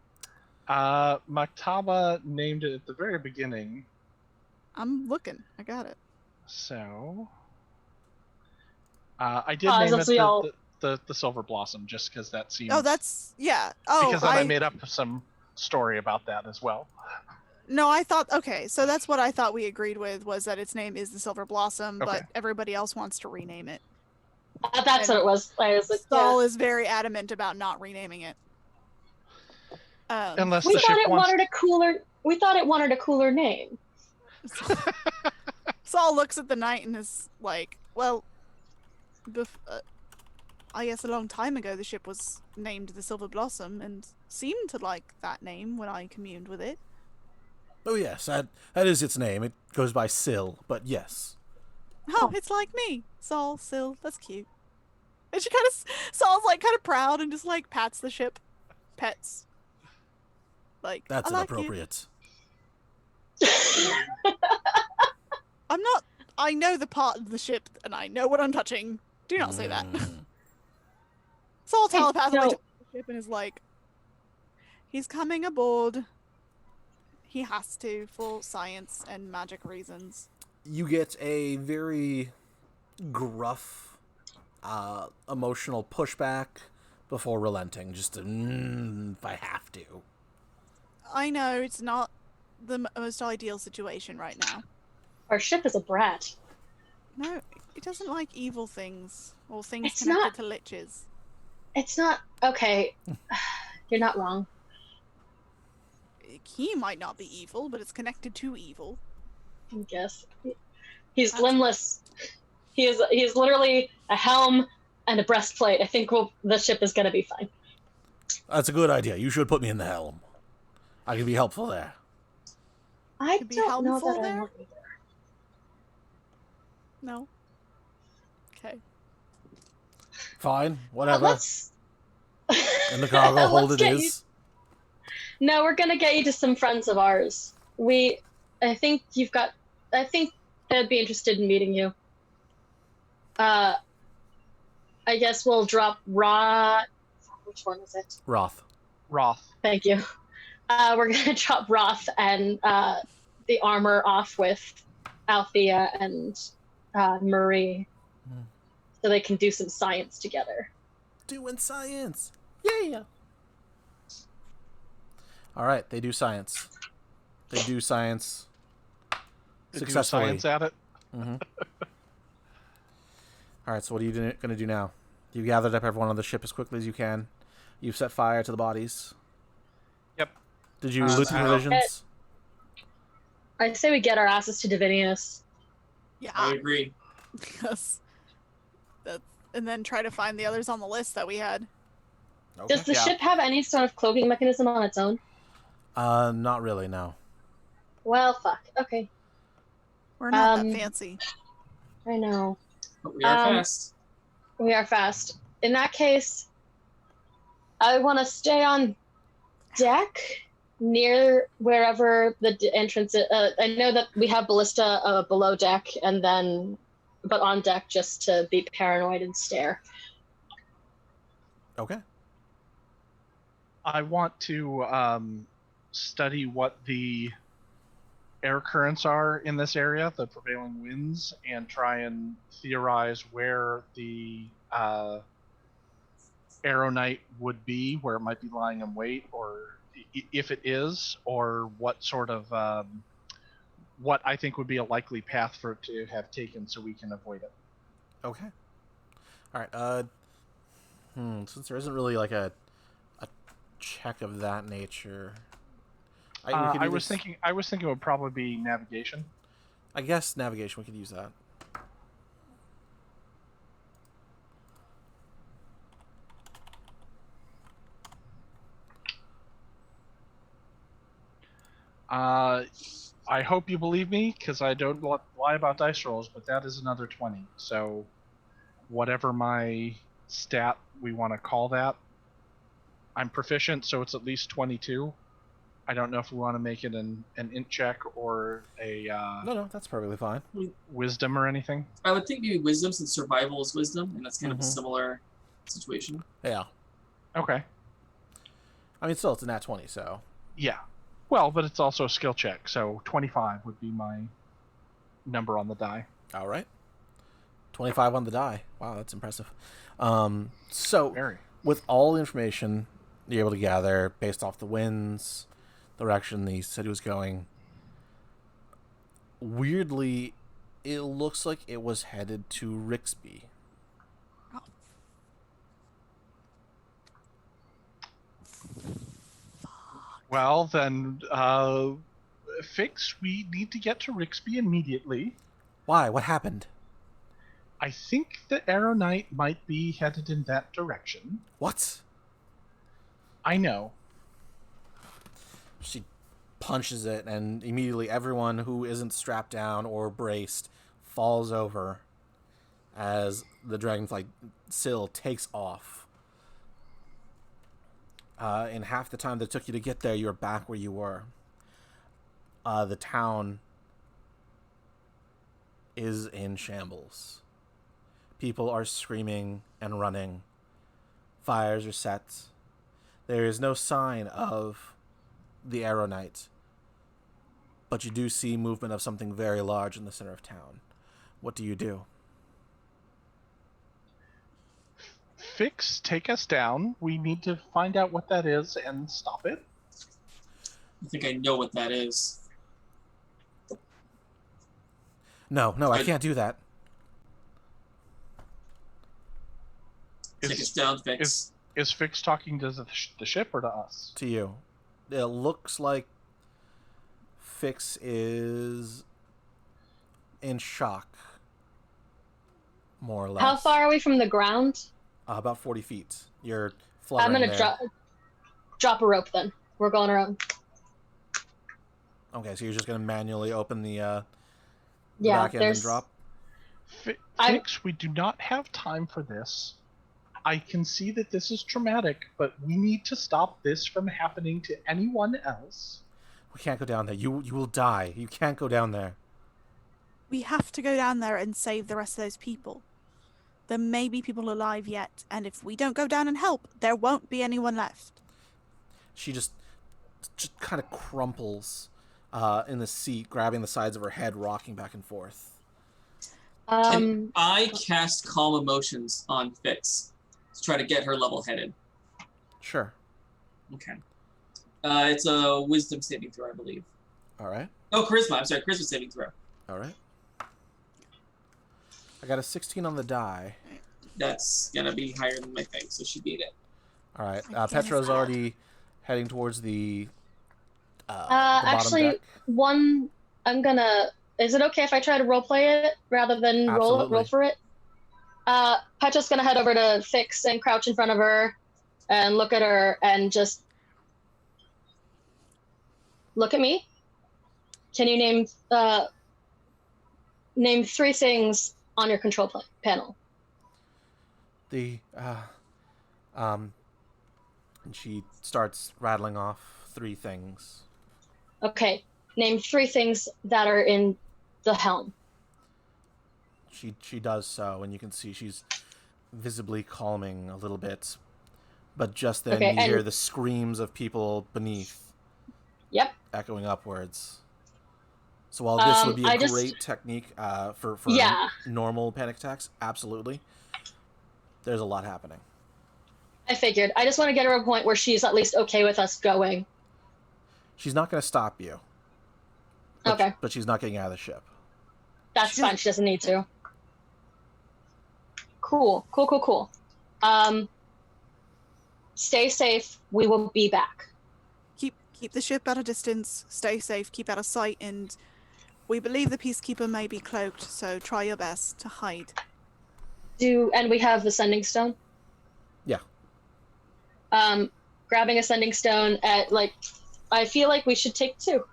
Maktaba named it at the very beginning. I'm looking. I got it. So I did Pause name as it we all the Silver Blossom, just because that seems. Oh, that's yeah. Oh, because then I made up some story about that as well. No, I thought okay. So that's what I thought we agreed with was that its name is the Silver Blossom, Okay. but everybody else wants to rename it. That's what it was. I was like, Saul is very adamant about not renaming it. Unless we the thought ship it wants... wanted a cooler. We thought it wanted a cooler name. Saul looks at the knight and is like, "Well, I guess a long time ago the ship was named the Silver Blossom and seemed to like that name when I communed with it." Oh yes, that is its name. It goes by Syl, but yes. Oh, it's like me, Saul, Syl. That's cute. And she Saul's like kind of proud and just like pats the ship, pets. Like That's I like inappropriate. I'm not. I know the part of the ship and I know what I'm touching. Do not say that. Saul telepathically touches the ship and is like, he's coming aboard. He has to for science and magic reasons. You get a very gruff, emotional pushback before relenting. Just if I have to. I know it's not the most ideal situation right now. Our ship is a brat. No, it doesn't like evil things or things It's connected not- to liches. It's not okay. You're not wrong. He might not be evil, but it's connected to evil. I guess he's limbless. He's literally a helm and a breastplate. I think the ship is gonna be fine. That's a good idea. You should put me in the helm. I can be helpful there. I Could be don't know helpful that I there? want either. No. Okay. Fine, whatever. Let's. In the cargo hold Let's it get is. No, we're gonna get you to some friends of ours. I think they'd be interested in meeting you. I guess we'll drop Which one is it? Roth. Thank you. We're gonna drop Roth and the armor off with Althea and Marie, so they can do some science together. Doing science. Yeah. All right, they do science. They do science They do successfully. science at it. All right, so what are you going to do now? You've gathered up everyone on the ship as quickly as you can. You've set fire to the bodies. Yep. Did you loot the provisions? I say we get our asses to Divinius. Yeah. I agree. Yes. And then try to find the others on the list that we had. Okay. Does the ship have any sort of cloaking mechanism on its own? Not really, no. Well, fuck. Okay, We're not that fancy. I know. But we are fast. We are fast. In that case, I want to stay on deck near wherever the entrance is. I know that we have ballista below deck, but on deck just to be paranoid and stare. Okay. I want to study what the air currents are in this area, the prevailing winds, and try and theorize where the Arrow Knight would be, where it might be lying in wait, or if it is, or what sort of what I think would be a likely path for it to have taken, so we can avoid it. Okay. All right. Since there isn't really like a check of that nature, I was thinking it would probably be navigation. I guess navigation. We could use that. I hope you believe me, because I don't lie about dice rolls, but that is another 20. So, whatever my stat we want to call that, I'm proficient, so it's at least 22. I don't know if we want to make it an int check or a No, that's perfectly fine. wisdom or anything. I would think maybe wisdom, since survival is wisdom, and that's kind of a similar situation. Yeah. Okay. I mean, still, it's a nat 20, so. Yeah. Well, but it's also a skill check, so 25 would be my number on the die. All right. 25 on the die. Wow, that's impressive. So, Very. with all the information you're able to gather based off the winds, the direction the city was going, weirdly, it looks like it was headed to Rixby. Oh. Well, then, Fix, we need to get to Rixby immediately. Why? What happened? I think the Arrow Knight might be headed in that direction. What? I know. She punches it, and immediately everyone who isn't strapped down or braced falls over as the dragonfly sill takes off. In half the time that it took you to get there, you're back where you were. The town is in shambles. People are screaming and running. Fires are set. There is no sign of the Arrow Knight, but you do see movement of something very large in the center of town. What do you do? Fix, take us down. We need to find out what that is and stop it. I think I know what that is. No, I can't do that. Take us down, Fix. Is Fix talking to the ship or to us? To you. It looks like Fix is in shock, more or less. How far are we from the ground? About 40 feet. You're I'm fluttering gonna there. drop a rope then. We're going around. Okay, so you're just going to manually open the Yeah, back end and there's. drop? Fix, we do not have time for this. I can see that this is traumatic, but we need to stop this from happening to anyone else. We can't go down there. You will die. You can't go down there. We have to go down there and save the rest of those people. There may be people alive yet, and if we don't go down and help, there won't be anyone left. She just kind of crumples in the seat, grabbing the sides of her head, rocking back and forth. Can I cast Calm Emotions on Fix to try to get her level-headed? Sure. Okay. It's a Wisdom saving throw, I believe. All right. Oh, Charisma. I'm sorry, Charisma saving throw. All right. I got a 16 on the die. That's gonna be higher than my thing, so she beat it. All right. My Petra's goodness. already heading towards the bottom Actually, deck. I'm gonna. Is it okay if I try to roleplay it rather than Absolutely. roll for it? Petra's gonna head over to Fix and crouch in front of her and look at her and just look at me. Can you name 3 things on your control panel? And she starts rattling off 3 things. Okay. Name 3 things that are in the helm. She does so, and you can see she's visibly calming a little bit. But just then Okay, you hear and- the screams of people beneath Yep. echoing upwards. So while this would be a I just- great technique for Yeah. normal panic attacks, absolutely, there's a lot happening. I figured. I just want to get her to a point where she's at least okay with us going. She's not going to stop you. But, Okay. But she's not getting out of the ship. That's She fine. does- She doesn't need to. Cool. Stay safe. We will be back. Keep the ship at a distance, stay safe, keep out of sight, and we believe the Peacekeeper may be cloaked, so try your best to hide. And we have the sending stone? Yeah. Grabbing a sending stone I feel like we should take 2.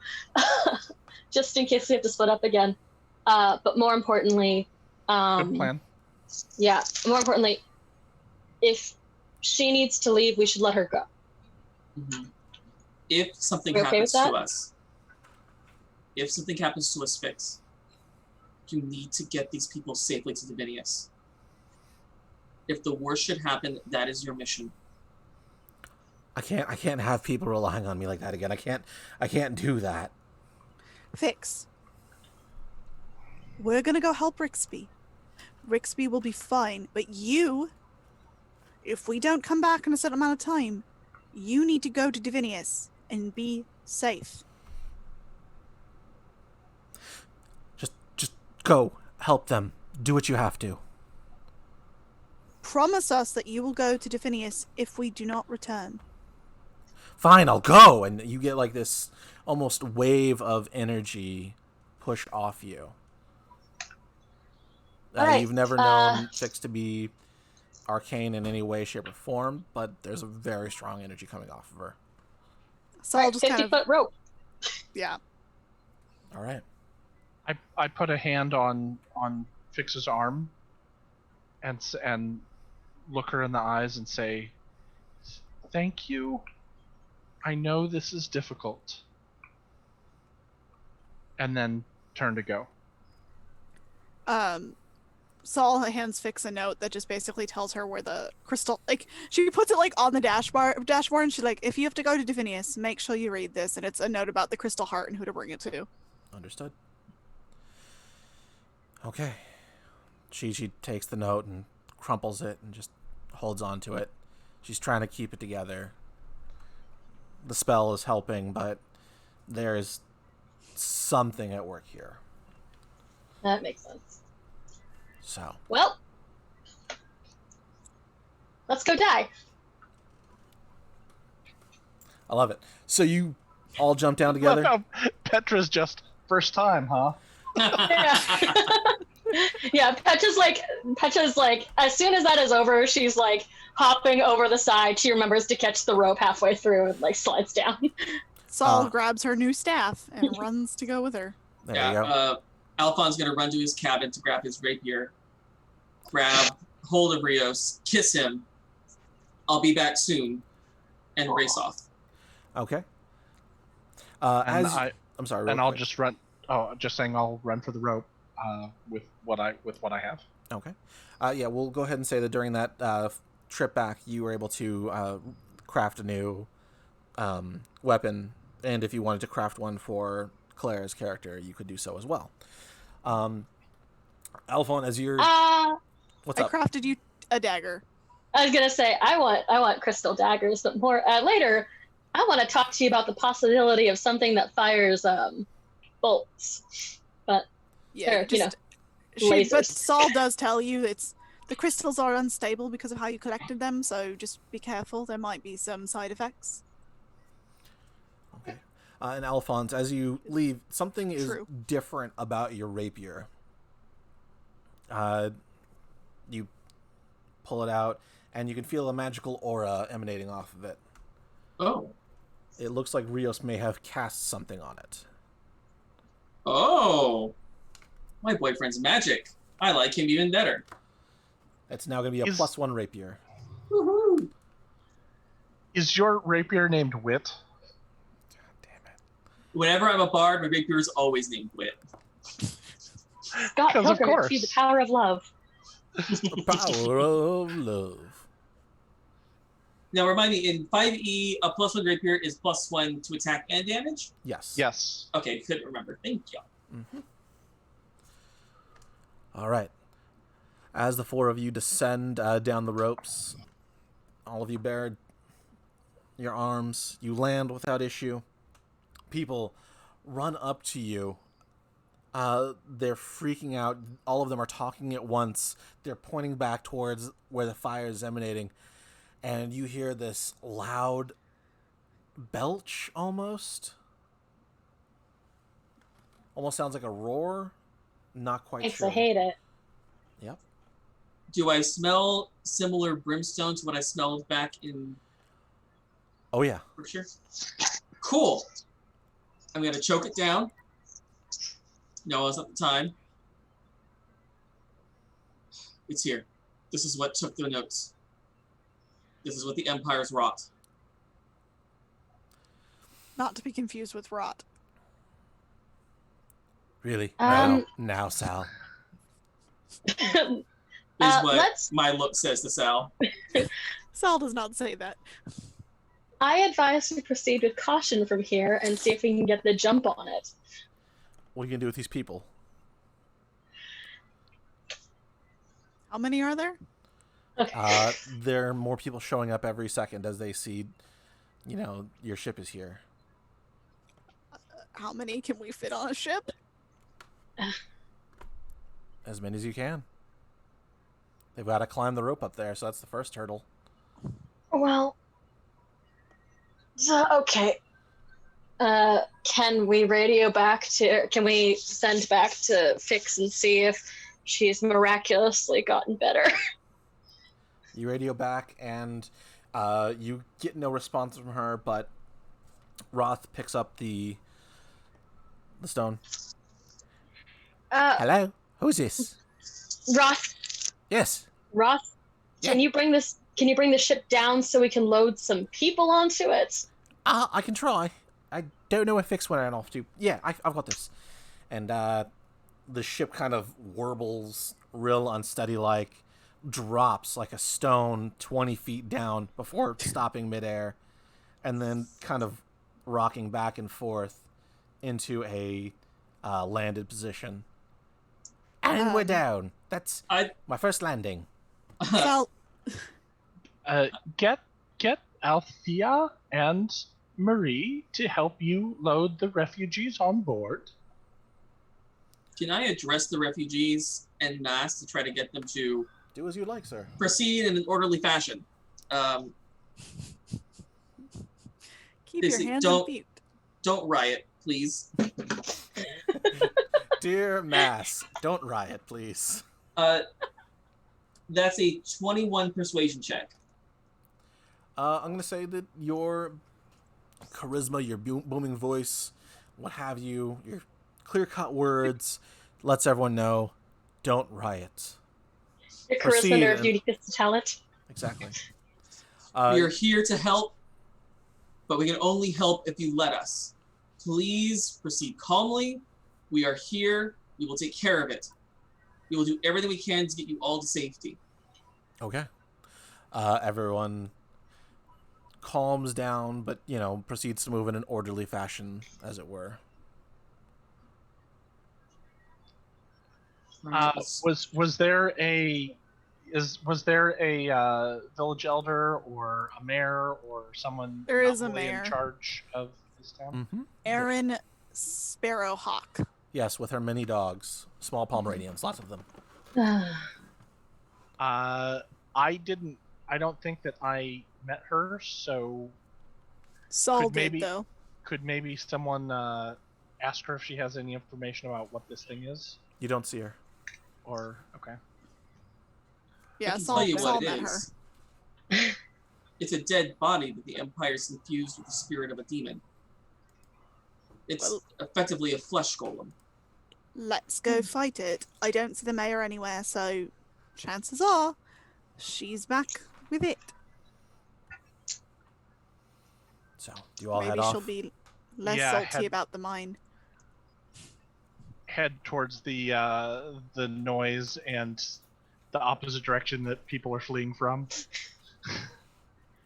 Just in case we have to split up again. But more importantly, Good plan. yeah, more importantly, if she needs to leave, we should let her go. Mm-hmm. If something You okay happens with to that? us, Fix, you need to get these people safely to Divinius. If the worst should happen, that is your mission. I can't have people relying on me like that again. I can't do that. Fix. We're gonna go help Rixby. Rixby will be fine, but you if we don't come back in a certain amount of time, you need to go to Divinius and be safe. Just go. Help them. Do what you have to. Promise us that you will go to Divinius if we do not return. Fine, I'll go. And you get like this almost wave of energy push off you. All right, You've never known Fix to be arcane in any way, shape, or form, but there's a very strong energy coming off of her. So I'll just 50-foot rope. Yeah. All right. I put a hand on Fix's arm and look her in the eyes and say, "Thank you. I know this is difficult." And then turn to go. Saul hands Fix a note that just basically tells her where the crystal, like, she puts it like on the dashboard, and she's like, if you have to go to Divinius, make sure you read this, and it's a note about the crystal heart and who to bring it to. Understood. Okay. She takes the note and crumples it and just holds on to it. She's trying to keep it together. The spell is helping, but there's something at work here. That makes sense. So. Well, let's go die. I love it. So you all jump down together? Petra's just first time, huh? Yeah, Petra's like, as soon as that is over, she's like hopping over the side. She remembers to catch the rope halfway through and like slides down. Saul grabs her new staff and runs to go with her. There you go. Aelfonn's gonna run to his cabin to grab his rapier, grab hold of Rios, kiss him. I'll be back soon, and race off. Okay. I'm sorry. And I'll quick. just run. Oh, just saying, I'll run for the rope with what I have. Okay. Yeah, we'll go ahead and say that during that trip back, you were able to craft a new weapon, and if you wanted to craft one for Clara's character, you could do so as well. Aelfonn, as you're... What's up? I crafted you a dagger. I was gonna say I want crystal daggers, but more later. I want to talk to you about the possibility of something that fires bolts, but Yeah, lasers. but Saul does tell you the crystals are unstable because of how you collected them, so just be careful. There might be some side effects. Okay. And Aelfonn, as you leave, something is True. different about your rapier. You pull it out, and you can feel a magical aura emanating off of it. Oh. It looks like Rios may have cast something on it. Oh. My boyfriend's magic. I like him even better. It's now going to be a +1 rapier. Woohoo! Is your rapier named Wit? God damn it. Whenever I'm a bard, my rapier is always named Wit. Scott 'Cause of Pilgrim, course. see the power of love. The power of love. Now remind me, in 5e, a +1 rapier is +1 to attack and damage? Yes. Yes. Okay, couldn't remember. Thank you. Mm-hmm. All right. As the four of you descend down the ropes, all of you bare your arms, you land without issue. People run up to you. They're freaking out. All of them are talking at once. They're pointing back towards where the fire is emanating. And you hear this loud belch almost. Almost sounds like a roar. Not quite Thanks, sure. I hate it. Yep. Do I smell similar brimstone to what I smelled back in Oh, yeah. Berkshire? Cool. I'm going to choke it down. No, it's not the time. It's here. This is what took the notes. This is what the Empire's wrought. Not to be confused with rot. Really? Now, Sal. Is what let's- my look says to Sal. Saul does not say that. I advise we proceed with caution from here and see if we can get the jump on it. What are you going to do with these people? How many are there? Okay. There are more people showing up every second as they see, your ship is here. How many can we fit on a ship? As many as you can. They've got to climb the rope up there, so that's the first hurdle. Well, so, okay. Can we can we send back to Fix and see if she's miraculously gotten better? You radio back, and you get no response from her, but Roth picks up the stone. Hello? Who's this? Roth, Yes. Roth, Yeah. Can you bring the ship down so we can load some people onto it? I can try. I don't know where Fix went off to. Yeah, I've got this. And the ship kind of warbles real unsteady like, drops like a stone 20 feet down before stopping midair, and then kind of rocking back and forth into a landed position. And we're down. That's my first landing. Well, Get Althea and Marie to help you load the refugees on board. Can I address the refugees en masse to try to get them to Do as you like, sir. proceed in an orderly fashion? keep your Basically, hands and feet. Don't riot, please. Dear Mass, don't riot, please. That's a 21 persuasion check. I'm going to say that your charisma, your booming voice, what have you, your clear-cut words lets everyone know, don't riot. Your Proceed charisma nerve and- you need to tell it. Exactly. We are here to help, but we can only help if you let us. Please proceed calmly. We are here. We will take care of it. We will do everything we can to get you all to safety. Okay. Everyone calms down, but, proceeds to move in an orderly fashion, as it were. Was there a village elder or a mayor or someone There is a nominally mayor. in charge of this town? Mm-hmm. Aaron Sparrowhawk. Yes, with her many dogs. Small Pomeranians, lots of them. I don't think that I met her, so Saul Could did, maybe- though. could maybe someone ask her if she has any information about what this thing is? You don't see her. Or, okay. I Yeah, can Saul, tell you Saul what met it her. is. It's a dead body that the Empire's infused with the spirit of a demon. It's Well- effectively a flesh golem. Let's go fight it. I don't see the mayor anywhere, so chances are she's back with it. So, do you all head Maybe off? she'll be less Yeah, salty head- about the mine. Head towards the noise and the opposite direction that people are fleeing from.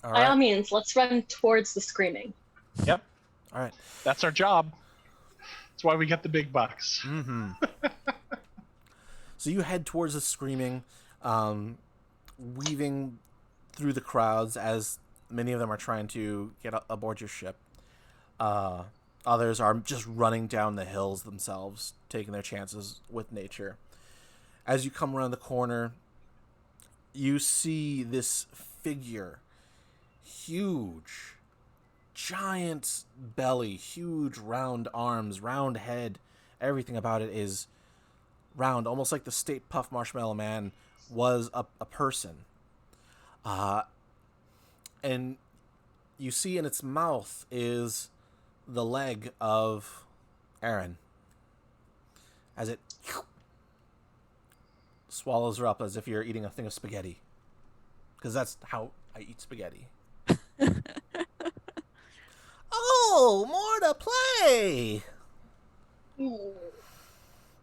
All By all right. means, let's run towards the screaming. Yep, All right. that's our job. That's why we get the big bucks. Mm-hmm. So you head towards the screaming, weaving through the crowds as many of them are trying to get aboard your ship. Others are just running down the hills themselves, taking their chances with nature. As you come around the corner, you see this figure, huge, giant belly, huge round arms, round head. Everything about it is round, almost like the State Puff Marshmallow Man was a person. And you see in its mouth is the leg of Aaron as it swallows her up as if you're eating a thing of spaghetti. Because that's how I eat spaghetti. Oh, more to play!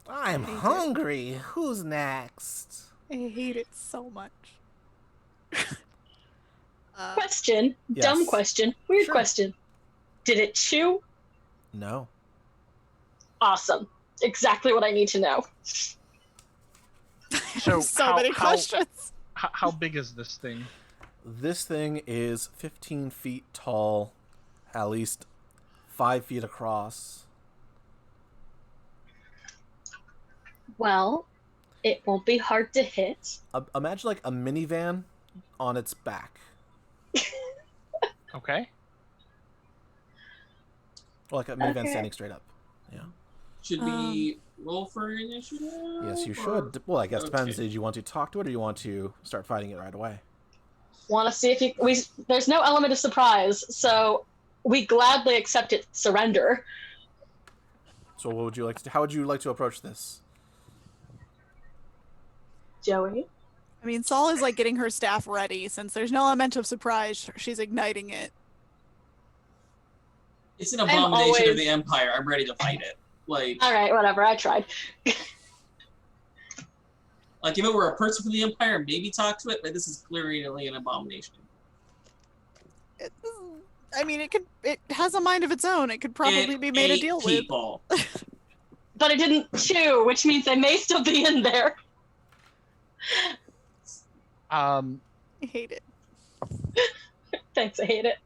I'm hate it. hungry. Who's next? I hate it so much. Question. Yes. Dumb question. Weird Sure. question. Did it chew? No. Awesome. Exactly what I need to know. So so how- many how- questions. How big is this thing? This thing is 15 feet tall, at least 5 feet across. Well, it won't be hard to hit. Imagine like a minivan on its back. Okay. Or like a minivan Okay. standing straight up. Yeah. Should we roll for initiative? Yes, you or- should. Well, I guess Okay. depends. Did you want to talk to it, or you want to start fighting it right away? Want to see if you? There's no element of surprise, so we gladly accept its surrender. So, what would you like to? How would you like to approach this? Joey. I mean, Saul is like getting her staff ready since there's no element of surprise. She's igniting it. It's an abomination of always- the Empire. I'm ready to fight it. Like, All right, whatever. I tried. if it were a person from the Empire, maybe talk to it, but this is clearly an abomination. I mean, it has a mind of its own. It could probably It be made to ate deal with. people. But it didn't chew, which means they may still be in there. I hate it. Thanks, I hate it.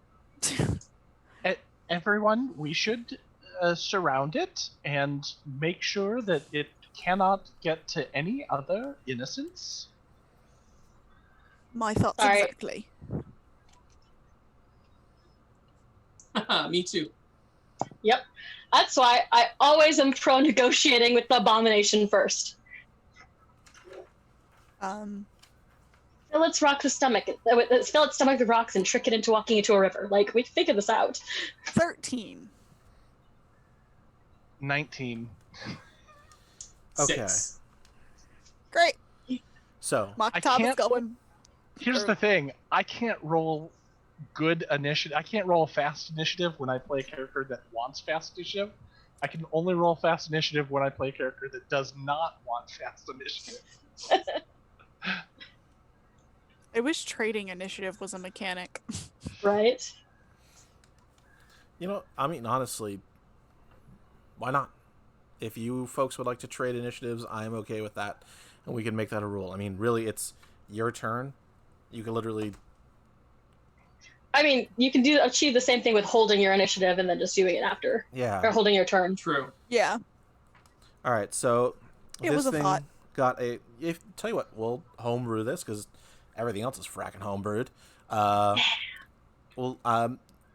Everyone, we should surround it and make sure that it cannot get to any other innocents. My thoughts Sorry. exactly. Me too. Yep. That's why I always am pro negotiating with the abomination first. Fill its rocks with stomach. Fill its stomach with rocks and trick it into walking into a river. Like, we figured this out. 13. 19. Okay. 6. Great. So, Maktaba's can't- going. Here's the thing. I can't roll good initiative. I can't roll fast initiative when I play a character that wants fast initiative. I can only roll fast initiative when I play a character that does not want fast initiative. I wish trading initiative was a mechanic. Right? I mean, honestly, why not? If you folks would like to trade initiatives, I am okay with that, and we can make that a rule. I mean, really, it's your turn. You can literally. I mean, you can achieve the same thing with holding your initiative and then just doing it after. Or Yeah. holding your turn. True. Yeah. All right. So It this was a thing thought. got a. Tell you what, we'll homebrew this because everything else is fracking homebrewed.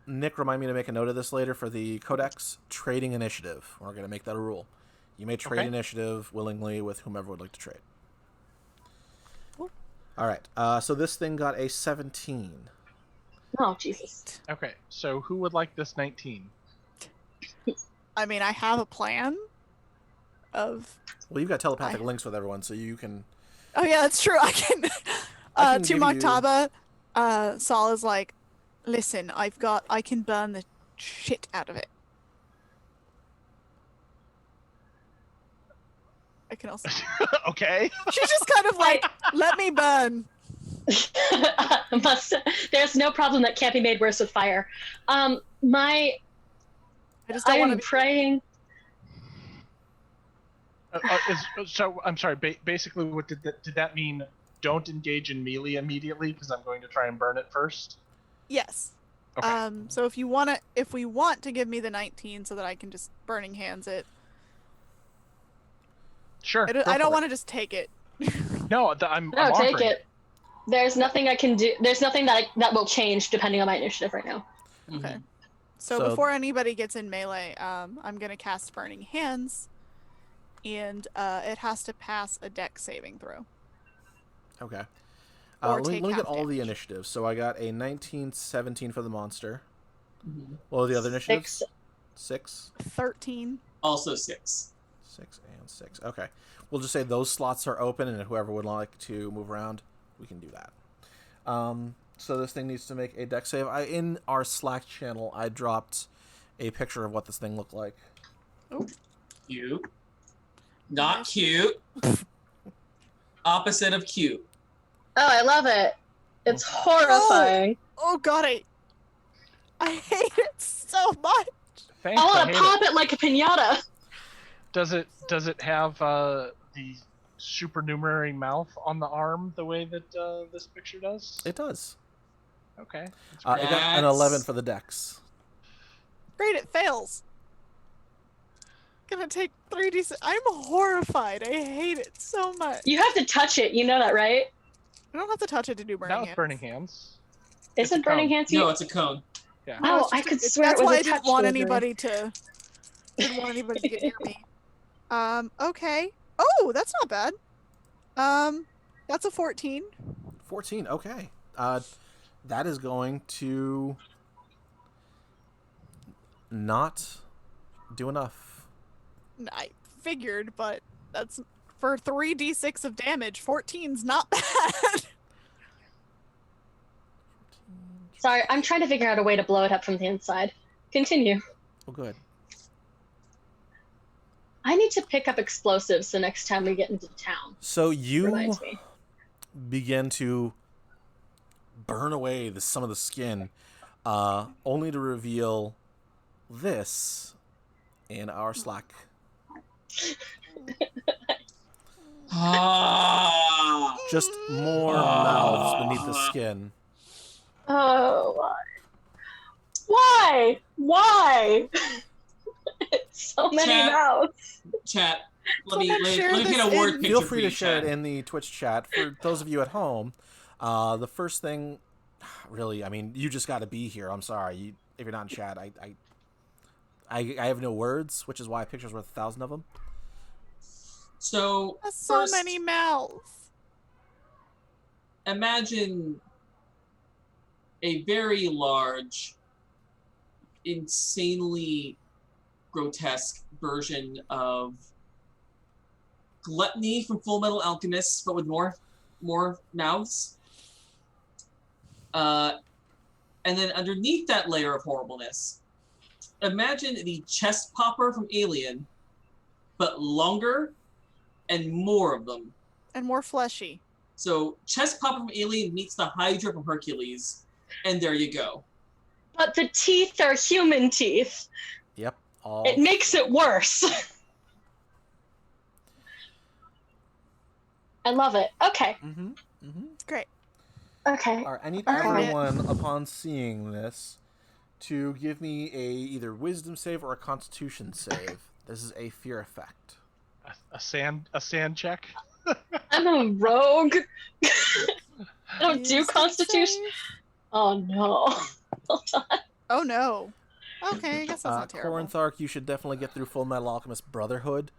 Nick, remind me to make a note of this later for the Codex trading initiative. We're going to make that a rule. You may trade Okay. initiative willingly with whomever would like to trade. Cool. All right. So this thing got a 17. Oh, Jesus. Okay, so who would like this 19? I mean, I have a plan of. Well, you've got telepathic links with everyone, so you can. Oh yeah, that's true. I can. I can To give you- Maktaba, Saul is like, listen, I can burn the shit out of it. I can also. Okay. She's just kind of like, let me burn. There's no problem that can't be made worse with fire. I just don't I want am to be. praying. So I'm sorry. Basically, what did that mean? Don't engage in melee immediately because I'm going to try and burn it first. Yes. Okay. So if we want to give me the 19 so that I can just burning hands it. Sure. I don't want to just take it. No, I'm Take offering it. There's nothing I can do. There's nothing that will change depending on my initiative right now. Okay. Mhm. So So- before anybody gets in melee, I'm gonna cast Burning Hands, and it has to pass a Dex saving throw. Okay. Or Let me take get half all the damage. initiatives. So I got a 19, 17 for the monster. Mhm. What are the other initiatives? 6. 6, 13. Also 6. 6, and 6. Okay. We'll just say those slots are open, and whoever would like to move around, we can do that. So this thing needs to make a dex save. In our Slack channel, I dropped a picture of what this thing looked like. Cute. Not cute. Opposite of cute. Oh, I love it. It's horrifying. Oh god, I hate it so much. Thanks. I want hate to pop it. it like a pinata. Does it have the supernumerary mouth on the arm the way that this picture does? It does. Okay. It got an 11 for the dex. Great, it fails. Gonna take 3d6. I'm horrified. I hate it so much. You have to touch it. You know that, right? I don't have to touch it to do burning That was hands. burning hands. Isn't a cone. burning hands? No, it's a cone. Yeah. No, Oh, it's I just could it's- swear that's it was why a I didn't touch want delivery. anybody to get near me. Okay. Oh, that's not bad. That's a 14. 14. Okay. That is going to not do enough. I figured, but that's for 3d6 of damage. 14's not bad. Sorry, I'm trying to figure out a way to blow it up from the inside. Continue. Oh, good. I need to pick up explosives the next time we get into the town. So you Reminds me. begin to burn away some of the skin, only to reveal this in our Slack. Ah. Just more mouths beneath the skin. Oh, why? Why? So many Chat. mouths. Chat. Let Someone me share get a this word in- picture Feel for free you, to share chat. it in the Twitch chat. For those of you at home, the first thing, really, I mean, you just got to be here. I'm sorry. If you're not in chat, I have no words, which is why a picture's worth 1,000 of them. So That's so first, many mouths. imagine a very large, insanely grotesque version of Gluttony from Full Metal Alchemist, but with more mouths. And then underneath that layer of horribleness, imagine the chest popper from Alien, but longer and more of them. And more fleshy. So chest popper from Alien meets the Hydra from Hercules, and there you go. But the teeth are human teeth. Yep. All. It makes it worse. I love it. Okay. Mm-hmm. Mm-hmm. Great. Okay. All right. I need Okay. everyone, upon seeing this, to give me a either Wisdom save or a Constitution save. This is a fear effect. A sand check. I'm a rogue. I don't do Wisdom Constitution. save? Oh no. Hold on. Oh no. Okay, I guess that's not terrible. Corinthark, you should definitely get through Full Metal Alchemist Brotherhood.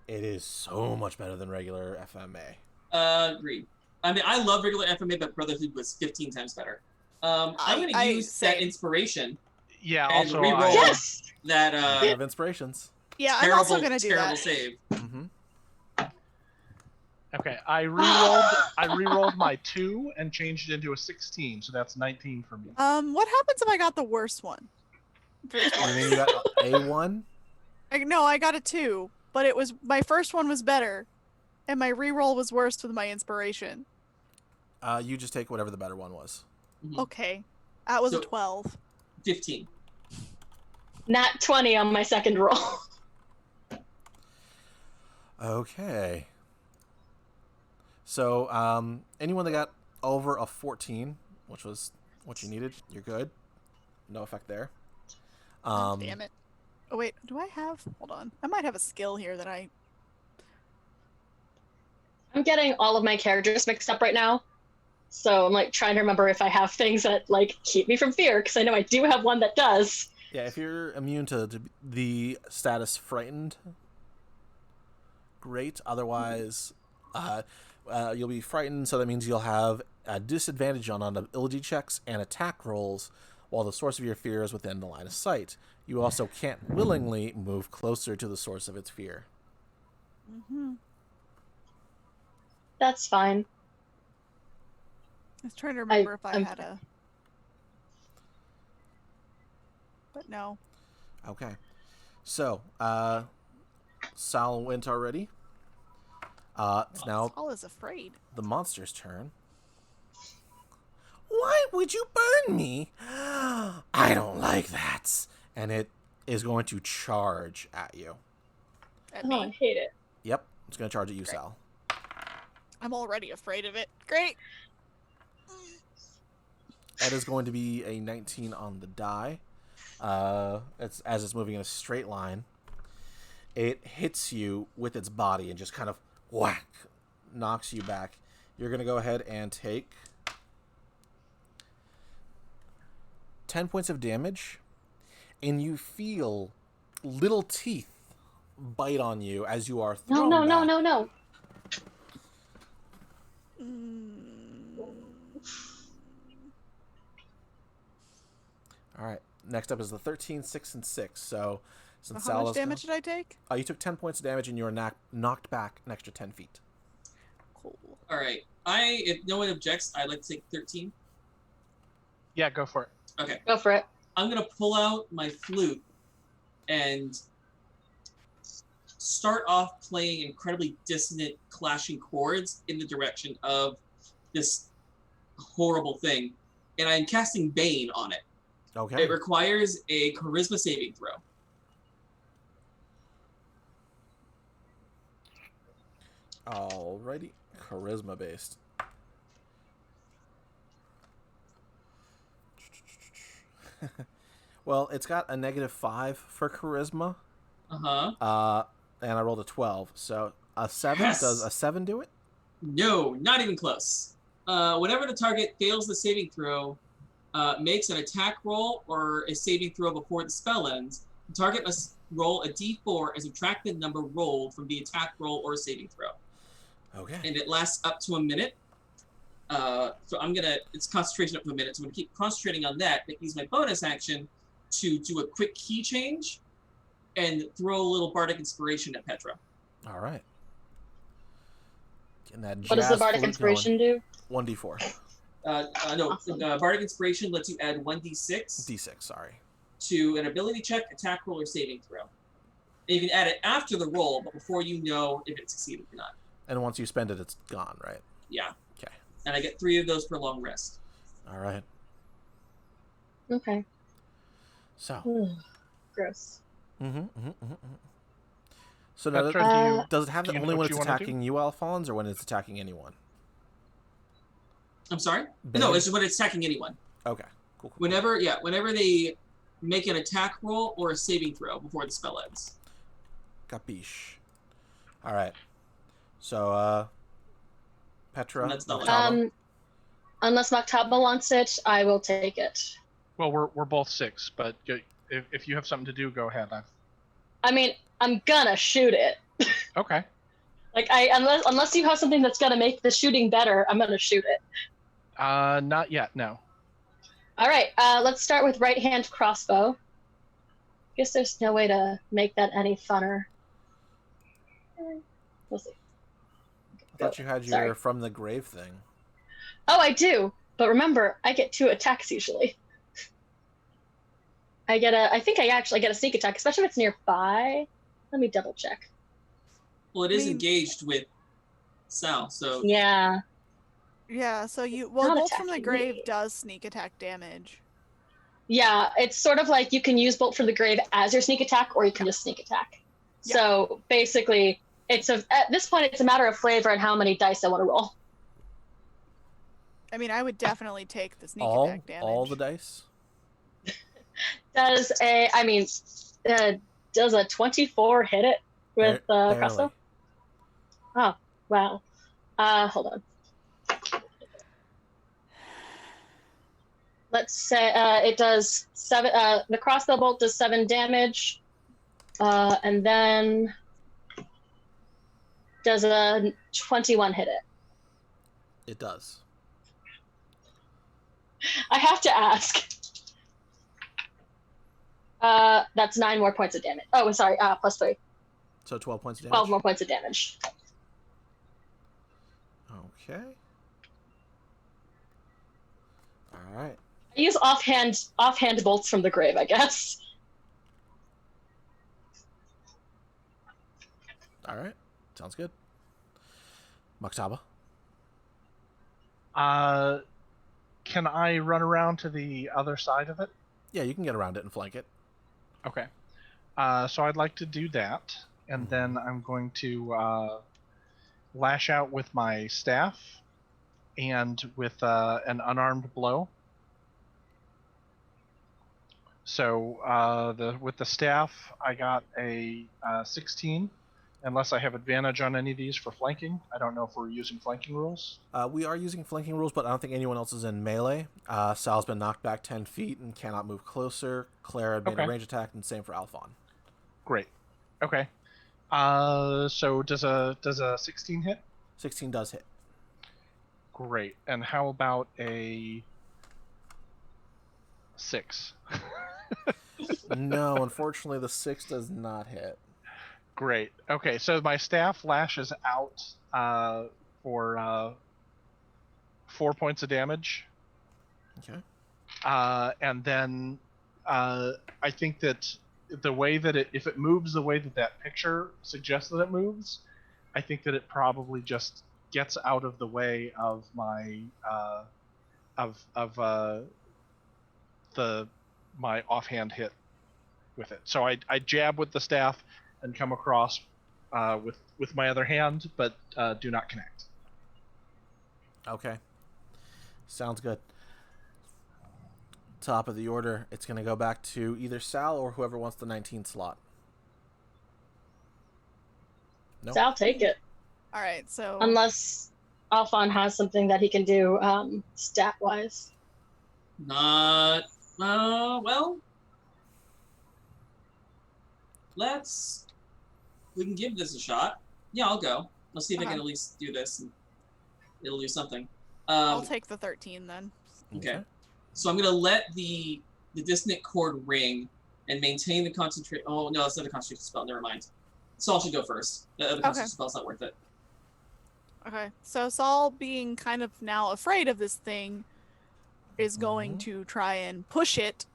It is so much better than regular FMA. Agreed. I mean, I love regular FMA, but Brotherhood was 15 times better. I'm going to I use that same. inspiration Yeah. and Also, re-roll I, Yes. that I have inspirations. Yeah, I'm terrible, also gonna do terrible that. save. Mm-hmm. okay. I re-rolled my 2 and changed it into a 16, so that's 19 for me. What happens if I got the worst one? First You one. mean you got A1? No, I got a 2, but it was my first one was better, and my reroll was worse with my inspiration. You just take whatever the better one was. Mhm. Okay, that was a So- 12. 15. Nat 20 on my second roll. Okay. So, anyone that got over a 14, which was what you needed, you're good. No effect there. Damn it. Oh wait, do I have? Hold on. I might have a skill here that I. I'm getting all of my characters mixed up right now. So I'm like trying to remember if I have things that like keep me from fear, because I know I do have one that does. Yeah, if you're immune to the status frightened, great. Otherwise, you'll be frightened, so that means you'll have a disadvantage on ability checks and attack rolls while the source of your fear is within the line of sight. You also can't willingly move closer to the source of its fear. Mm-hmm. That's fine. I was trying to remember if I I'm- had a. But no. Okay. So, Sal went already. It's now Saul is afraid. the monster's turn. Why would you burn me? I don't like that. And it is going to charge at you. At Oh, I me. hate it. Yep, it's going to charge at you, Sal. I'm already afraid of it. Great. That is going to be a 19 on the die. As it's moving in a straight line. It hits you with its body and just kind of whack, knocks you back. You're going to go ahead and take 10 points of damage, and you feel little teeth bite on you as you are thrown back. No. All right. Next up is the 13, 6, and 6. So since How much damage did I take? you took 10 points of damage, and you are knocked back an extra 10 feet. Cool. All right. If no one objects, I'd like to take 13. Yeah, go for it. Okay. Go for it. I'm gonna pull out my flute and start off playing incredibly dissonant, clashing chords in the direction of this horrible thing, and I'm casting Bane on it. Okay. It requires a Charisma saving throw. Alrighty. Charisma based. Well, it's got a -5 for charisma. And I rolled a 12. So a 7. Yes. Does a 7 do it? No, not even close. Whenever the target fails the saving throw, makes an attack roll or a saving throw before the spell ends, the target must roll a d4 and subtract the number rolled from the attack roll or saving throw. Okay. And it lasts up to a minute. So it's concentration up to a minute. So I'm gonna keep concentrating on that. I use my bonus action to do a quick key change and throw a little bardic inspiration at Petra. All right. Getting that What does the jazz bardic flute inspiration going. do? 1d4. No, Awesome. bardic inspiration lets you add 1d6 D6, sorry. to an ability check, attack roll, or saving throw. And you can add it after the roll, but before you know if it succeeded or not. And once you spend it, it's gone, right? Yeah. Okay. And I get 3 of those per long rest. All right. Okay. So. Gross. So now, Petra, does it have do it you only know when what it's you wanna attacking you, Aelfonn, or when it's attacking anyone? I'm sorry? Bane? No, it's when it's attacking anyone. Okay. Cool. Whenever they make an attack roll or a saving throw before the spell ends. Capiche. All right. So, Petra. That's not Maktaba. Unless Maktaba wants it, I will take it. Well, we're both 6, but if you have something to do, go ahead. I mean, I'm gonna shoot it. Okay. Like unless you have something that's gonna make the shooting better, I'm gonna shoot it. Not yet. No. All right. Let's start with right hand crossbow. Guess there's no way to make that any funner. We'll see. I thought you had Sorry. your from the grave thing. Oh, I do. But remember, I get 2 attacks usually. I think I actually get a sneak attack, especially if it's nearby. Let me double check. Well, it is I mean- engaged with Sal, so Yeah. Yeah, so Not Bolt from the attacking Grave me. does sneak attack damage. Yeah, it's sort of like you can use Bolt from the Grave as your sneak attack, or you can just sneak attack. Yeah. So basically, at this point, it's a matter of flavor and how many dice I want to roll. I mean, I would definitely take the sneak All attack damage. the dice. Does a 24 hit it with Barely. crossbow? Oh, wow. Hold on. Let's say it does 7. The crossbow bolt does 7 damage, and then does a 21 hit it? It does. I have to ask. That's 9 more points of damage. Oh, sorry. Plus 3. So 12 points of damage. 12 more points of damage. Okay. All right. I use offhand bolts from the grave, I guess. All right. Sounds good. Maktaba. Can I run around to the other side of it? Yeah, you can get around it and flank it. Okay. So I'd like to do that, and then I'm going to lash out with my staff and with an unarmed blow. So with the staff, I got a 16, unless I have advantage on any of these for flanking. I don't know if we're using flanking rules. We are using flanking rules, but I don't think anyone else is in melee. Sal's been knocked back 10 feet and cannot move closer. Clara made a range attack, and same for Aelfonn. Great. Okay. So does a 16 hit? 16 does hit. Great. And how about a 6? No, unfortunately, the 6 does not hit. Great. Okay, so my staff lashes out for 4 points of damage. Okay. And then I think that the way that if it moves the way that picture suggests that it moves, I think that it probably just gets out of the way of my my offhand hit with it. So I jab with the staff and come across with my other hand, but do not connect. Okay. Sounds good. Top of the order, it's going to go back to either Sal or whoever wants the 19 slot. Nope. Sal, take it. All right, so Unless Aelfonn has something that he can do stat-wise. Not well. We can give this a shot. Yeah, I'll go. Let's see if I can at least do this. And it'll do something. I'll take the 13 then. Okay. So I'm gonna let the dissonant chord ring and maintain the concentration. Oh no, that's not a concentration spell. Never mind. Saul should go first. The concentration spell's not worth it. Okay, so Saul, being kind of now afraid of this thing, is going to try and push it.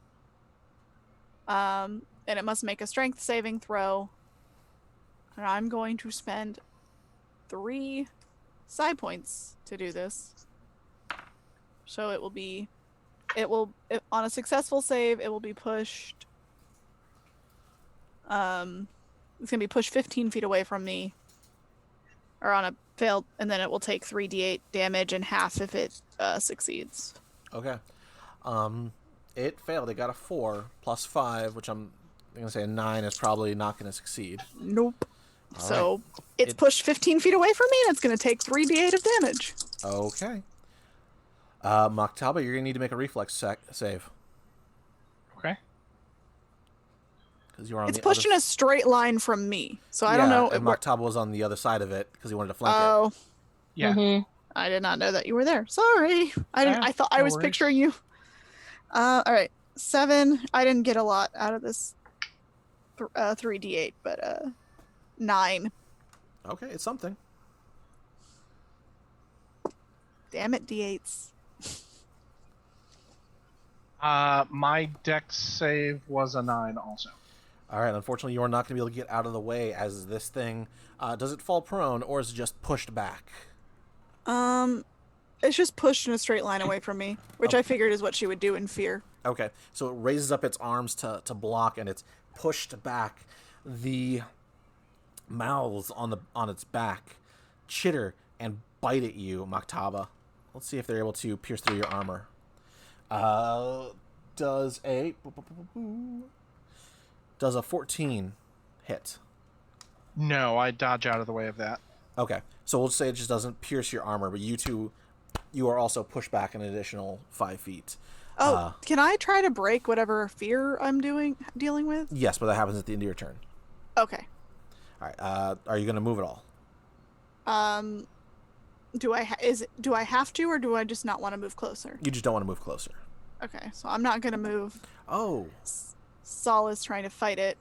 And it must make a strength saving throw. And I'm going to spend 3 side points to do this. So it will be, on a successful save, it will be pushed. It's going to be pushed 15 feet away from me. Or on a failed, and then it will take 3d8 damage and half if it succeeds. Okay. It failed. It got a 4 plus 5, which I'm going to say a 9 is probably not going to succeed. Nope. All So right. it's pushed 15 feet away from me, and it's going to take 3d8 of damage. Okay. Maktaba, you're going to need to make a reflex save. Okay. Because you're on It's the pushed other... in a straight line from me, so I don't know. And Maktaba was on the other side of it because he wanted to flank it. Oh, Yeah. Mm-hmm. I did not know that you were there. Sorry, I didn't. I thought I was picturing you. All right, 7. I didn't get a lot out of this 3d8, but 9. Okay, it's something. Damn it, d8s. My dex save was a 9 also. All right, unfortunately, you are not going to be able to get out of the way as this thing... does it fall prone, or is it just pushed back? It's just pushed in a straight line away from me, which I figured is what she would do in fear. Okay, so it raises up its arms to block, and it's pushed back. The mouths on its back chitter and bite at you, Maktaba. Let's see if they're able to pierce through your armor. Does a 14 hit? No, I dodge out of the way of that. Okay, so we'll say it just doesn't pierce your armor, but you are also pushed back an additional 5 feet. Oh, can I try to break whatever fear I'm dealing with? Yes, but that happens at the end of your turn. Okay. All right. Are you going to move at all? Do I have to, or do I just not want to move closer? You just don't want to move closer. Okay, so I'm not gonna move. Oh. Saul is trying to fight it.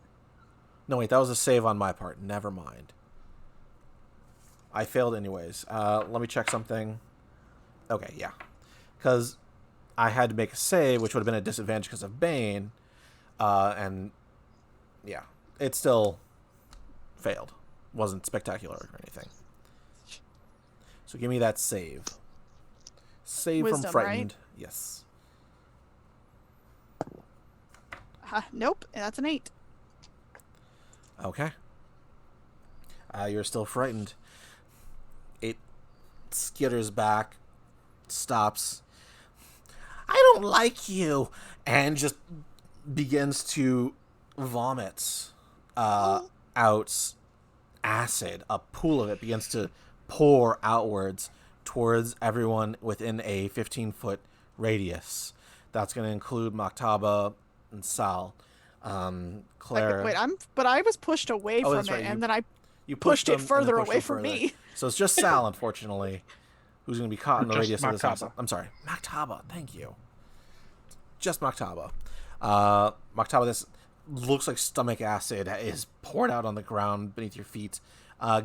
No, wait, that was a save on my part. Never mind. I failed anyways. Let me check something. Okay, yeah. Because I had to make a save, which would have been a disadvantage because of Bane. And, yeah. It still failed. Wasn't spectacular or anything. So give me that save. Save Wisdom, from frightened. right? Yes. Nope, that's an 8. Okay. You're still frightened. skitters back, stops. I don't like you, and just begins to vomit out acid. A pool of it begins to pour outwards towards everyone within a 15-foot radius. That's going to include Maktaba and Sal. Clara. Wait, I was pushed away from that's it, right. and then I You pushed it them and then further pushed away them from further. me. So it's just Sal, unfortunately, who's going to be caught in the Just radius of this Maktaba. acid. I'm sorry, Maktaba. Thank you. Just Maktaba. Maktaba, this looks like stomach acid is poured out on the ground beneath your feet.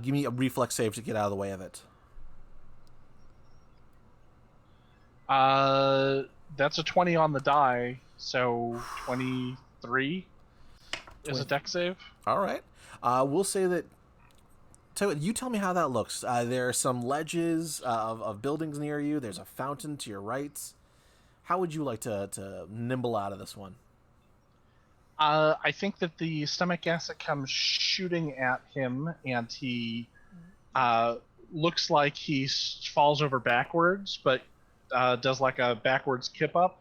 Give me a reflex save to get out of the way of it. That's a 20 on the die, so 23 is a dex save. All right. We'll say that. You tell me how that looks. There are some ledges of buildings near you. There's a fountain to your right. How would you like to nimble out of this one? I think that the stomach acid comes shooting at him, and he looks like he falls over backwards, but does like a backwards kip up,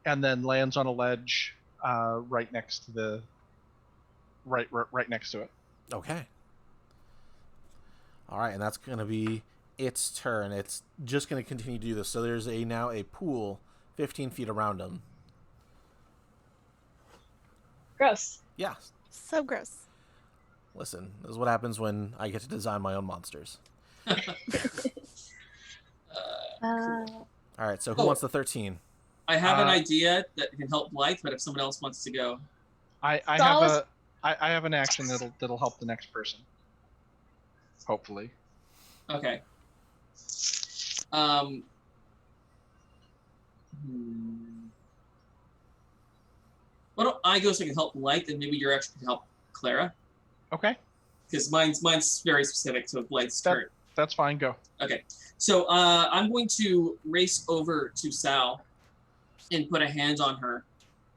and then lands on a ledge right next to the right next to it. Okay. All right, and that's going to be its turn. It's just going to continue to do this. So there's now a pool 15 feet around him. Gross. Yeah. So gross. Listen, this is what happens when I get to design my own monsters. All right, so who wants the 13? I have an idea that can help Blythe, but if someone else wants to go, I have an action that'll help the next person. Hopefully. okay. Why don't I go so I can help Blythe, and maybe you're actually can help Clara, Okay, because mine's very specific to Blythe's turn. that's fine. Go. Okay, so I'm going to race over to Sal and put a hand on her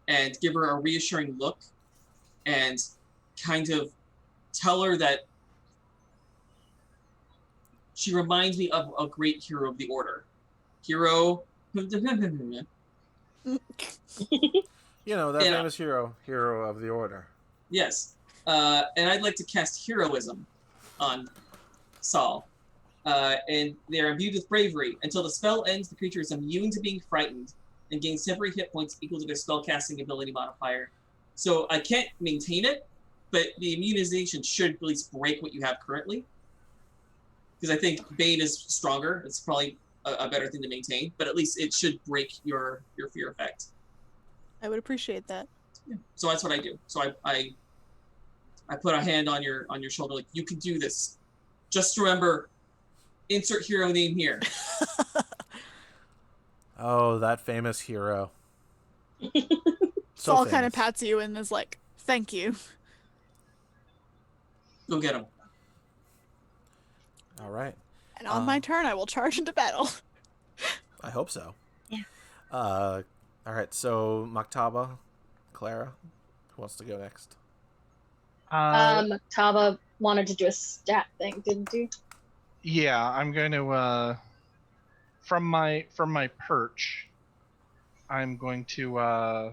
and give her a reassuring look and kind of tell her that she reminds me of a great hero of the Order. Hero. You know, that famous hero of the Order. Yes. And I'd like to cast Heroism on Saul. And they're imbued with bravery. Until the spell ends, the creature is immune to being frightened and gains temporary hit points equal to their spellcasting ability modifier. So I can't maintain it, but the immunization should at least break what you have currently. Because I think Bane is stronger. It's probably a better thing to maintain, but at least it should break your fear effect. I would appreciate that. Yeah. So that's what I do. So I put a hand on your shoulder, like, you can do this. Just remember, insert hero name here. Oh, that famous hero. Saul kind of famous. pats you and is like, "Thank you." Go get him. All right. And on my turn, I will charge into battle. I hope so. Yeah. All right, so Maktaba, Clara, who wants to go next? Taba wanted to do a stat thing, didn't you? Yeah, I'm going to from my perch, I'm going to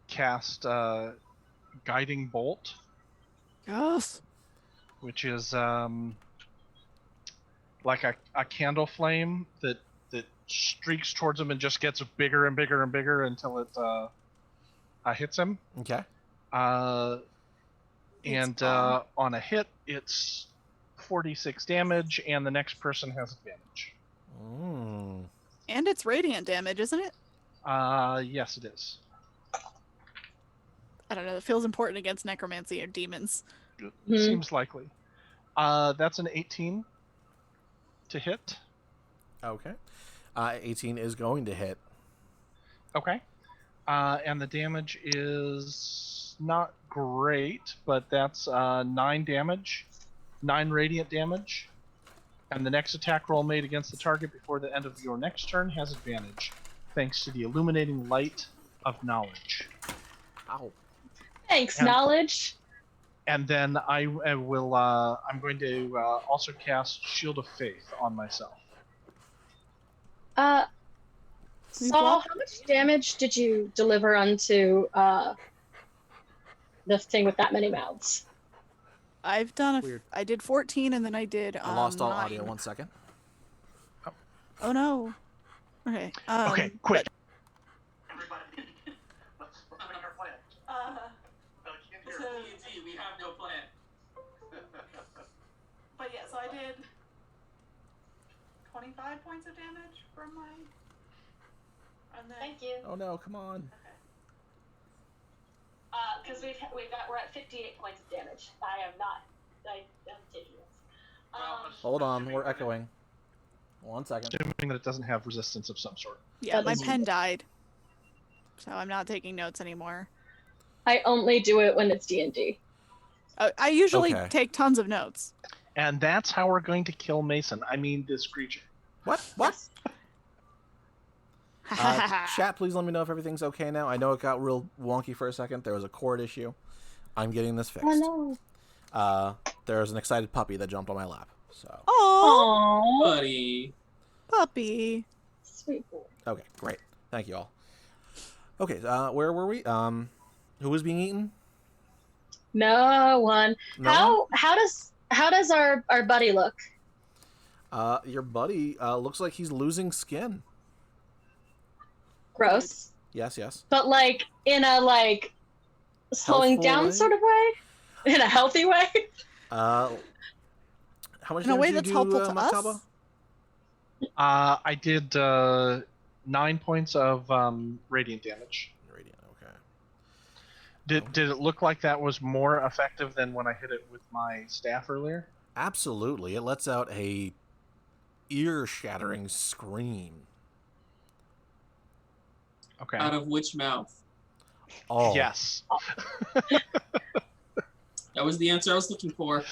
cast Guiding Bolt, Yes. which is like a candle flame that streaks towards him and just gets bigger and bigger and bigger until it hits him. Okay. And on a hit, it's 46 damage, and the next person has advantage. Mm. And it's radiant damage, isn't it? Yes, it is. I don't know. It feels important against necromancy or demons. Seems likely. That's an 18 to hit. Okay. 18 is going to hit. Okay. And the damage is not great, but that's 9 damage. 9 radiant damage. And the next attack roll made against the target before the end of your next turn has advantage, thanks to the illuminating light of knowledge. Ow. Thanks, And- knowledge. And then I will. I'm going to also cast Shield of Faith on myself. Saul, how much damage did you deliver onto the thing with that many mouths? I've done Weird. I did 14 and then I did I lost all 9. audio. 1 second. Oh no. Okay. Okay, quick. We have no plan. But yeah, so I did 25 points of damage from my. And then. Thank you. Oh no! Come on. Because we're at 58 points of damage. I'm taking this. Hold on, we're echoing. 1 second. Assuming that it doesn't have resistance of some sort. Yeah, my That is- pen died, so I'm not taking notes anymore. I only do it when it's D&D. I usually Okay. take tons of notes. And that's how we're going to kill Mason. I mean, this creature. What? What? Chat, please let me know if everything's okay now. I know it got real wonky for a second. There was a cord issue. I'm getting this fixed. Oh no. There's an excited puppy that jumped on my lap. So. Oh, Aww. Buddy. puppy. Sweet boy. Okay, great. Thank you all. Okay, where were we? Who was being eaten? No one. No How does our buddy look? one? Your buddy looks like he's losing skin. Gross. Yes, yes. But like in a like slowing Healthful down way? sort of way? In a healthy way? How much In a way damage that's did you do, helpful to Maktaba? us? I did 9 points of radiant damage. Radiant, okay. Did it look like that was more effective than when I hit it with my staff earlier? Absolutely. It lets out a ear-shattering scream. Okay. Out of which mouth? Oh. Yes. That was the answer I was looking for.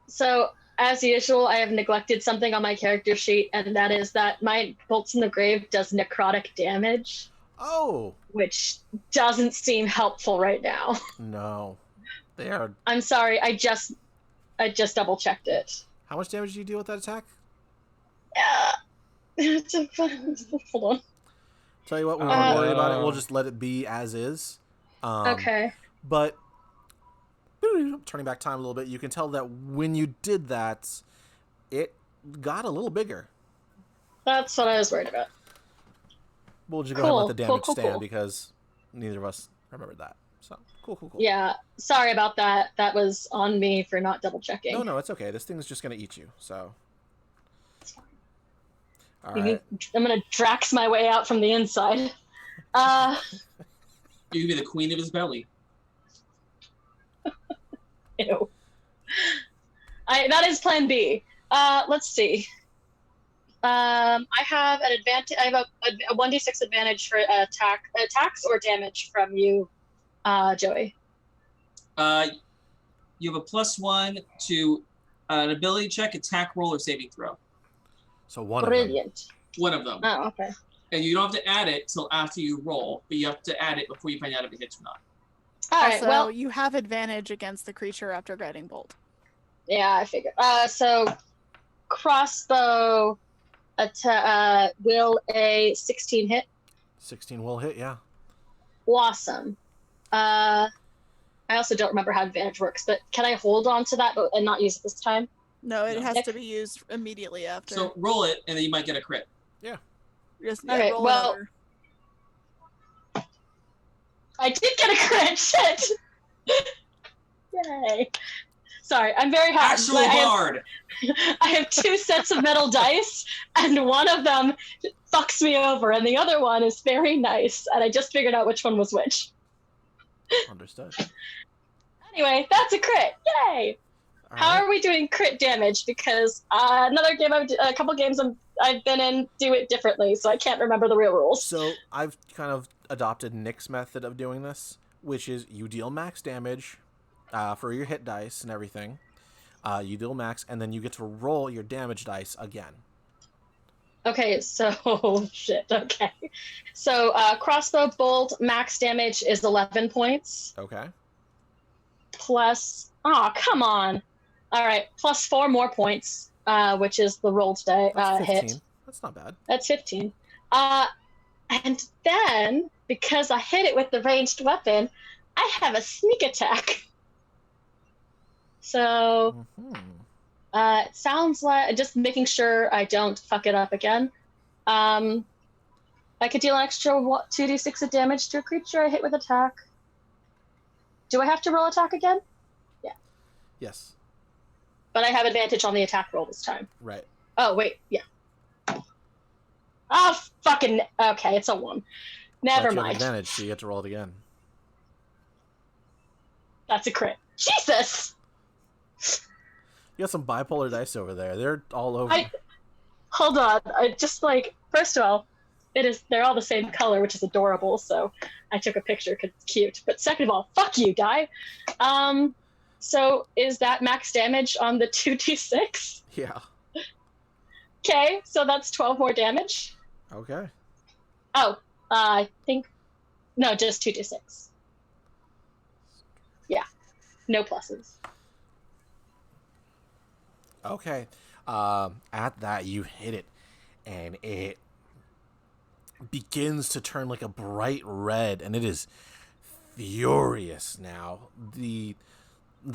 So, as usual, I have neglected something on my character sheet, and that is that my Bolts in the Grave does necrotic damage, Oh, which doesn't seem helpful right now. no. They are... I'm sorry, I just double checked it. How much damage do you deal with that attack? Hold on. Tell you what, we won't worry about it. We'll just let it be as is. Okay. But turning back time a little bit, you can tell that when you did that, it got a little bigger. That's what I was worried about. We'll just go ahead and let the Cool, damage cool, stand cool. because neither of us remembered that. So cool. Yeah, sorry about that. That was on me for not double checking. No, it's okay. This thing's just gonna eat you. So. All I'm right. gonna Drax my way out from the inside. You could be the queen of his belly. Ew. That is plan B. Let's see. I have an advantage. I have a 1d6 advantage for attacks or damage from you, Joey. You have a +1 to an ability check, attack roll, or saving throw. So one Brilliant. One of them. Oh, okay. And you don't have to add it till after you roll, but you have to add it before you find out if it hits or not. All right. Also, Well, you have advantage against the creature after guiding bolt. yeah, I figured. So crossbow will a 16 hit. 16 will hit. Yeah. Awesome. I also don't remember how advantage works, but can I hold on to that and not use it this time? No, it No. has to be used immediately after. So roll it, and then you might get a crit. Just Okay, roll well- another. I did get a crit. Shit. Yay. Sorry, I'm very happy. Actual bard! I have 2 sets of metal dice, and one of them fucks me over, and the other one is very nice, and I just figured out which one was which. Understood. Anyway, that's a crit. Yay! All How right. are we doing crit damage? Because another game, a couple games I've been in do it differently, so I can't remember the real rules. So I've kind of adopted Nick's method of doing this, which is you deal max damage for your hit dice and everything. You deal max, and then you get to roll your damage dice again. Okay, so shit. Okay, so crossbow bolt max damage is 11 points. Okay. plus, oh, come on. All right, plus 4 more points, which is the roll today That's 15. hit. That's not bad. That's 15. And then, because I hit it with the ranged weapon, I have a sneak attack. So, it sounds like, just making sure I don't fuck it up again. I could deal an extra 2d6 of damage to a creature I hit with attack. Do I have to roll attack again? Yeah. Yes. But I have advantage on the attack roll this time. Right. Oh, wait, yeah. Oh, fucking, okay, it's a 1. Never But you have mind. advantage, so you get to roll it again. That's a crit. Jesus! You got some bipolar dice over there. They're all over. Hold on. I just first of all, they're all the same color, which is adorable, so I took a picture because it's cute. But second of all, fuck you, die. So is that max damage on the 2d6? Yeah. Okay, so that's 12 more damage. Okay. Oh, I think, no, just 2d6. Yeah, no pluses. Okay. At that, you hit it, and it begins to turn like a bright red, and it is furious now. The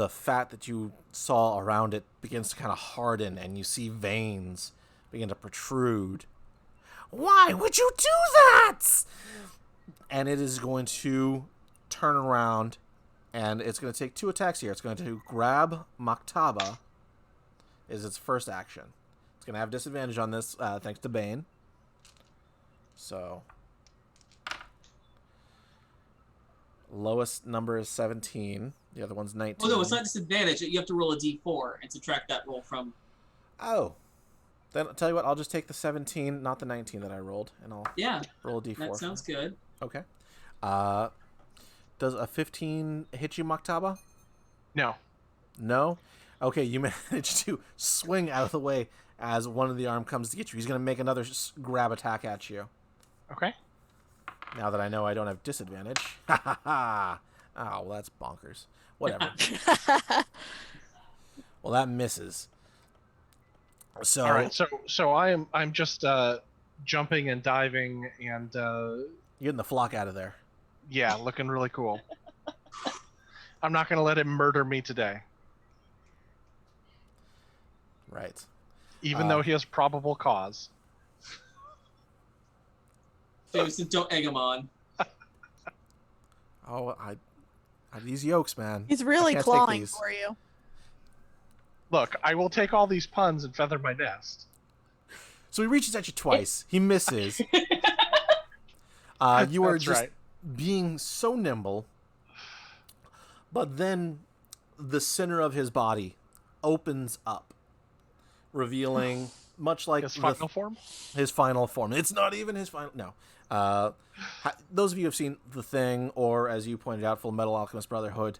fat that you saw around it begins to kind of harden, and you see veins begin to protrude. Why would you do that? And it is going to turn around, and it's going to take 2 attacks here. It's going to grab Maktaba, is its first action. It's going to have disadvantage on this, thanks to Bane. So, lowest number is 17. The other one's 19. Oh, no, it's not disadvantage. You have to roll a d4 and subtract that roll from... Oh. Then I'll tell you what, I'll just take the 17, not the 19 that I rolled, and I'll roll a d4. That sounds good. Okay. Does a 15 hit you, Maktaba? No. No? Okay, you manage to swing out of the way as one of the arm comes to get you. He's going to make another grab attack at you. Okay. Now that I know I don't have disadvantage. Ha ha ha. Oh, well, that's bonkers. Whatever. Well, that misses. So all right, so I'm just jumping and diving and you're getting the flock out of there. Yeah, looking really cool. I'm not gonna let him murder me today, Right. even though he has probable cause. Jameson, don't egg him on. Oh, I these yolks, man. He's really I can't take clawing these. for you. Look, I will take all these puns and feather my nest. So he reaches at you twice. He misses. You are That's just right. being so nimble. But then the center of his body opens up, revealing, much like His final form? his final form. It's not even his final. No. Those of you who have seen The Thing, or as you pointed out, Full Metal Alchemist Brotherhood,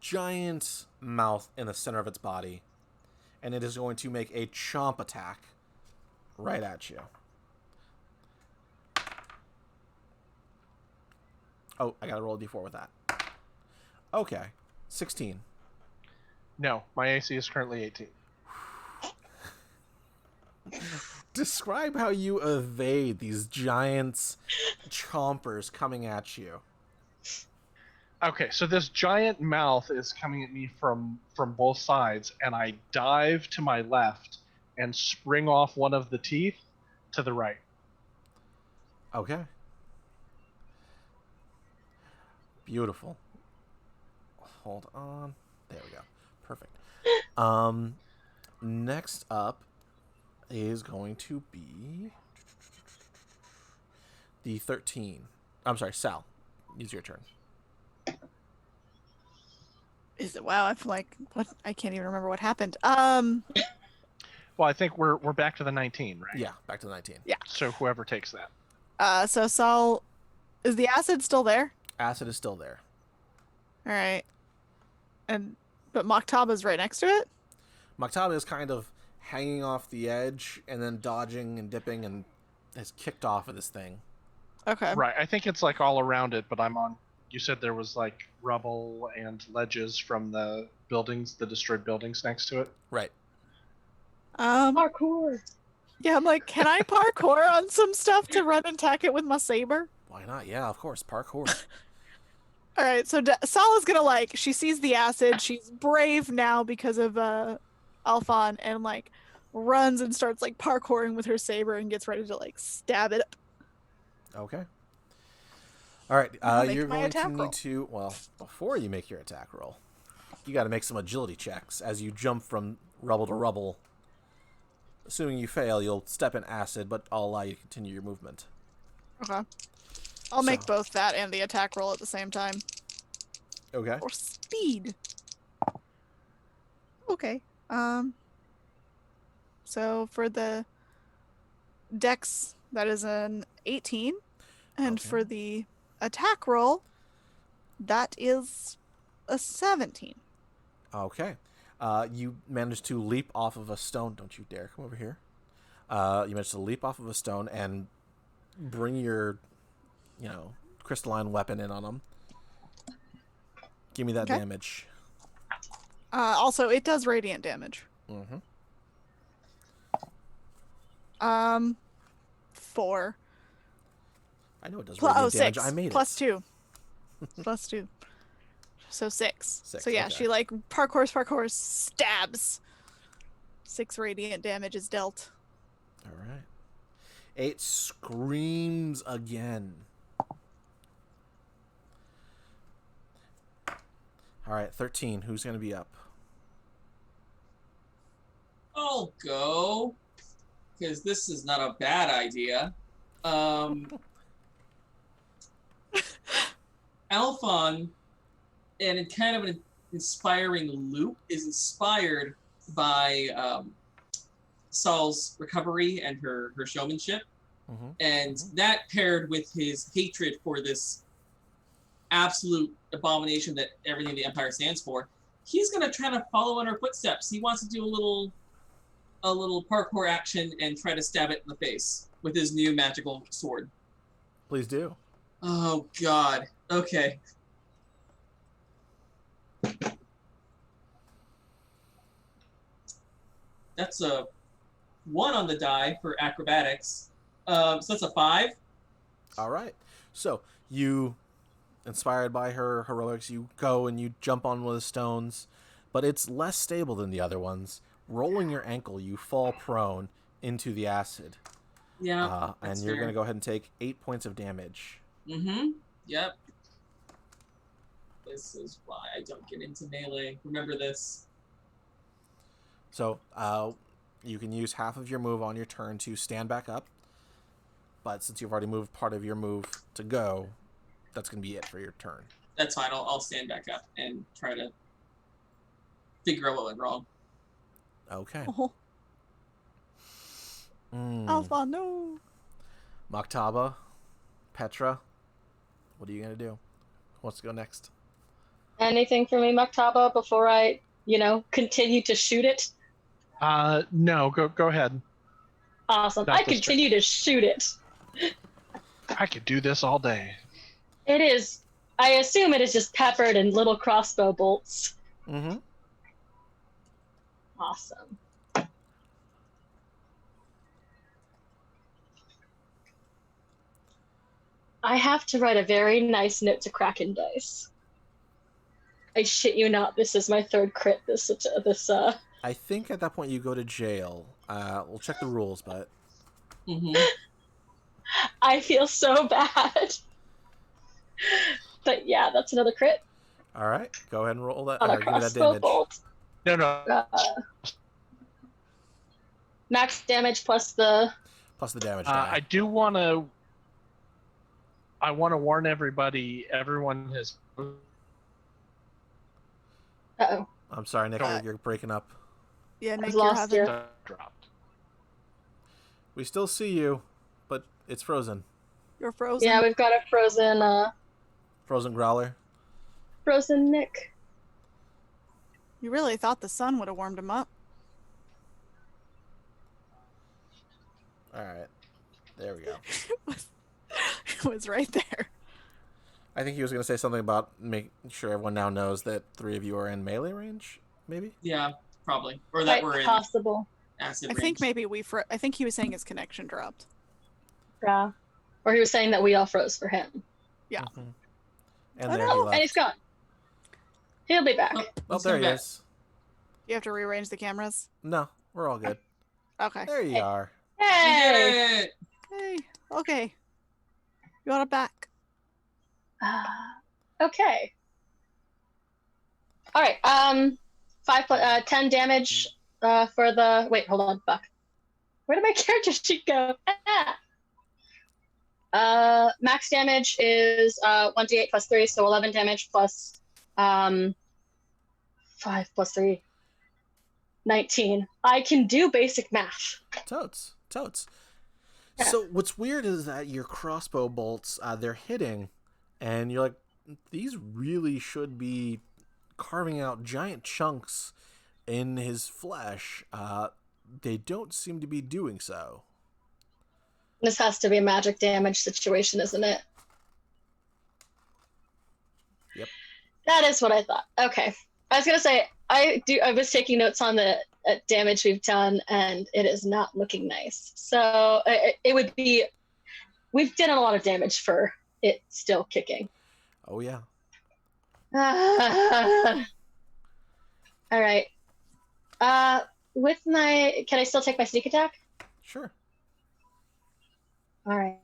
giant mouth in the center of its body, and it is going to make a chomp attack right at you. Oh, I gotta roll a d4 with that. Okay, 16. No, my AC is currently 18. Describe how you evade these giants chompers coming at you. Okay, so this giant mouth is coming at me from both sides, and I dive to my left and spring off one of the teeth to the right. Okay. Beautiful. Hold on. There we go. Perfect. Next up is going to be the 13. I'm sorry, Sal. It's your turn. Is it? Wow, I feel like what? I can't even remember what happened. Well, I think we're back to the 19, right? Yeah, back to the 19. Yeah. So whoever takes that. So Saul, is the acid still there? Acid is still there. All right. But Maktaba's right next to it? Maktaba is kind of hanging off the edge and then dodging and dipping and has kicked off of this thing. Okay. Right. I think it's like all around it, but I'm on you said there was like rubble and ledges from the buildings, the destroyed buildings next to it. Right. Parkour. Yeah, I'm like, can I parkour on some stuff to run and attack it with my saber? Why not? Yeah, of course. Parkour. All right, so Sala's gonna like, she sees the acid. She's brave now because of Aelfonn, and like runs and starts like parkouring with her saber and gets ready to like stab it up. Okay. All right. I'll make You're my going to attack need roll. to. Well, before you make your attack roll, you got to make some agility checks as you jump from rubble to rubble. Assuming you fail, you'll step in acid, but I'll allow you to continue your movement. Okay. I'll make So- both that and the attack roll at the same time. Okay. Or speed. Okay. So for the dex, that is an 18. And Okay. for the attack roll, that is a 17. Okay. You managed to leap off of a stone. Don't you dare come over here. You managed to leap off of a stone and bring your, crystalline weapon in on them. Give me that Okay. damage. Also, it does radiant damage. Mm-hmm. 4. I know it does Oh, radiant 6. damage. I made Plus it. 2. Plus 2. So 6. 6, So yeah, okay. she like parkours, stabs. 6 radiant damage is dealt. All right. 8 screams again. All right, 13. Who's going to be up? I'll go, because this is not a bad idea. Aelfonn, and in kind of an inspiring loop, is inspired by Saul's recovery and her showmanship. Mm-hmm. And that paired with his hatred for this absolute abomination that everything the Empire stands for, he's going to try to follow in her footsteps. He wants to do a little parkour action and try to stab it in the face with his new magical sword. Please do. Oh, God. Okay. That's a 1 on the die for acrobatics. So that's a 5. All right. So you, inspired by her heroics, you go and you jump on one of the stones, but it's less stable than the other ones. Rolling your ankle, you fall prone into the acid. Yeah. And you're going to go ahead and take 8 points of damage. Mm-hmm. Yep. This is why I don't get into melee. Remember this. So you can use half of your move on your turn to stand back up. But since you've already moved part of your move to go, that's going to be it for your turn. That's fine. I'll stand back up and try to figure out what went wrong. Okay. Oh, Aelfonn, no. Maktaba, Petra, what are you going to do? Who wants to go next? Anything for me, Maktaba, before I, continue to shoot it? No, go ahead. Awesome. Not I this continue to shoot it. I could do this all day. It is, I assume it is just peppered in little crossbow bolts. Mm-hmm. Awesome. I have to write a very nice note to Kraken Dice. I shit you not, this is my 3rd crit this I think at that point you go to jail. We'll check the rules, but... Mm-hmm. I feel so bad. But yeah, that's another crit All right, go ahead and roll that. on a Give me that crossbow damage. bolt. No. Max damage plus the... Plus the damage I die. do want to. I want to warn everybody. Everyone has. Uh-oh. I'm sorry, Nick, you're breaking up. Yeah, Nick, I've you're lost having... you. Dropped. We still see you, but it's frozen. You're frozen. Yeah, we've got a Frozen growler. frozen Nick. You really thought the sun would have warmed him up. All right, there we go. It was right there. I think he was going to say something about making sure everyone now knows that 3 of you are in melee range, maybe? Yeah, probably. Or that Quite we're in possible. acid I range. think maybe I think he was saying his connection dropped. Yeah. Or he was saying that we all froze for him. Yeah. Mm-hmm. And Oh, there no. he And left. he's gone. He'll be back. Oh, there he is. You have to rearrange the cameras. No, we're all good. Okay. There you Hey. are. We Hey! did it! Hey. Okay. You want it back? Okay. All right. 10 damage for the. Wait, hold on. Fuck. Where did my character sheet go? Max damage is 1d8 plus 3, so 11 damage plus 5 plus 3. 19. I can do basic math. Totes. Yeah. So what's weird is that your crossbow bolts, they're hitting, and you're like, these really should be carving out giant chunks in his flesh. They don't seem to be doing so. This has to be a magic damage situation, isn't it? Yep. That is what I thought. Okay. I was gonna say I was taking notes on the damage we've done, and it is not looking nice. So it would be. We've done a lot of damage for it still kicking. Oh, yeah. All right. With my, can I still take my sneak attack? Sure. All right.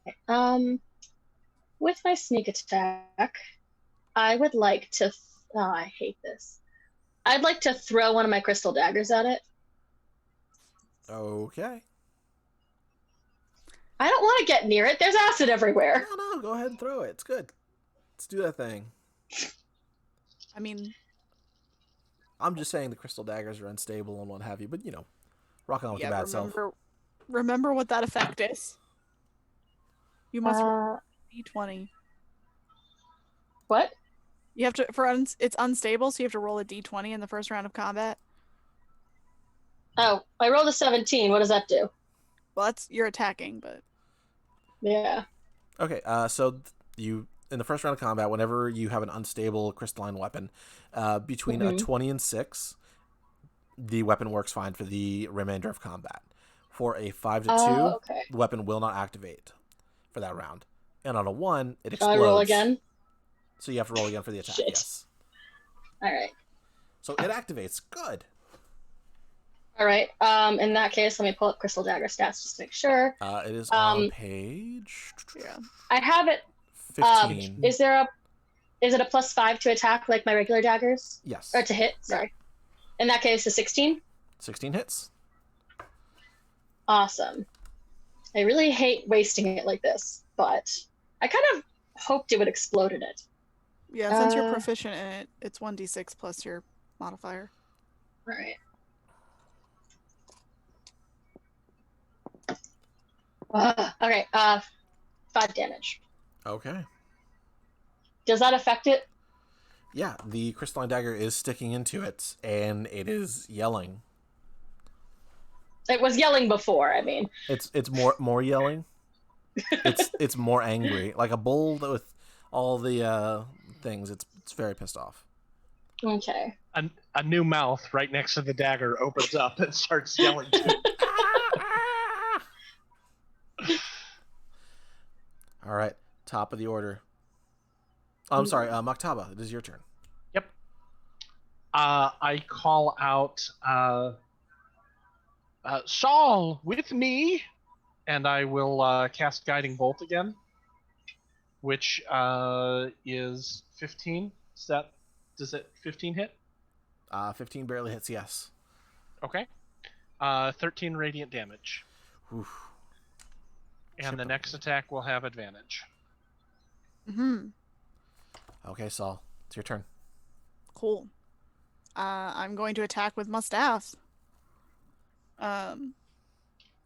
With my sneak attack, I would like to. Oh, I hate this. I'd like to throw one of my crystal daggers at it. Okay. I don't want to get near it. There's acid everywhere. No, go ahead and throw it. It's good. Let's do that thing. I mean, I'm just saying the crystal daggers are unstable and what have you, but rock on with yeah, your bad self. remember what that effect is. You must roll d20. What? You have to it's unstable, so you have to roll a d20 in the first round of combat. Oh, I rolled a 17. What does that do? Well, you're attacking, but Yeah. Okay, so you in the first round of combat, whenever you have an unstable crystalline weapon, between a 20 and 6, the weapon works fine for the remainder of combat. For a 5 to 2, Okay. the weapon will not activate for that round. And on a 1, it Shall explodes. I roll again? So you have to roll again for the attack, Shit. yes. All right. So it activates. Good. All right. In that case, let me pull up crystal dagger stats just to make sure. It is on page yeah. I have it. 15. Is it a +5 to attack like my regular daggers? Yes. Or to hit? Sorry. In that case, a 16. 16 hits. Awesome. I really hate wasting it like this, but I kind of hoped it would explode in it. Yeah, since you're proficient in it, it's 1d6 plus your modifier. All right. Okay. 5 damage. Okay. Does that affect it? Yeah, the crystalline dagger is sticking into it, and it is yelling. It was yelling before. I mean, It's more yelling. It's more angry, like a bull with all the things. It's very pissed off. okay. A new mouth right next to the dagger opens up and starts yelling. All right, top of the order. Oh, I'm sorry, Maktaba. It is your turn. Yep. I call out, Saul, with me, and I will cast Guiding Bolt again, which is 15. Does it 15 hit? 15 barely hits. Yes. Okay. 13 radiant damage. Oof. And the next attack will have advantage. Mm-hmm. Okay, Saul, it's your turn. Cool. I'm going to attack with my staff. I'm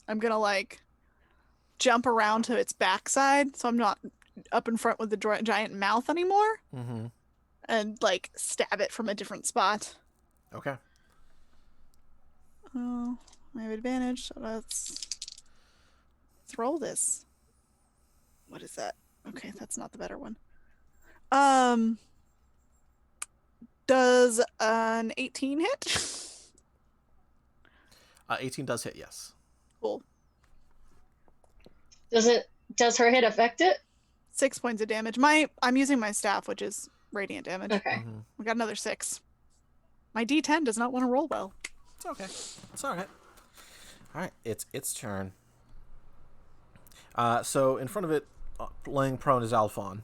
gonna jump around to its backside, so I'm not up in front with the giant mouth anymore, Mm-hmm. and stab it from a different spot. Okay. Oh, I have advantage, so let's roll this. What is that? Okay, that's not the better one. Does an 18 hit? 18 does hit, yes. Cool. Does her hit affect it? 6 points of damage. I'm using my staff, which is radiant damage. Okay. We got another 6. My D10 does not want to roll well. It's okay. It's all right. All right, it's its turn. So in front of it, laying prone is Aelfonn.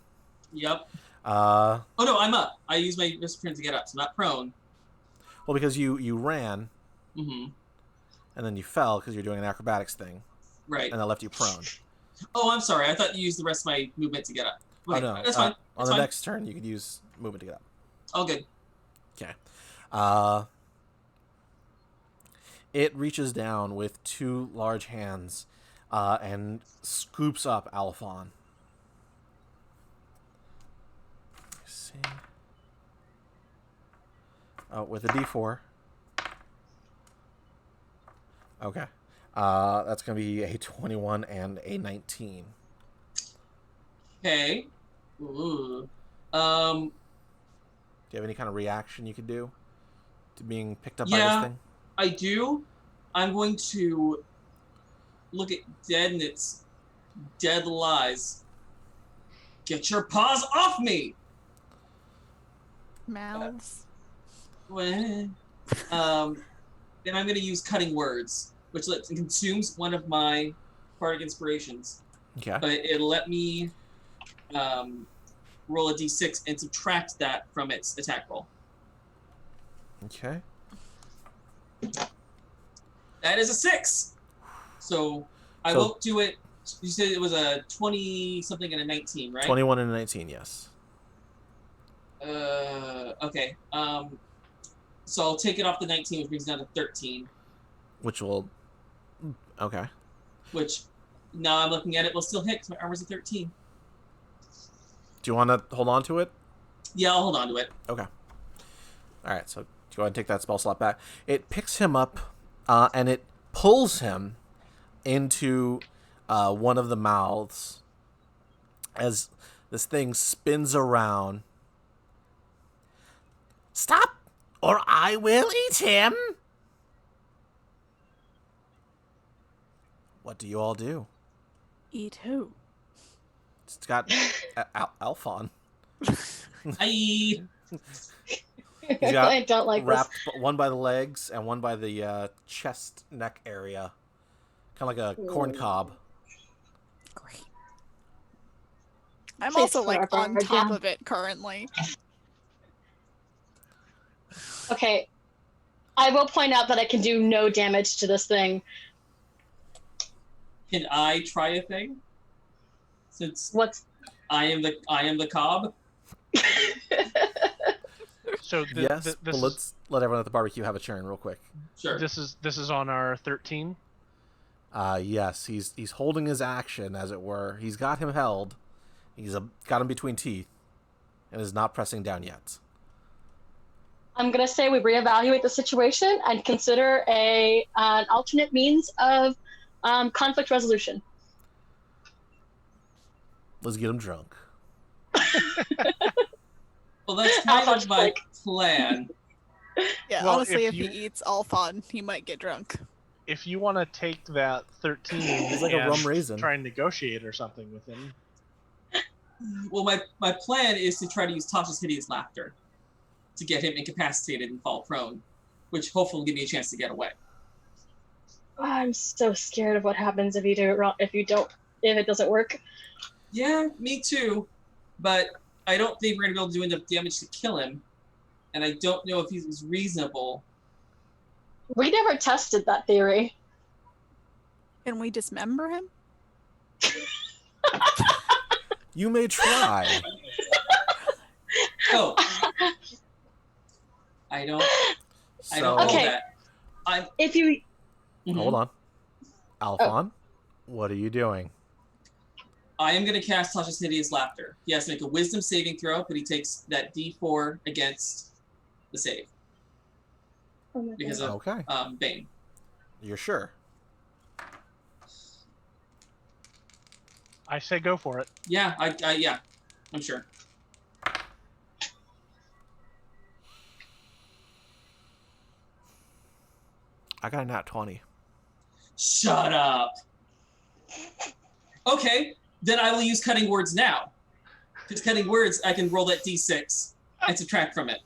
Yep. Oh no, I'm up. I use my turn to get up, so not prone. Well, because you ran, Mm-hmm. and then you fell because you're doing an acrobatics thing, Right. and that left you prone. Oh, I'm sorry. I thought you used the rest of my movement to get up. Oh Wait, no, that's fine. on That's the fine. next turn you could use movement to get up. Oh, good. Okay. It reaches down with 2 large hands, and scoops up Aelfonn. See. Oh, with a D4. Okay. That's going to be a 21 and a 19. Okay. Ooh. Do you have any kind of reaction you could do to being picked up by Yeah. this thing? I do. I'm going to look at Dead and its dead lies. Get your paws off me! Mouths. Then I'm going to use Cutting Words, which consumes one of my bardic inspirations. Okay. But it'll let me roll a d6 and subtract that from its attack roll. Okay. That is a 6. So I won't do it. You said it was a 20-something and a 19, right? 21 and a 19, yes. Okay. So I'll take it off the 19, which brings it down to 13. Which will... Okay. Which, now I'm looking at it, will still hit because my armor's a 13. Do you want to hold on to it? Yeah, I'll hold on to it. Okay. All right, so go ahead and take that spell slot back. It picks him up, and it pulls him into one of the mouths as this thing spins around. Stop, or I will eat him! What do you all do? Eat who? It's got Aelfonn. I He's got I don't like wrapped one by the legs and one by the chest neck area, kind of like a corn cob. Great. I'm Please also like put our on bird top down. of it currently. this. Okay. I will point out that I can do no damage to this thing. Can I try a thing? Since What's I am the cob. So Yes, but let's let everyone at the barbecue have a turn real quick. Sure. this is on our 13. Yes, he's holding his action, as it were. He's got him held. He's got him between teeth, and is not pressing down yet. I'm gonna say we reevaluate the situation and consider an alternate means of conflict resolution. Let's get him drunk. Well, that's kind Aelfonn's of my like- plan. Yeah, Well, honestly, if if you- he eats Aelfonn, he might get drunk. If you want to take that 13 He's like a and rum raisin. try and negotiate or something with him, Well, my plan is to try to use Tasha's hideous laughter to get him incapacitated and fall prone, which hopefully will give me a chance to get away. I'm so scared of what happens if you do it wrong. If it doesn't work. Yeah, me too. But I don't think we're gonna be able to do enough damage to kill him, and I don't know if he was reasonable. We never tested that theory. Can we dismember him? You may try. Oh, I don't So, know Okay. that. If you hold on. Aelfonn, what are you doing? I am gonna cast Tasha's hideous laughter. He has to make a Wisdom saving throw, but he takes that D4 against the save oh my because God. of Okay, Bane. you're sure? I say go for it. Yeah, yeah, I'm sure. I got a nat 20. Shut up. Okay, then I will use cutting words now. Because cutting words, I can roll that d6 and subtract from it.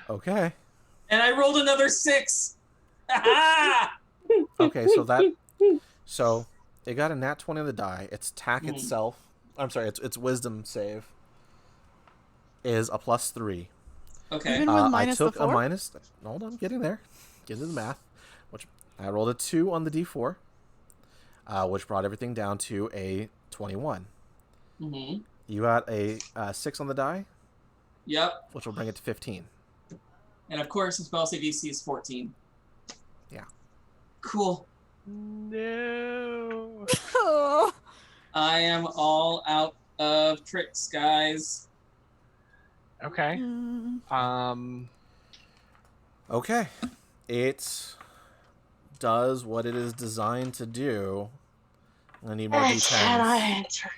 Okay. And I rolled another 6. Okay, so it got a nat 20 on the die. Its attack itself, I'm sorry, its wisdom save is a +3. Okay. Even with minus I took the 4? a minus. Hold on, I'm getting there. Getting to the math. Which I rolled a 2 on the d4, which brought everything down to a 21. Mm-hmm. You got a 6 on the die, Yep. which will bring it to 15. And of course, the spell save DC is 14. Yeah. Cool. No. Oh. I am all out of tricks, guys. Okay. Okay. It does what it is designed to do. I need more I d10s. cannot enter.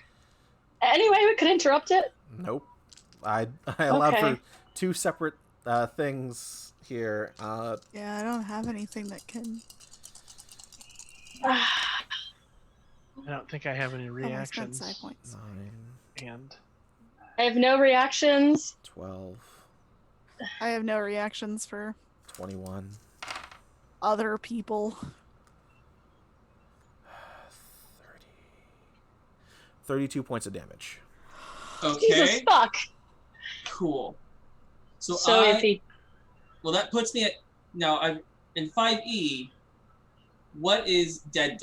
Anyway, we could interrupt it. Nope. I allowed Okay. for 2 separate things here. Yeah, I don't have anything that can. I don't think I have any Oh, I spent reactions. side points. 9, And I have no reactions. 12, I have no reactions for 21, other people. 30. 32 points of damage. Jesus Okay. fuck. Cool. So if he well, that puts me at now. I in 5e. What is dead?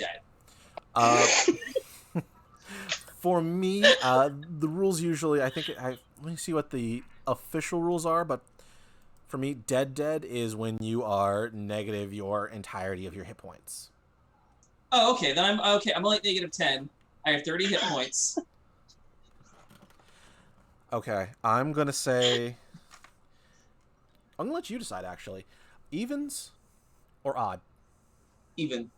For me, the rules usually, let me see what the official rules are, but for me, dead is when you are negative your entirety of your hit points. Oh, okay. Then I'm okay. I'm only at -10. I have 30 hit points. Okay, I'm gonna say, I'm gonna let you decide actually, evens or odd. Even.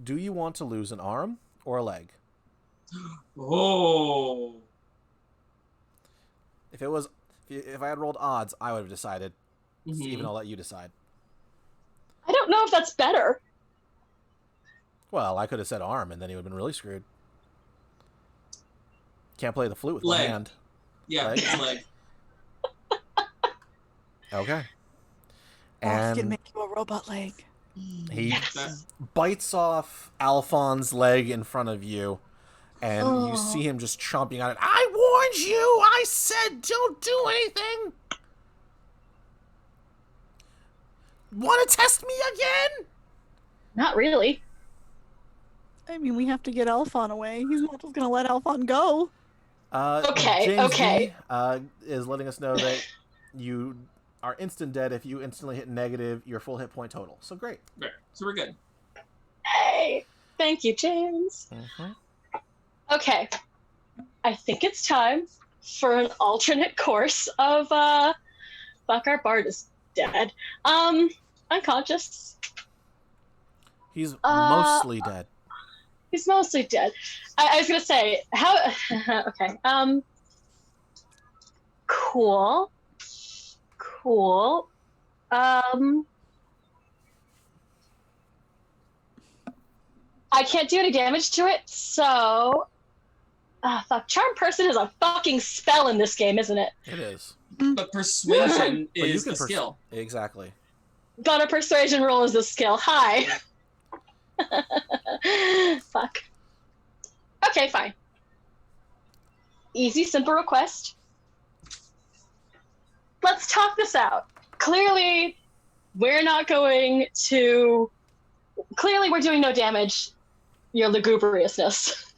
Do you want to lose an arm or a leg? Oh. If I had rolled odds, I would have decided. Mhm. Steven, I'll let you decide. I don't know if that's better. Well, I could have said arm, and then he would have been really screwed. Can't play the flute with Leg. one hand. Yeah, Leg? it's like Okay. Oh, he can And make you a robot leg. he that. bites off Aelfonn's leg in front of you, and you see him just chomping on it. I warned you! I said don't do anything! Want to test me again? Not really. I mean, we have to get Aelfonn away. He's not just gonna let Aelfonn go. Okay, James okay. V, is letting us know that you are instant dead if you instantly hit negative your full hit point total. So great. Right. So we're good. Hey, thank you, James. Mm-hmm. Okay, I think it's time for an alternate course of fuck, our bard is dead. Unconscious. He's mostly dead. He's mostly dead. I was gonna say how. Okay. Cool. I can't do any damage to it, so. Fuck. Charm Person is a fucking spell in this game, isn't it? It is. But persuasion But you is can a skill. Exactly. But a persuasion roll is a skill. Hi. Fuck. Okay, fine. Easy, simple request. Let's talk this out. Clearly, we're doing no damage. Your lugubriousness.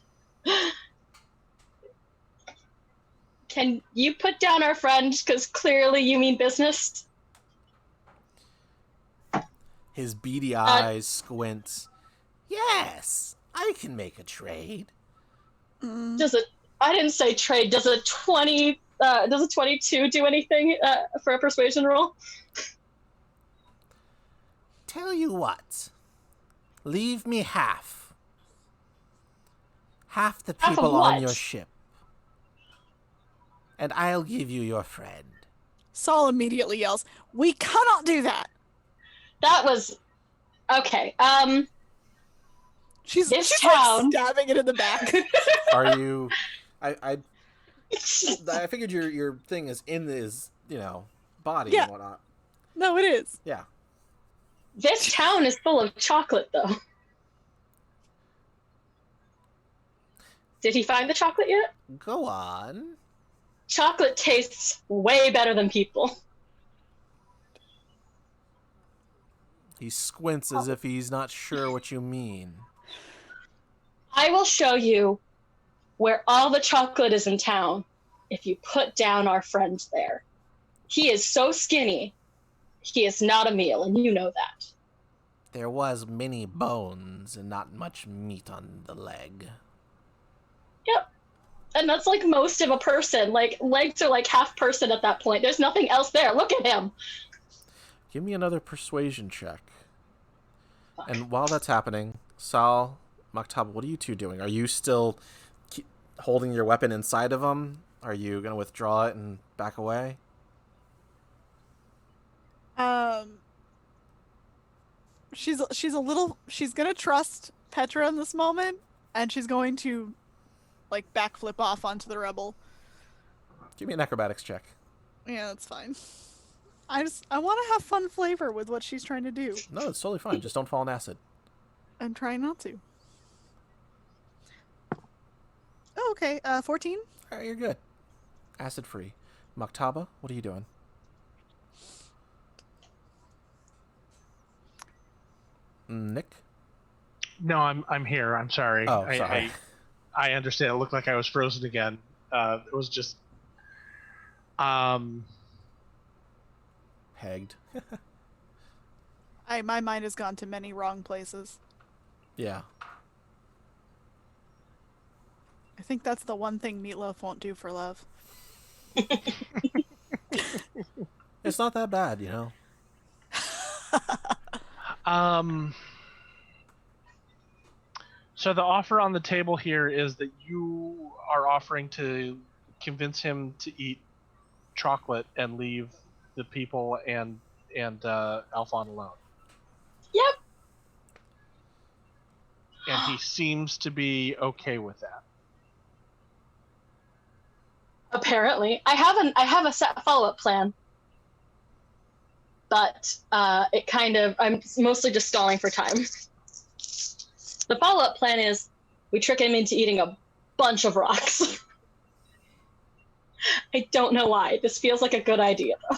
Can you put down our friend? Because clearly you mean business. His beady eyes squints. Yes, I can make a trade. I didn't say trade. Does a 22 do anything for a persuasion roll? Tell you what. Leave me half. Half the Half of people on what? your ship. And I'll give you your friend. Saul immediately yells, "We cannot do that." That was okay. She's This like town- stabbing it in the back. Are you? I figured your thing is in his body Yeah. and whatnot. No, it is. Yeah. This town is full of chocolate, though. Did he find the chocolate yet? Go on. Chocolate tastes way better than people. He squints as if he's not sure what you mean. I will show you where all the chocolate is in town if you put down our friend there. He is so skinny, he is not a meal, and you know that. There was many bones and not much meat on the leg. Yep. And that's like most of a person. Like, legs are like half person at that point. There's nothing else there. Look at him. Give me another persuasion check. Fuck. And while that's happening, Sal, Maktaba, what are you two doing? Are you still holding your weapon inside of him? Are you going to withdraw it and back away? She's gonna trust Petra in this moment, and she's going to like backflip off onto the rebel. Give me an acrobatics check. Yeah, that's fine. I want to have fun flavor with what she's trying to do. No, it's totally fine. Just don't fall in acid. I'm trying not to. Oh, okay, 14. All right, you're good. Acid free. Maktaba, what are you doing? Nick? No, I'm here. I'm sorry. Oh, sorry. I understand. It looked like I was frozen again. It was just Hagged. My mind has gone to many wrong places. Yeah. I think that's the one thing meatloaf won't do for love. It's not that bad, So the offer on the table here is that you are offering to convince him to eat chocolate and leave the people and Aelfonn alone. Yep. And he seems to be okay with that. Apparently. I have a set follow-up plan. But I'm mostly just stalling for time. The follow-up plan is we trick him into eating a bunch of rocks. I don't know why. This feels like a good idea, though.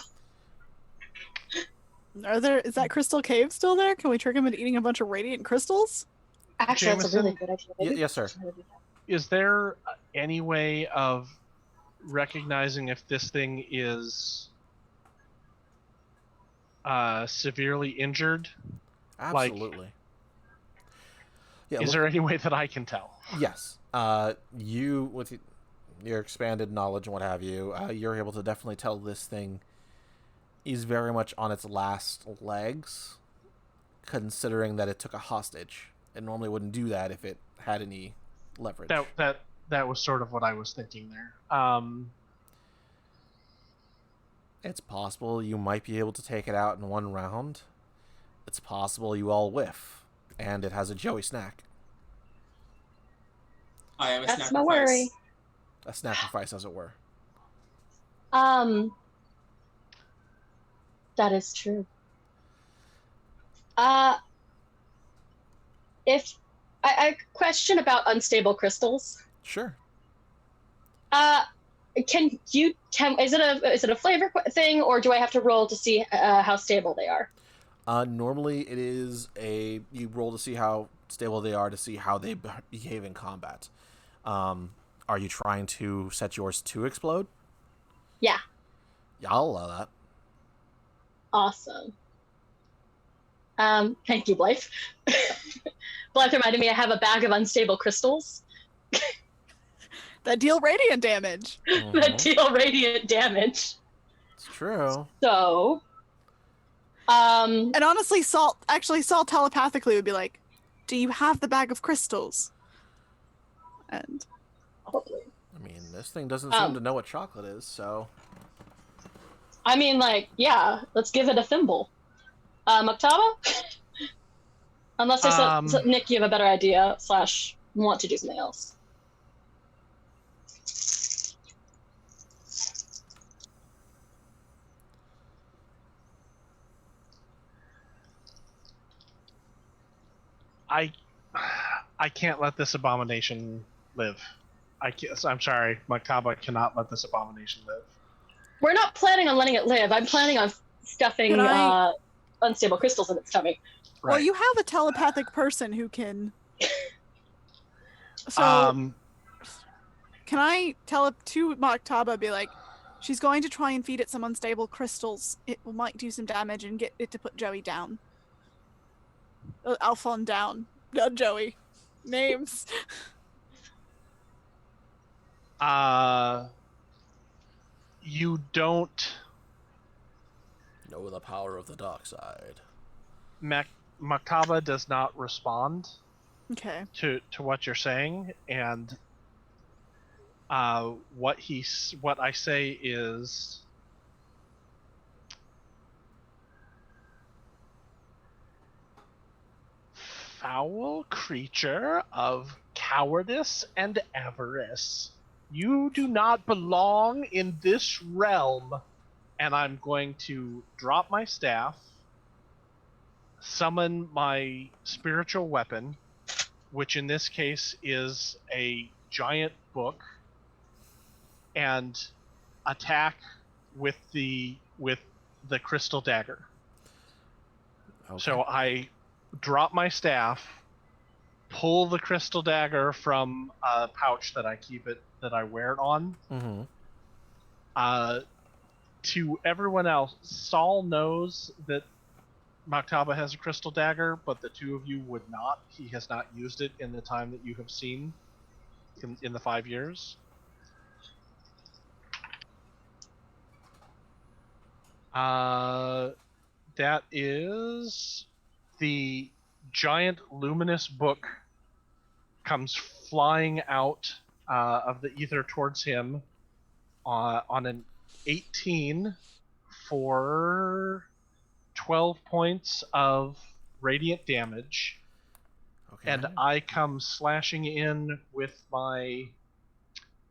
Is that crystal cave still there? Can we trick him into eating a bunch of radiant crystals? Actually, that's a really good idea. Yes, sir. Is there any way of recognizing if this thing is severely injured? Absolutely. Is there any way that I can tell? Yes. You, with your expanded knowledge and what have you, you're able to definitely tell this thing is very much on its last legs, considering that it took a hostage. It normally wouldn't do that if it had any leverage. That was sort of what I was thinking there. It's possible you might be able to take it out in one round. It's possible you all whiff, and it has a Joey snack. I am a That's snack my worry. A sacrifice, as it were. That is true. If I question about unstable crystals. Sure. Can you tell? Is it a flavor thing, or do I have to roll to see how stable they are? Normally, it is you roll to see how stable they are, to see how they behave in combat. Are you trying to set yours to explode? Yeah. Yeah, I'll allow that. Awesome. Thank you, Blythe. Blythe reminded me I have a bag of unstable crystals That deal radiant damage. that deal radiant damage. It's true. So, And honestly, Saul telepathically would be like, "Do you have the bag of crystals?" And probably. I mean, this thing doesn't seem to know what chocolate is, so... I mean, like, yeah, let's give it a thimble. Maktaba? Unless there's Nick, you have a better idea / want to do something else. I can't let this abomination live. I'm sorry, Maktaba cannot let this abomination live. We're not planning on letting it live. I'm planning on stuffing unstable crystals in its tummy. Right. Well, you have a telepathic person who can. So, can I tell to Maktaba, be like, she's going to try and feed it some unstable crystals. It might do some damage and get it to put Joey down. Aelfonn down. Not Joey. Names. You don't know the power of the dark side. Maktaba does not respond Okay. to what you're saying, and what I say is, foul creature of cowardice and avarice, you do not belong in this realm. And I'm going to drop my staff, summon my spiritual weapon, which in this case is a giant book, and attack with the crystal dagger. Okay. So I drop my staff, pull the crystal dagger from a pouch that I wear it on. Mm-hmm. To everyone else, Saul knows that Maktaba has a crystal dagger, but the two of you would not. He has not used it in the time that you have seen in the 5 years. That is the giant luminous book comes flying out of the ether towards him on an 18 for 12 points of radiant damage. Okay. And I come slashing in with my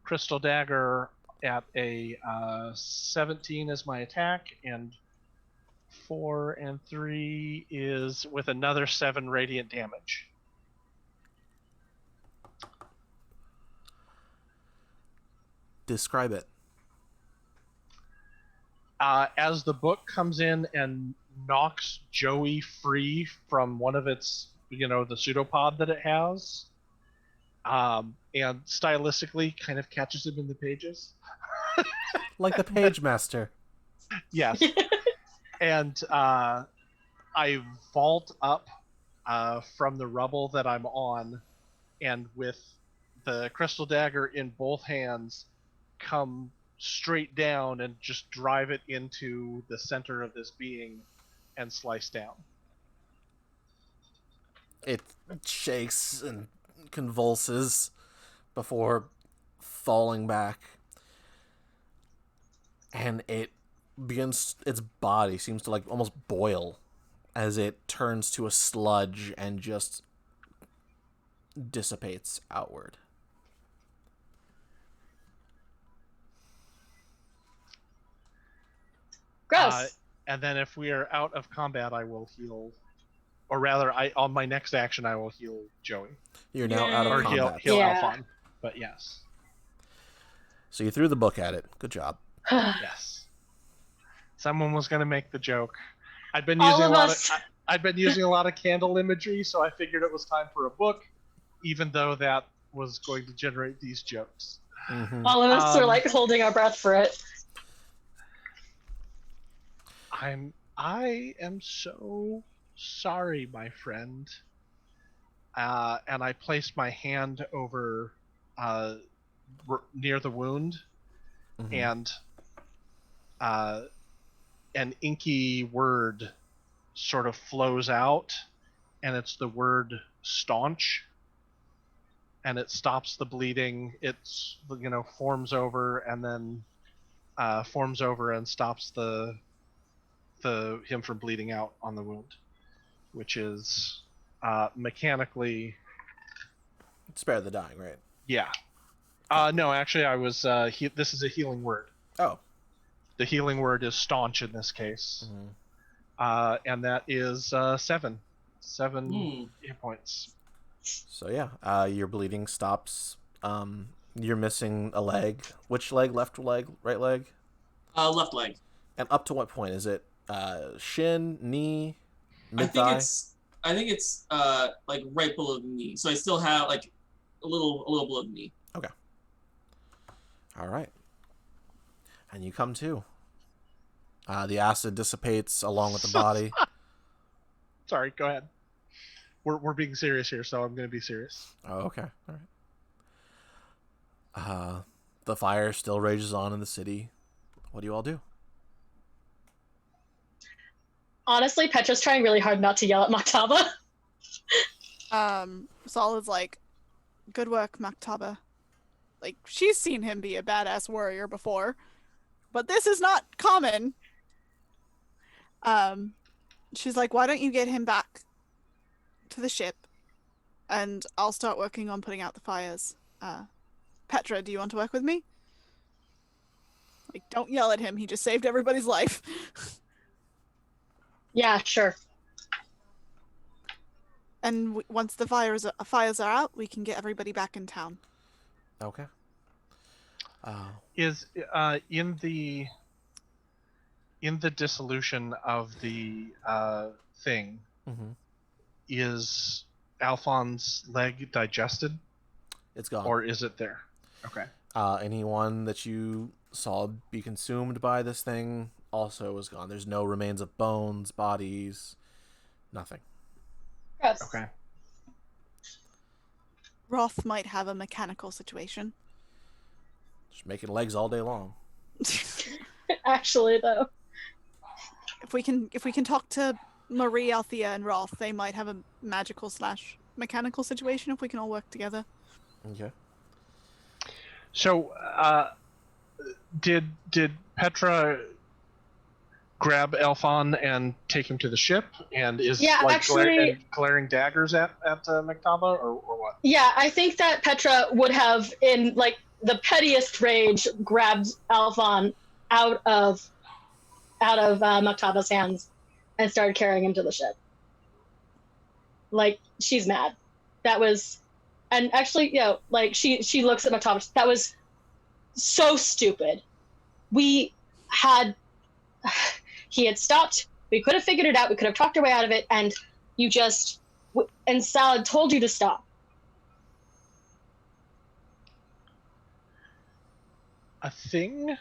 crystal dagger at a 17 as my attack, and 4 and 3 is with another 7 radiant damage. Describe it. As the book comes in and knocks Joey free from one of its, the pseudopod that it has, and stylistically kind of catches him in the pages. Like the page master. Yes. And I vault up from the rubble that I'm on, and with the crystal dagger in both hands, come straight down and just drive it into the center of this being and slice down. It shakes and convulses before falling back, and its body seems to like almost boil as it turns to a sludge and just dissipates outward. Gross. And then if we are out of combat, I will heal, or rather, on my next action, I will heal Joey. You're now out of combat. Heal Aelfonn, but yes. So you threw the book at it. Good job. Yes. Someone was going to make the joke. I'd been using a lot of candle imagery, so I figured it was time for a book, even though that was going to generate these jokes. Mm-hmm. All of us are like holding our breath for it. I am so sorry, my friend. And I placed my hand over near the wound, mm-hmm. and an inky word sort of flows out, and it's the word staunch, and it stops the bleeding. It's forms over, and then forms over and stops the him from bleeding out on the wound, which is mechanically. Spare the dying, right? Yeah. No, actually, I was. This is a healing word. Oh. The healing word is staunch in this case, and that is 7 hit points. So yeah, your bleeding stops. You're missing a leg. Which leg? Left leg? Right leg? Left leg. And up to what point is it? Shin, knee, mid thigh. I think it's like right below the knee. So I still have like a little below the knee. Okay. All right. And you come to. The acid dissipates along with the body. Sorry, go ahead. We're being serious here, so I'm going to be serious. Oh, okay. All right. The fire still rages on in the city. What do you all do? Honestly, Petra's trying really hard not to yell at Maktaba. Saul is like, good work, Maktaba. Like, she's seen him be a badass warrior before, but this is not common. She's like, why don't you get him back to the ship, and I'll start working on putting out the fires. Petra, do you want to work with me? Like, don't yell at him. He just saved everybody's life. Yeah, sure. And once the fires are out, we can get everybody back in town. Okay. Is in the dissolution of the thing, is Aelfonn's leg digested? It's gone. Or is it there? Okay. Anyone that you saw be consumed by this thing also is gone. There's no remains of bones, bodies, nothing. Gross. Okay. Roth might have a mechanical situation. Just making legs all day long. Actually, though. If we can talk to Marie, Althea, and Roth, they might have a magical / mechanical situation if we can all work together. Okay. So, did Petra grab Aelfonn and take him to the ship, and is actually, glaring daggers at Maktaba, or what? Yeah, I think that Petra would have, in like the pettiest rage, grabbed Aelfonn out of Maktaba's hands and started carrying him to the ship. Like, she's mad. That was, and actually, like she looks at Maktaba. That was so stupid. He had stopped. We could have figured it out. We could have talked our way out of it, and you just, and Salad told you to stop. A thing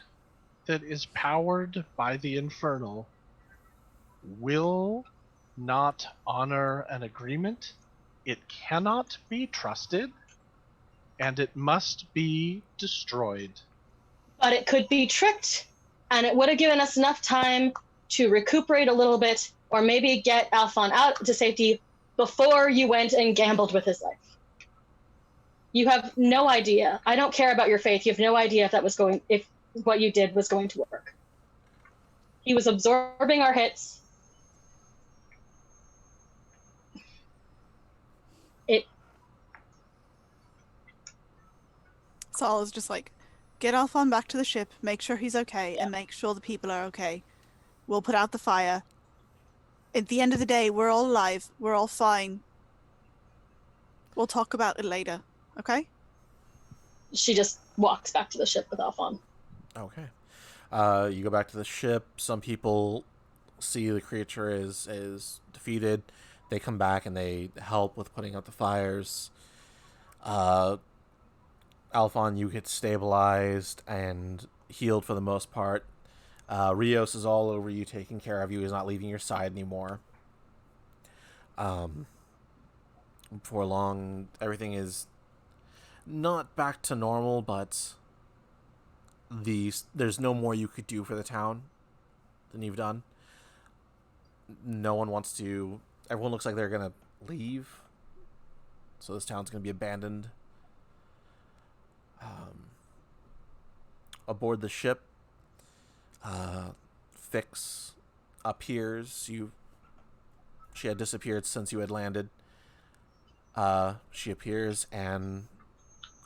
that is powered by the Infernal will not honor an agreement. It cannot be trusted, and it must be destroyed. But it could be tricked, and it would have given us enough time to recuperate a little bit, or maybe get Aelfonn out to safety before you went and gambled with his life. You have no idea. I don't care about your faith. You have no idea if what you did was going to work. He was absorbing our hits. Saul is just like, get Aelfonn back to the ship, make sure he's okay, and make sure the people are okay. We'll put out the fire. At the end of the day, we're all alive. We're all fine. We'll talk about it later, okay? She just walks back to the ship with Aelfonn. Okay. You go back to the ship. Some people see the creature is defeated. They come back and they help with putting out the fires. Aelfonn, you get stabilized and healed for the most part. Rios is all over you, taking care of you. He's not leaving your side anymore. Before long, everything is not back to normal, but there's no more you could do for the town than you've done. No one wants to. Everyone looks like they're gonna leave, so this town's gonna be abandoned. Aboard the ship, Fix appears. She had disappeared since you had landed. She appears and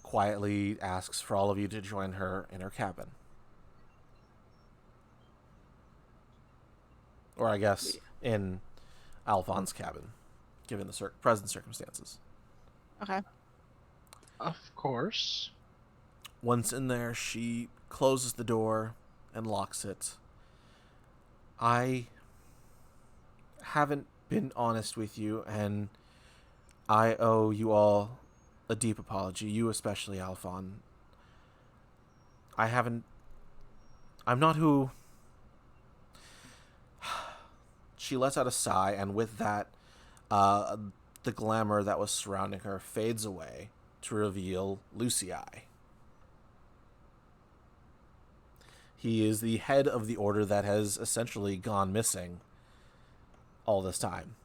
quietly asks for all of you to join her in her cabin. Or I guess in Aelfonn's cabin, given the present circumstances. Okay. Of course. Once in there, she closes the door and locks it. I haven't been honest with you, and I owe you all a deep apology, you especially, Aelfonn. I'm not who... She lets out a sigh, and with that, the glamour that was surrounding her fades away to reveal Lucii. He is the head of the order that has essentially gone missing all this time.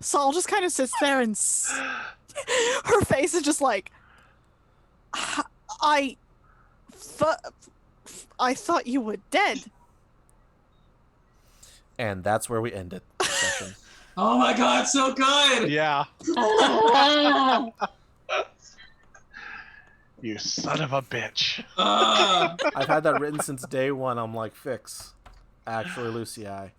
Saul just kind of sits there and her face is just like, I thought you were dead. And that's where we ended the session. Oh my god, so good! Yeah. You son of a bitch. I've had that written since day one. I'm like, fix. Actually, Lucii.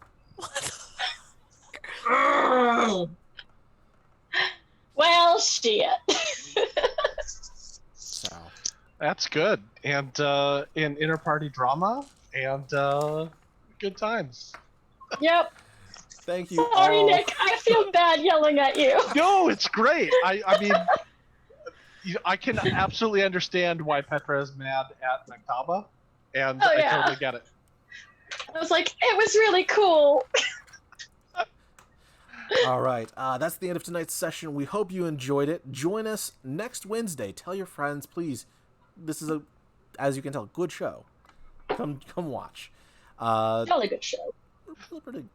Well, shit. So. That's good. And in inter-party drama and good times. Yep. Thank you Sorry, all. Nick. I feel bad yelling at you. No, it's great. I mean, I can absolutely understand why Petra is mad at Maktaba, and Oh, I yeah. totally get it. I was like, it was really cool. All right. That's the end of tonight's session. We hope you enjoyed it. Join us next Wednesday. Tell your friends, please. This is as you can tell, good show. Come watch. Jolly good show.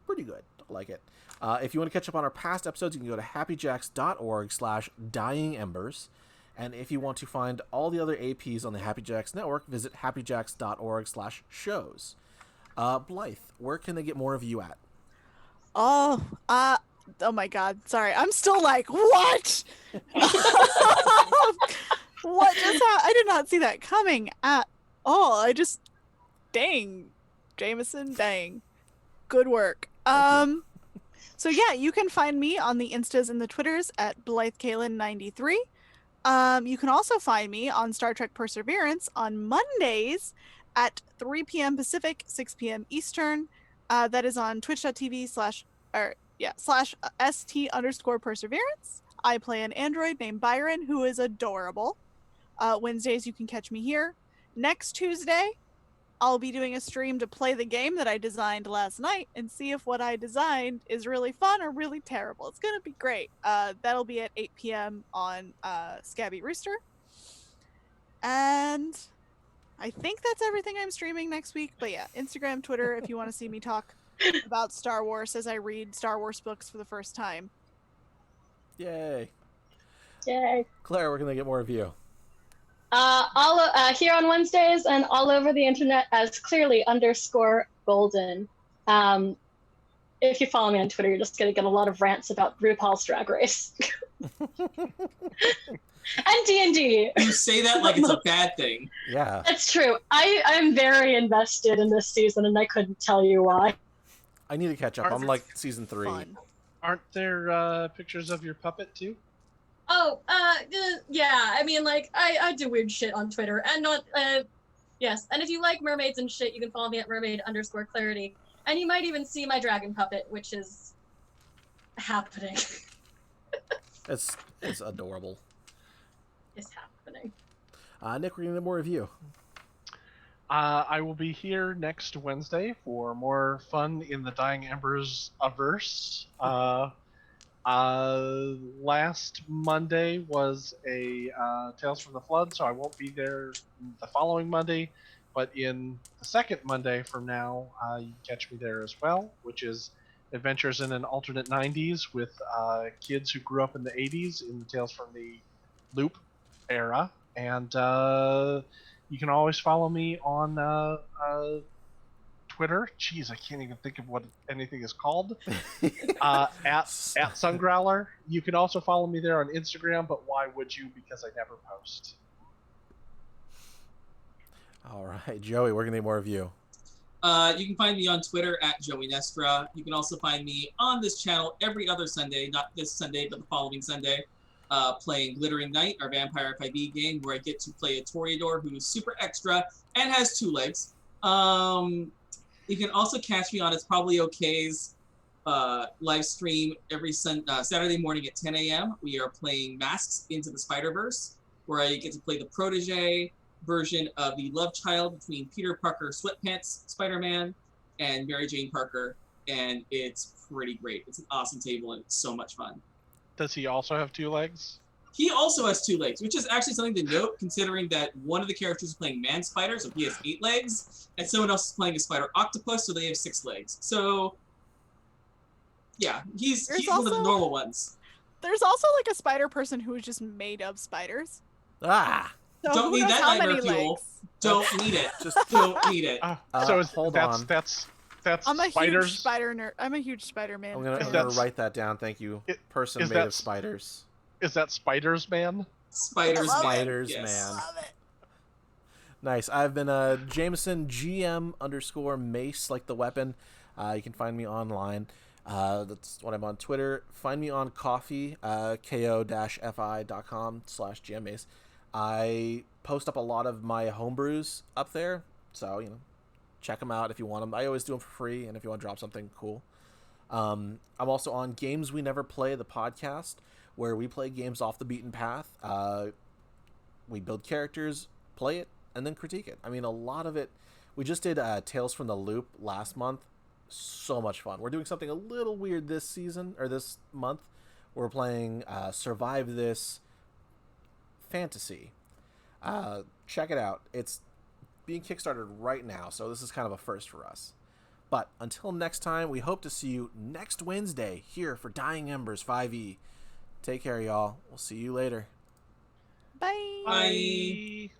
Pretty good. I like it. If you want to catch up on our past episodes, you can go to happyjacks.org/dyingembers. And if you want to find all the other APs on the Happy Jacks network, visit happyjacks.org/shows. Blythe, where can they get more of you at? Oh my god. Sorry. I'm still like, what? What just happened? I did not see that coming at all. Dang. Jameson, dang. Good work. So yeah, you can find me on the Instas and the Twitters at BlytheKalen93. You can also find me on Star Trek Perseverance on Mondays at 3 p.m. Pacific, 6 p.m. Eastern. That is on twitch.tv/ST_Perseverance. I play an android named Byron, who is adorable. Wednesdays, you can catch me here. Next Tuesday, I'll be doing a stream to play the game that I designed last night and see if what I designed is really fun or really terrible. It's going to be great. That'll be at 8 p.m. on Scabby Rooster. And I think that's everything I'm streaming next week. But yeah, Instagram, Twitter, if you want to see me talk about Star Wars as I read Star Wars books for the first time. Yay. Yay. Clara, where can they get more of you? Here on Wednesdays and all over the internet as clearly_golden. If you follow me on Twitter, you're just going to get a lot of rants about RuPaul's Drag Race. And D&D. You say that like it's a bad thing. Yeah. That's true. I'm very invested in this season, and I couldn't tell you why. I need to catch up. I'm like season 3. Fun. Aren't there pictures of your puppet too? Oh, yeah. I mean, like, I do weird shit on Twitter, and not, yes. And if you like mermaids and shit, you can follow me at mermaid_clarity. And you might even see my dragon puppet, which is happening. It's adorable. It's happening. Nick, we're going to get more of you. I will be here next Wednesday for more fun in the Dying Embers averse. Last Monday was a Tales from the Flood, so I won't be there the following Monday. But in the second Monday from now, you can catch me there as well, which is Adventures in an Alternate 90s with kids who grew up in the 80s in the Tales from the Loop era. And you can always follow me on Twitter. Jeez, I can't even think of what anything is called. At Sungrowler. You can also follow me there on Instagram, but why would you? Because I never post. All right, Joey, we're gonna need more of you. You can find me on Twitter at Joey Nestra. You can also find me on this channel every other Sunday, not this Sunday, but the following Sunday, playing Glittering Knight, our Vampire 5e game, where I get to play a Toreador who's super extra and has 2 legs. You can also catch me on It's Probably OK's live stream every Saturday morning at 10 a.m. We are playing Masks into the Spider-Verse, where I get to play the protege version of the love child between Peter Parker Sweatpants Spider-Man and Mary Jane Parker, and it's pretty great. It's an awesome table and it's so much fun. Does he also have 2 legs? He also has 2 legs, which is actually something to note considering that one of the characters is playing Man Spider, so he has 8 legs, and someone else is playing a Spider Octopus, so they have 6 legs. So yeah, he's one of the normal ones. There's also like a spider person who is just made of spiders. Ah! So Don't who need knows that how nightmare many fuel. legs? Don't need it. Just Don't need it. So hold on. That's I'm a spiders. huge spider nerd. I'm a huge Spider-Man. I'm gonna fan. write that down. Thank you. Person is made that of spiders. Is that Spiders Man? Spiders I love Man. Spiders Yes. Man. Love it. Nice. I've been Jameson GM_Mace, like the weapon. You can find me online. That's what I'm on Twitter. Find me on Coffee, ko-fi.com/GMMace. I post up a lot of my homebrews up there, so check them out if you want them. I always do them for free, and if you want to drop something cool. I'm also on Games We Never Play, the podcast, where we play games off the beaten path. We build characters, play it, and then critique it. I mean, a lot of it. We just did Tales from the Loop last month. So much fun. We're doing something a little weird this season, or this month. We're playing Survive This Fantasy. Check it out. It's being kickstarted right now, so this is kind of a first for us. But until next time, we hope to see you next Wednesday here for Dying Embers 5e. Take care, y'all. We'll see you later. Bye. Bye.